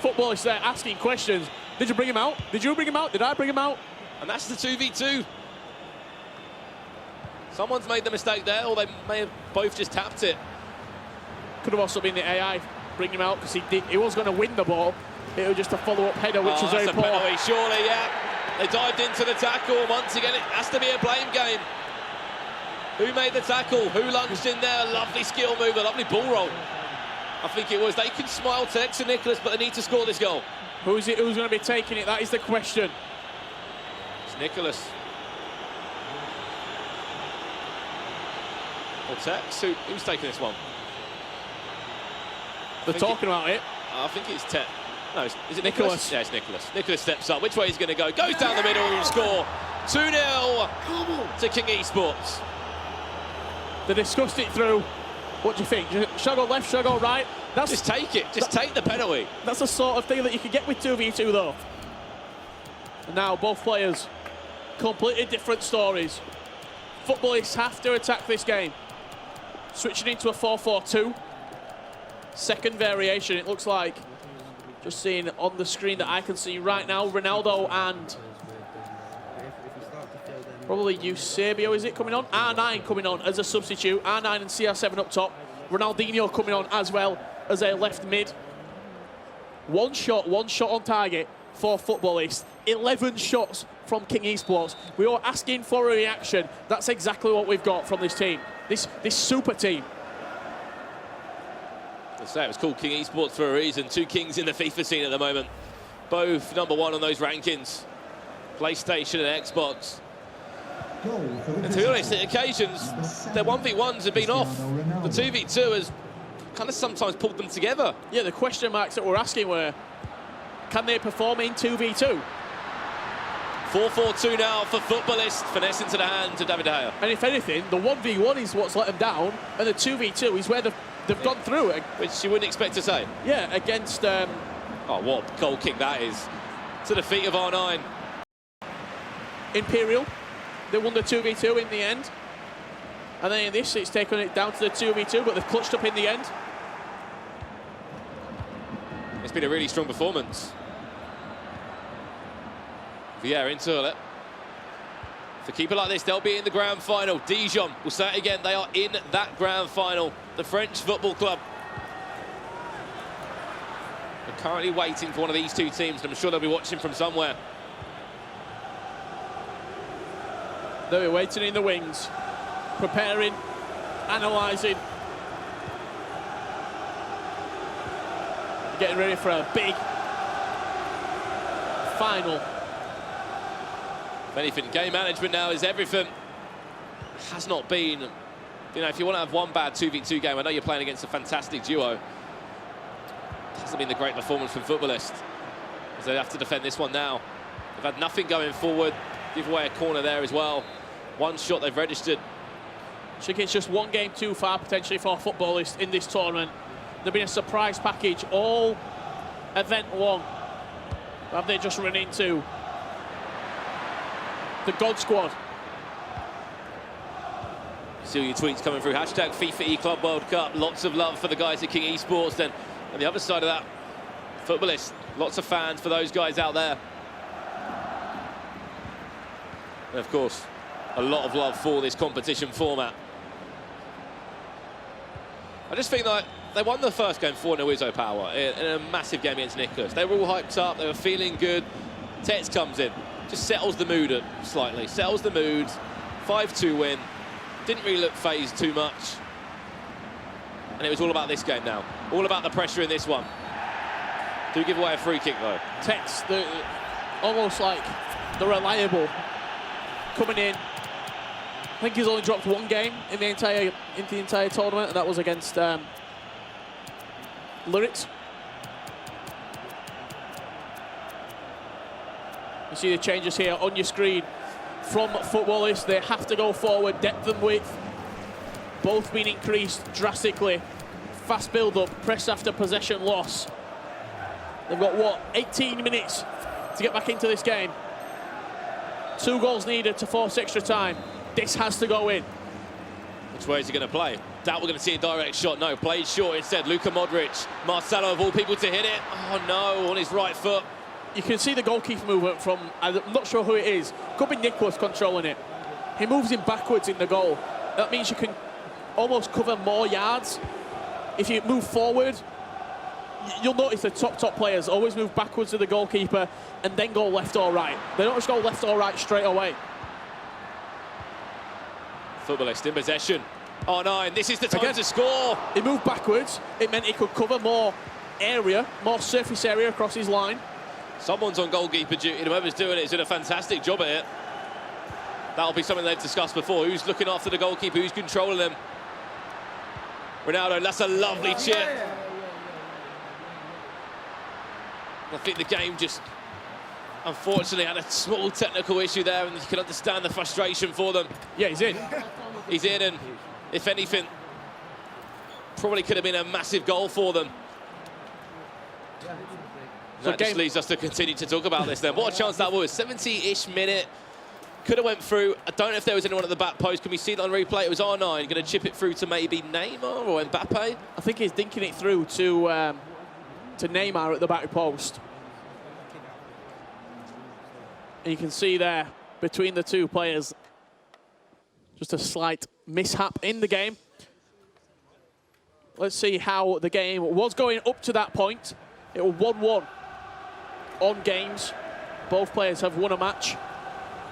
Footballers there asking questions. Did you bring him out? Did you bring him out? Did I bring him out? And that's the 2v2. Someone's made the mistake there, or they may have both just tapped it. Could have also been the AI bringing him out, because he was going to win the ball. It was just a follow-up header, which is very poor. Penalty, surely, yeah. They dived into the tackle. Once again, it has to be a blame game. Who made the tackle? Who lunged in there? Lovely skill move, a lovely ball roll. I think it was. They can smile Tex and Nicholas, but they need to score this goal. Who's going to be taking it? That is the question. It's Nicholas. Or Tex? Who's taking this one? They're talking about it. I think it's Tex. No, is it Nicholas? Nicholas? Yeah, it's Nicholas. Nicholas steps up. Which way he's going to go? Goes down the middle and score. 2-0 to King Esports. They discussed it through. What do you think? Should I go left? Should I go right? Just take it. Just take the penalty. That's the sort of thing that you can get with 2v2 though. And now both players, completely different stories. Footballists have to attack this game. Switching into a 4-4-2. Second variation, it looks like. Just seeing on the screen that I can see right now, Ronaldo and probably Eusebio, is it coming on? R9 coming on as a substitute. R9 and CR7 up top. Ronaldinho coming on as well as a left mid. One shot on target for Footballists. 11 shots from King Esports. We are asking for a reaction. That's exactly what we've got from this team. This super team. It was called King Esports for a reason. Two kings in the FIFA scene at the moment. Both #1 on those rankings. PlayStation and Xbox. And to be honest, at occasions, their 1v1s have been off. The 2v2 has kind of sometimes pulled them together. Yeah, the question marks that we're asking were, can they perform in 2v2? 4-4-2 now for Footballists. Finesse into the hands of David De Gea. And if anything, the 1v1 is what's let them down, and the 2v2 is where they've gone through it. Which you wouldn't expect to say. Yeah, against... oh, what a goal kick that is. To the feet of R9. Imperial. They won the 2v2 in the end. And then in this, it's taken it down to the 2v2, but they've clutched up in the end. It's been a really strong performance. Yeah, into it. For keeper like this, they'll be in the grand final. Dijon, we'll say it again, they are in that grand final. The French football club. They're currently waiting for one of these two teams, and I'm sure they'll be watching from somewhere. They'll be waiting in the wings, preparing, analysing. Getting ready for a big final. If anything, game management now is everything. Has not been, you know, if you want to have one bad 2v2 game, I know you're playing against a fantastic duo. It hasn't been the great performance from Footballists, as they have to defend this one now. They've had nothing going forward, give away a corner there as well. One shot they've registered. I think it's just one game too far potentially for Footballists in this tournament. There've been a surprise package all event long. Have they just run into the God Squad? See your tweets coming through. Hashtag FIFA eClub World Cup. Lots of love for the guys at King Esports. Then on the other side of that, Footballists. Lots of fans for those guys out there. And of course, a lot of love for this competition format. I just think that they won the first game 4-0 Izzo Power in a massive game against Nicholas. They were all hyped up. They were feeling good. Tex comes in. Just settles the mood slightly. Settles the mood. 5-2 win. Didn't really look phased too much. And it was all about this game now. All about the pressure in this one. Do give away a free kick though. Tex, almost like the reliable, coming in. I think he's only dropped one game in the entire tournament, and that was against Lyrics. You see the changes here on your screen. from footballers. They have to go forward, depth and width, both being increased drastically. Fast build-up, press after possession loss. They've got, what, 18 minutes to get back into this game. 2 goals needed to force extra time. This has to go in. Which way is he going to play? Doubt we're going to see a direct shot. No, played short instead. Luka Modric. Marcelo, of all people, to hit it. Oh, no, on his right foot. You can see the goalkeeper movement from, I'm not sure who it is. Could be Nicholas controlling it. He moves him backwards in the goal. That means you can almost cover more yards. If you move forward, you'll notice the top players always move backwards to the goalkeeper and then go left or right. They don't just go left or right straight away. Footballist in possession. Oh, no, and this is the time to score. He moved backwards. It meant he could cover more area, more surface area across his line. Someone's on goalkeeper duty, and whoever's doing it is doing a fantastic job at it. That'll be something they've discussed before. Who's looking after the goalkeeper? Who's controlling him? Ronaldo, that's a lovely chip. I think the game just, unfortunately, had a small technical issue there, and you can understand the frustration for them. Yeah, he's in. He's in, and if anything, probably could have been a massive goal for them. So that just leads us to continue to talk about this then. What a chance that was. 70-ish minute. Could have went through. I don't know if there was anyone at the back post. Can we see that on replay? It was R9. Going to chip it through to maybe Neymar or Mbappe? I think he's dinking it through to Neymar at the back post. And you can see there, between the two players, just a slight mishap in the game. Let's see how the game was going up to that point. It was 1-1 on games. Both players have won a match.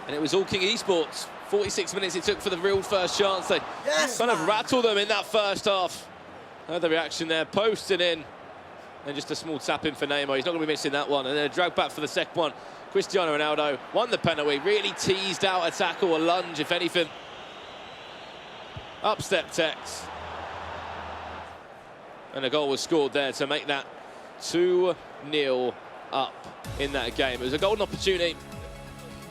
And it was all King Esports. 46 minutes it took for the real first chance. They kind of rattled them in that first half. Heard the reaction there, posting in. And just a small tap in for Neymar. He's not going to be missing that one. And then a drag back for the second one. Cristiano Ronaldo won the penalty. Really teased out a tackle, a lunge, if anything. Up step Tex. And a goal was scored there to make that 2-0 up in that game. It was a golden opportunity,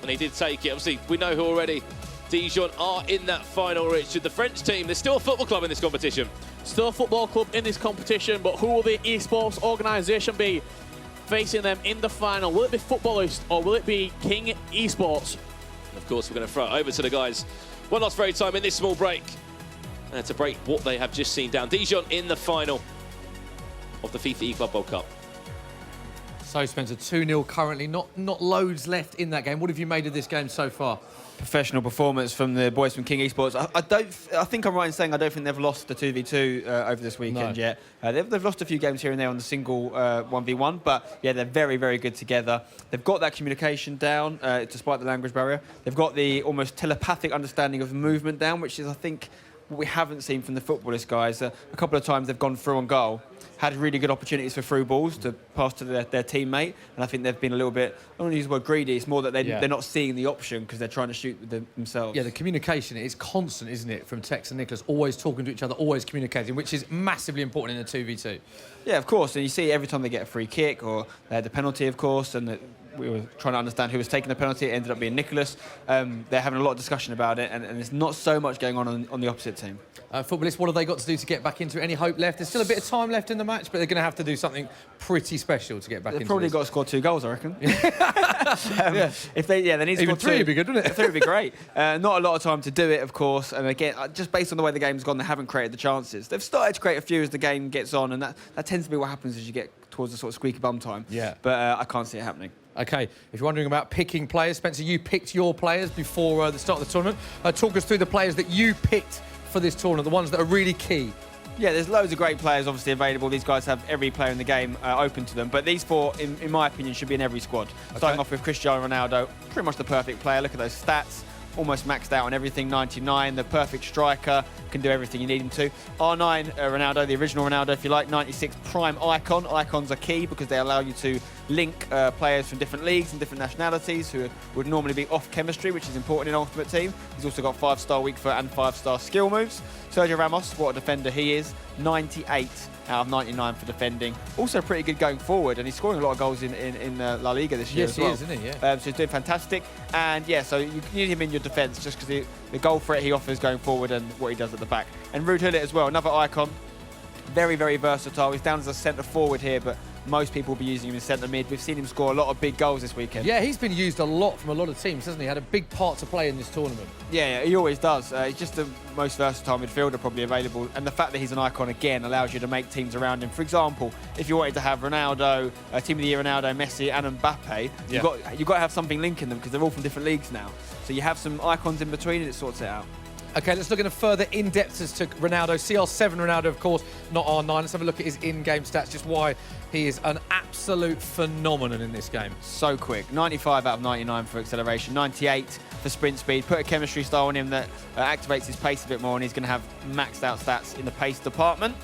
and he did take it. Obviously, we know who already. Dijon are in that final, Richard. The French team, there's still a football club in this competition. Still a football club in this competition, but who will the esports organisation be facing them in the final? Will it be Footballist or will it be King Esports? And of course, we're going to throw it over to the guys. One last very time in this small break. And to break what they have just seen down. Dijon in the final of the FIFA eClub World Cup. So, Spencer, 2-0 currently. Not loads left in that game. What have you made of this game so far? Professional performance from the boys from King Esports. I think I'm right in saying I don't think they've lost the 2v2 over this weekend yet. They've lost a few games here and there on the single 1v1, but yeah, they're very, very good together. They've got that communication down, despite the language barrier. They've got the almost telepathic understanding of movement down, which is, I think, what we haven't seen from the Footballist guys. A couple of times they've gone through on goal, had really good opportunities for through balls to pass to their teammate, and I think they've been a little bit, I don't want to use the word greedy, it's more that they're not seeing the option because they're trying to shoot themselves. Yeah, the communication is constant, isn't it, from Tex and Nicholas, always talking to each other, always communicating, which is massively important in a 2v2. Yeah, of course, and you see every time they get a free kick, or they had the penalty, of course, and we were trying to understand who was taking the penalty. It ended up being Nicholas. They're having a lot of discussion about it, and there's not so much going on the opposite team. Footballists, what have they got to do to get back into it? Any hope left? There's still a bit of time left in the match, but they're going to have to do something pretty special to get back into it. They've probably got to score 2 goals, I reckon. If they need to Even score 3 would be good, wouldn't it? 3 would be great. Not a lot of time to do it, of course. And again, just based on the way the game's gone, they haven't created the chances. They've started to create a few as the game gets on, and that tends to be what happens as you get towards the sort of squeaky bum time. Yeah. But I can't see it happening. OK, if you're wondering about picking players, Spencer, you picked your players before the start of the tournament. Talk us through the players that you picked for this tournament, the ones that are really key. Yeah, there's loads of great players obviously available. These guys have every player in the game open to them. But these 4, in my opinion, should be in every squad. Okay. Starting off with Cristiano Ronaldo, pretty much the perfect player. Look at those stats. Almost maxed out on everything, 99, the perfect striker, can do everything you need him to. R9, Ronaldo, the original Ronaldo, if you like, 96, prime icon. Icons are key because they allow you to link players from different leagues and different nationalities who would normally be off chemistry, which is important in Ultimate Team. He's also got 5-star weak foot and 5-star skill moves. Sergio Ramos, what a defender he is, 98. out of 99 for defending. Also pretty good going forward, and he's scoring a lot of goals in La Liga this year as well. Yes, he is, isn't he? Yeah. So he's doing fantastic. And yeah, so you need him in your defence just because the goal threat he offers going forward and what he does at the back. And Ruud Gullit as well, another icon. Very, very versatile. He's down as a centre forward here, but most people will be using him in centre mid. We've seen him score a lot of big goals this weekend. Yeah, he's been used a lot from a lot of teams, hasn't he? Had a big part to play in this tournament. Yeah, he always does. He's just the most versatile midfielder probably available, and the fact that he's an icon again allows you to make teams around him. For example, if you wanted to have Ronaldo, Team of the Year Ronaldo, Messi and Mbappe, you've got to have something linking them because they're all from different leagues now. So you have some icons in between and it sorts it out. Okay, let's look at a further in-depth as to Ronaldo. CR7 Ronaldo, of course, not R9. Let's have a look at his in-game stats, just why he is an absolute phenomenon in this game. So quick. 95 out of 99 for acceleration, 98 for sprint speed. Put a chemistry style on him that activates his pace a bit more, and he's going to have maxed out stats in the pace department.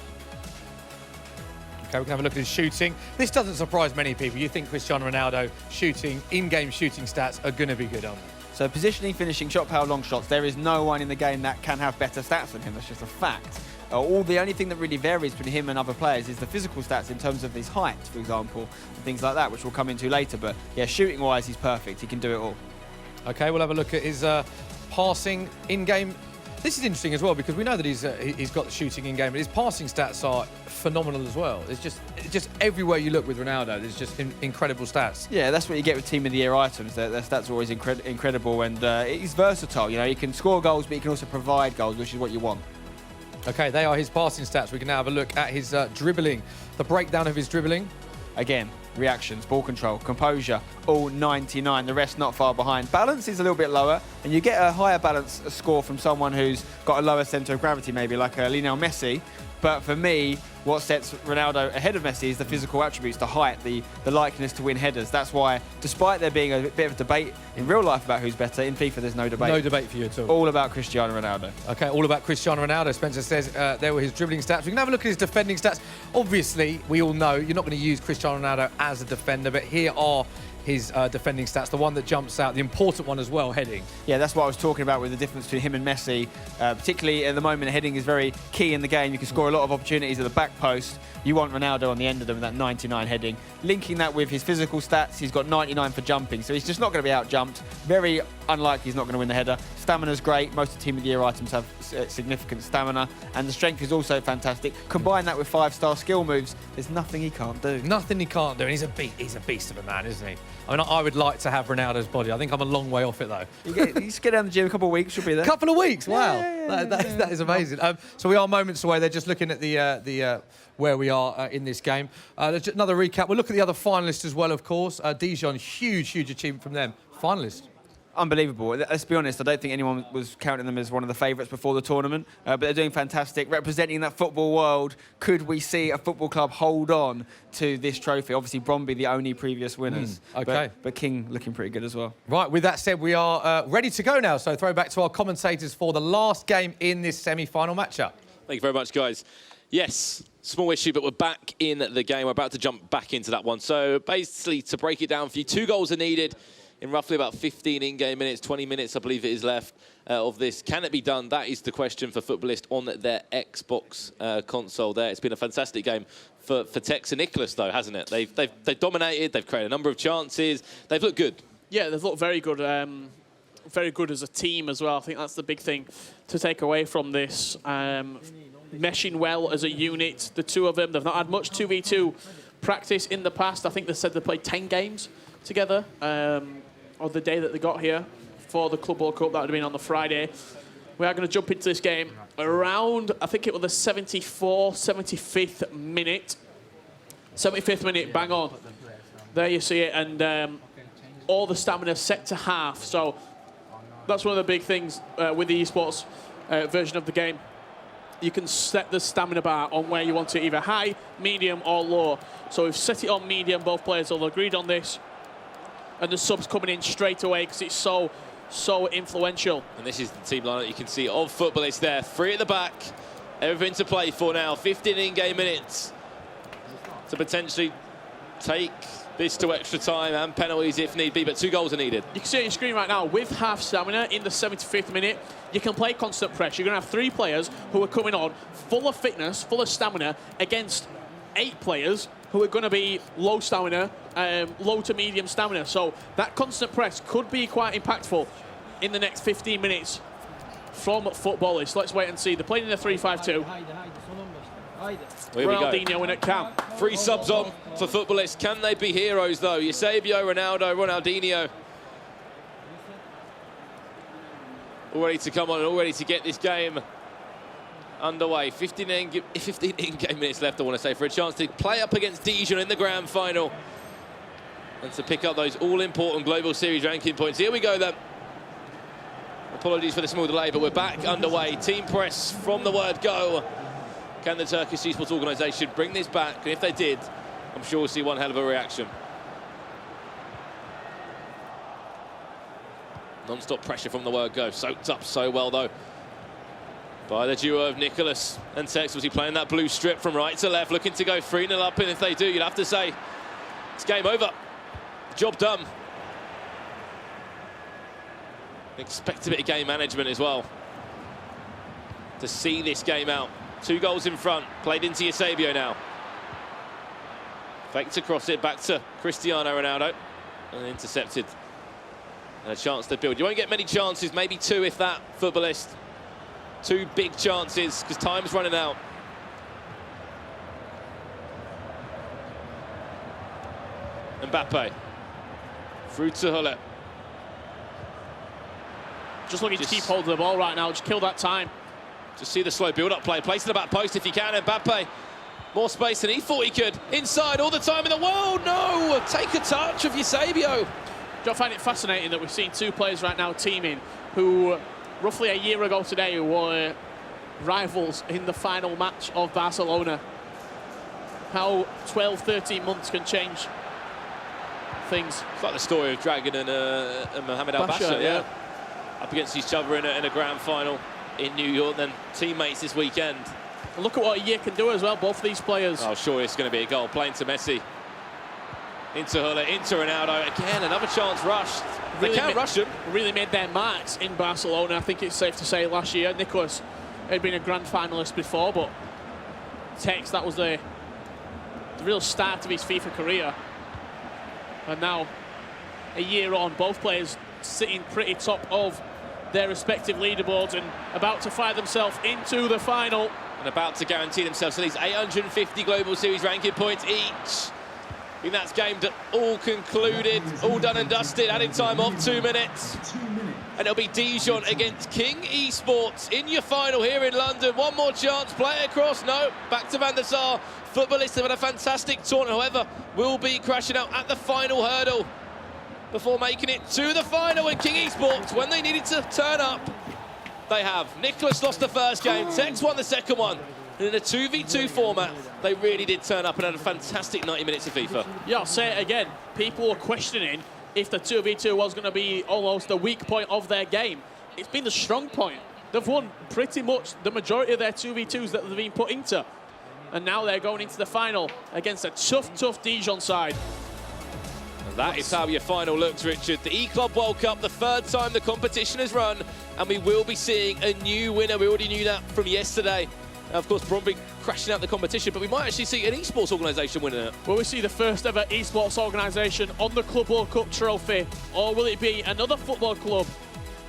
Okay, we can have a look at his shooting. This doesn't surprise many people. You think Cristiano Ronaldo shooting, in-game shooting stats are going to be good, aren't they? So positioning, finishing, shot power, long shots, there is no one in the game that can have better stats than him. That's just a fact. The only thing that really varies between him and other players is the physical stats in terms of his height, for example, and things like that, which we'll come into later. But yeah, shooting-wise, he's perfect. He can do it all. Okay, we'll have a look at his passing in-game. This is interesting as well because we know that he's got the shooting in-game, but his passing stats are phenomenal as well. It's just everywhere you look with Ronaldo, there's just incredible stats. Yeah, that's what you get with Team of the Year items. Their stats are always incredible, and he's versatile. You know, he can score goals, but he can also provide goals, which is what you want. Okay, they are his passing stats. We can now have a look at his dribbling, the breakdown of his dribbling. Again, reactions, ball control, composure, all 99. The rest not far behind. Balance is a little bit lower, and you get a higher balance score from someone who's got a lower centre of gravity, maybe like Lionel Messi. But for me, what sets Ronaldo ahead of Messi is the physical attributes, the height, the likeness to win headers. That's why, despite there being a bit of a debate in real life about who's better, in FIFA there's no debate. No debate for you at all. All about Cristiano Ronaldo. Okay, all about Cristiano Ronaldo. Spencer says there were his dribbling stats. We can have a look at his defending stats. Obviously, we all know you're not going to use Cristiano Ronaldo as a defender, but here are his defending stats, the one that jumps out, the important one as well, heading. Yeah, that's what I was talking about with the difference between him and Messi. Particularly at the moment, heading is very key in the game. You can score a lot of opportunities at the back post. You want Ronaldo on the end of them with that 99 heading. Linking that with his physical stats, he's got 99 for jumping, so he's just not going to be out-jumped. Very unlikely he's not going to win the header. Stamina's great. Most of the Team of the Year items have significant stamina, and the strength is also fantastic. Combine that with 5-star skill moves, there's nothing he can't do. Nothing he can't do, and he's a beast of a man, isn't he? I mean, I would like to have Ronaldo's body. I think I'm a long way off it, though. You just get down the gym a couple of weeks, you'll be there. A couple of weeks? Wow. That is amazing. So we are moments away. They're just looking at the where we are in this game. Another recap. We'll look at the other finalists as well, of course. Dijon, huge achievement from them. Finalists. Unbelievable. Let's be honest, I don't think anyone was counting them as one of the favourites before the tournament, but they're doing fantastic, representing that football world. Could we see a football club hold on to this trophy? Obviously, Bromby, the only previous winners. Okay. But King looking pretty good as well. Right, with that said, we are ready to go now. So throw back to our commentators for the last game in this semi-final matchup. Thank you very much, guys. Yes, small issue, but we're back in the game. We're about to jump back into that one. So basically, to break it down for you, 2 goals are needed in roughly about 15 in-game minutes, 20 minutes, I believe it is left of this. Can it be done? That is the question for Footballist on their Xbox console there. It's been a fantastic game for Tex and Nicholas, though, hasn't it? They've dominated, they've created a number of chances, they've looked good. Yeah, they've looked very good as a team as well. I think that's the big thing to take away from this. Meshing well as a unit, the two of them. They've not had much 2v2 practice in the past. I think they said they played 10 games together on the day that they got here for the Club World Cup. That would have been on the Friday. We are going to jump into this game around, I think it was the 75th minute. 75th minute, bang on. There you see it, and all the stamina set to half. So that's one of the big things with the esports version of the game. You can set the stamina bar on where you want it, either high, medium, or low. So we've set it on medium. Both players all agreed on this. And the subs coming in straight away because it's so influential. And this is the team lineup you can see of Footballists there. 3 at the back. Everything to play for now. 15 in-game minutes to potentially take this to extra time and penalties if need be, but 2 goals are needed. You can see it on your screen right now. With half stamina in the 75th minute, you can play constant pressure. You're going to have 3 players who are coming on full of fitness, full of stamina, against 8 players who are going to be low stamina, low to medium stamina. So that constant press could be quite impactful in the next 15 minutes from footballers. Let's wait and see. They're playing in a 3-5-2. Here we go. Ronaldinho in at camp. 3 subs on for footballists. Can they be heroes, though? Eusebio, Ronaldo, Ronaldinho. All ready to come on and all ready to get this game underway. 15 in-game minutes left, I want to say, for a chance to play up against Dijon in the grand final and to pick up those all-important Global Series ranking points. Here we go, then. Apologies for the small delay, but we're back underway. Team press from the word go. Can the Turkish Esports organisation bring this back? And if they did, I'm sure we'll see one hell of a reaction. Non-stop pressure from the word go. Soaked up so well, though, by the duo of Nicholas and Tex. Was he playing that blue strip from right to left, looking to go 3-0 up? And if they do, you'd have to say it's game over. Job done. Expect a bit of game management as well to see this game out. 2 goals in front, played into Eusebio now. Fake to cross it back to Cristiano Ronaldo, and intercepted. And a chance to build. You won't get many chances, maybe 2 if that, footballist. 2 big chances, because time's running out. Mbappe. Through to Hulle. Just looking to keep hold of the ball right now, just kill that time. Just see the slow build-up play. Place in the back post if you can. Mbappe, more space than he thought he could. Inside all the time in the world. No! Take a touch of Eusebio. I find it fascinating that we've seen 2 players right now teaming who, roughly a year ago today, were rivals in the final match of Barcelona. How 12, 13 months can change things. It's like the story of Dragon and Mohamed Al Basha, yeah. Up against each other in a grand final in New York, then teammates this weekend. And look at what a year can do as well, both of these players. Oh, sure, it's going to be a goal. Playing to Messi. Into Hulle, into Ronaldo. Again, another chance rushed. They can't rush him. Really made their marks in Barcelona, I think it's safe to say, last year. Nicholas had been a grand finalist before, but Tex, that was the real start of his FIFA career. And now, a year on, both players sitting pretty top of their respective leaderboards and about to fire themselves into the final. And about to guarantee themselves at least 850 Global Series ranking points each. I think that's game all concluded, all done and dusted. Added time of 2 minutes. And it'll be Dijon against King Esports in your final here in London. One more chance, play it across. No, back to Van der Sar. Footballists have had a fantastic tournament, however, will be crashing out at the final hurdle before making it to the final. And King Esports, when they needed to turn up, they have. Nicholas lost the first game, Tex won the second one. And in a 2v2 format, they really did turn up and had a fantastic 90 minutes of FIFA. Yeah, I'll say it again. People were questioning if the 2v2 was going to be almost the weak point of their game. It's been the strong point. They've won pretty much the majority of their 2v2s that they've been put into. And now they're going into the final against a tough Dijon side. And that is how your final looks, Richard. The eClub World Cup, the 3rd time the competition has run, and we will be seeing a new winner. We already knew that from yesterday. Of course, Bromby crashing out the competition, but we might actually see an esports organisation winning it. Will we see the first ever esports organisation on the Club World Cup trophy, or will it be another football club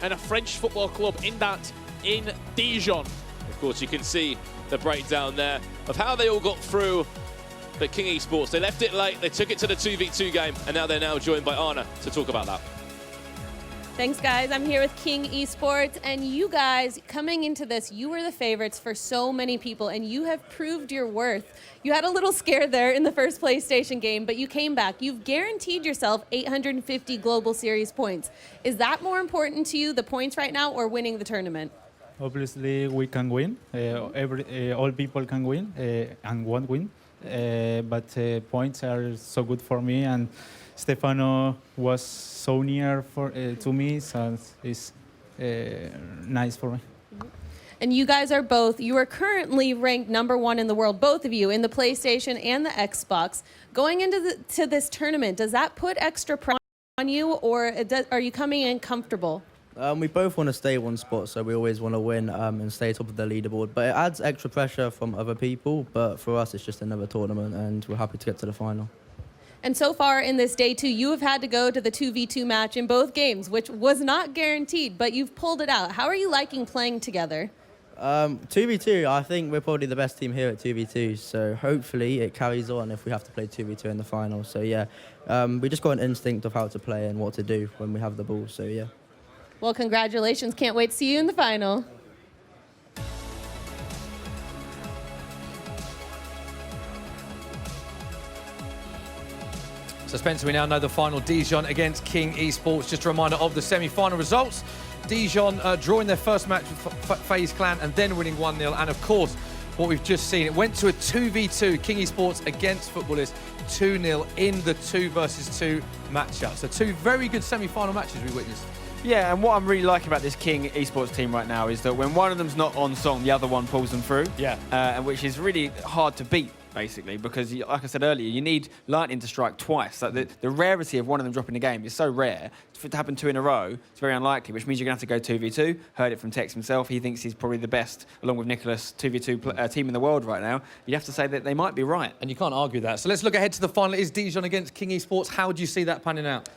and a French football club in Dijon? Of course, you can see the breakdown there of how they all got through. But King Esports, they left it late, they took it to the 2v2 game, and now they're joined by Anna to talk about that. Thanks, guys. I'm here with King Esports, and you guys, coming into this, you were the favorites for so many people, and you have proved your worth. You had a little scare there in the first PlayStation game, but you came back. You've guaranteed yourself 850 Global Series points. Is that more important to you, the points right now, or winning the tournament? Obviously, we can win. All people can win and won't win. But points are so good for me, and Stefano was so near to me, so it's nice for me. And you guys are both, you are currently ranked #1 in the world, both of you, in the PlayStation and the Xbox. Going into this tournament, does that put extra pressure on you, or are you coming in comfortable? We both want to stay one spot, so we always want to win and stay top of the leaderboard. But it adds extra pressure from other people. But for us, it's just another tournament, and we're happy to get to the final. And so far in this day 2, you have had to go to the 2v2 match in both games, which was not guaranteed, but you've pulled it out. How are you liking playing together? 2v2, I think we're probably the best team here at 2v2, so hopefully it carries on if we have to play 2v2 in the final. So yeah, we just got an instinct of how to play and what to do when we have the ball, so yeah. Well, congratulations. Can't wait to see you in the final. So Spencer, we now know the final, Dijon against King Esports. Just a reminder of the semi-final results. Dijon drawing their first match with FaZe Clan and then winning 1-0. And of course, what we've just seen, it went to a 2v2, King Esports against Footballers, 2-0 in the 2 versus 2 matchup. So 2 very good semi-final matches we witnessed. Yeah, and what I'm really liking about this King Esports team right now is that when one of them's not on song, the other one pulls them through. Yeah. And which is really hard to beat, basically, because, like I said earlier, you need Lightning to strike twice. Like the rarity of one of them dropping the game is so rare. For it to happen 2 in a row, it's very unlikely, which means you're going to have to go 2v2. Heard it from Tex himself. He thinks he's probably the best, along with Nicholas, 2v2 team in the world right now. You have to say that they might be right. And you can't argue that. So let's look ahead to the final. It is Dijon against King Esports. How do you see that panning out?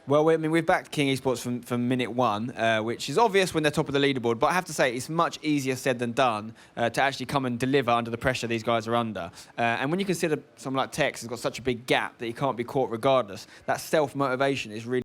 Well, I mean, we've backed King Esports from minute 1, which is obvious when they're top of the leaderboard, but I have to say it's much easier said than done to actually come and deliver under the pressure these guys are under. And when you consider someone like Tex has got such a big gap that he can't be caught regardless, that self-motivation is really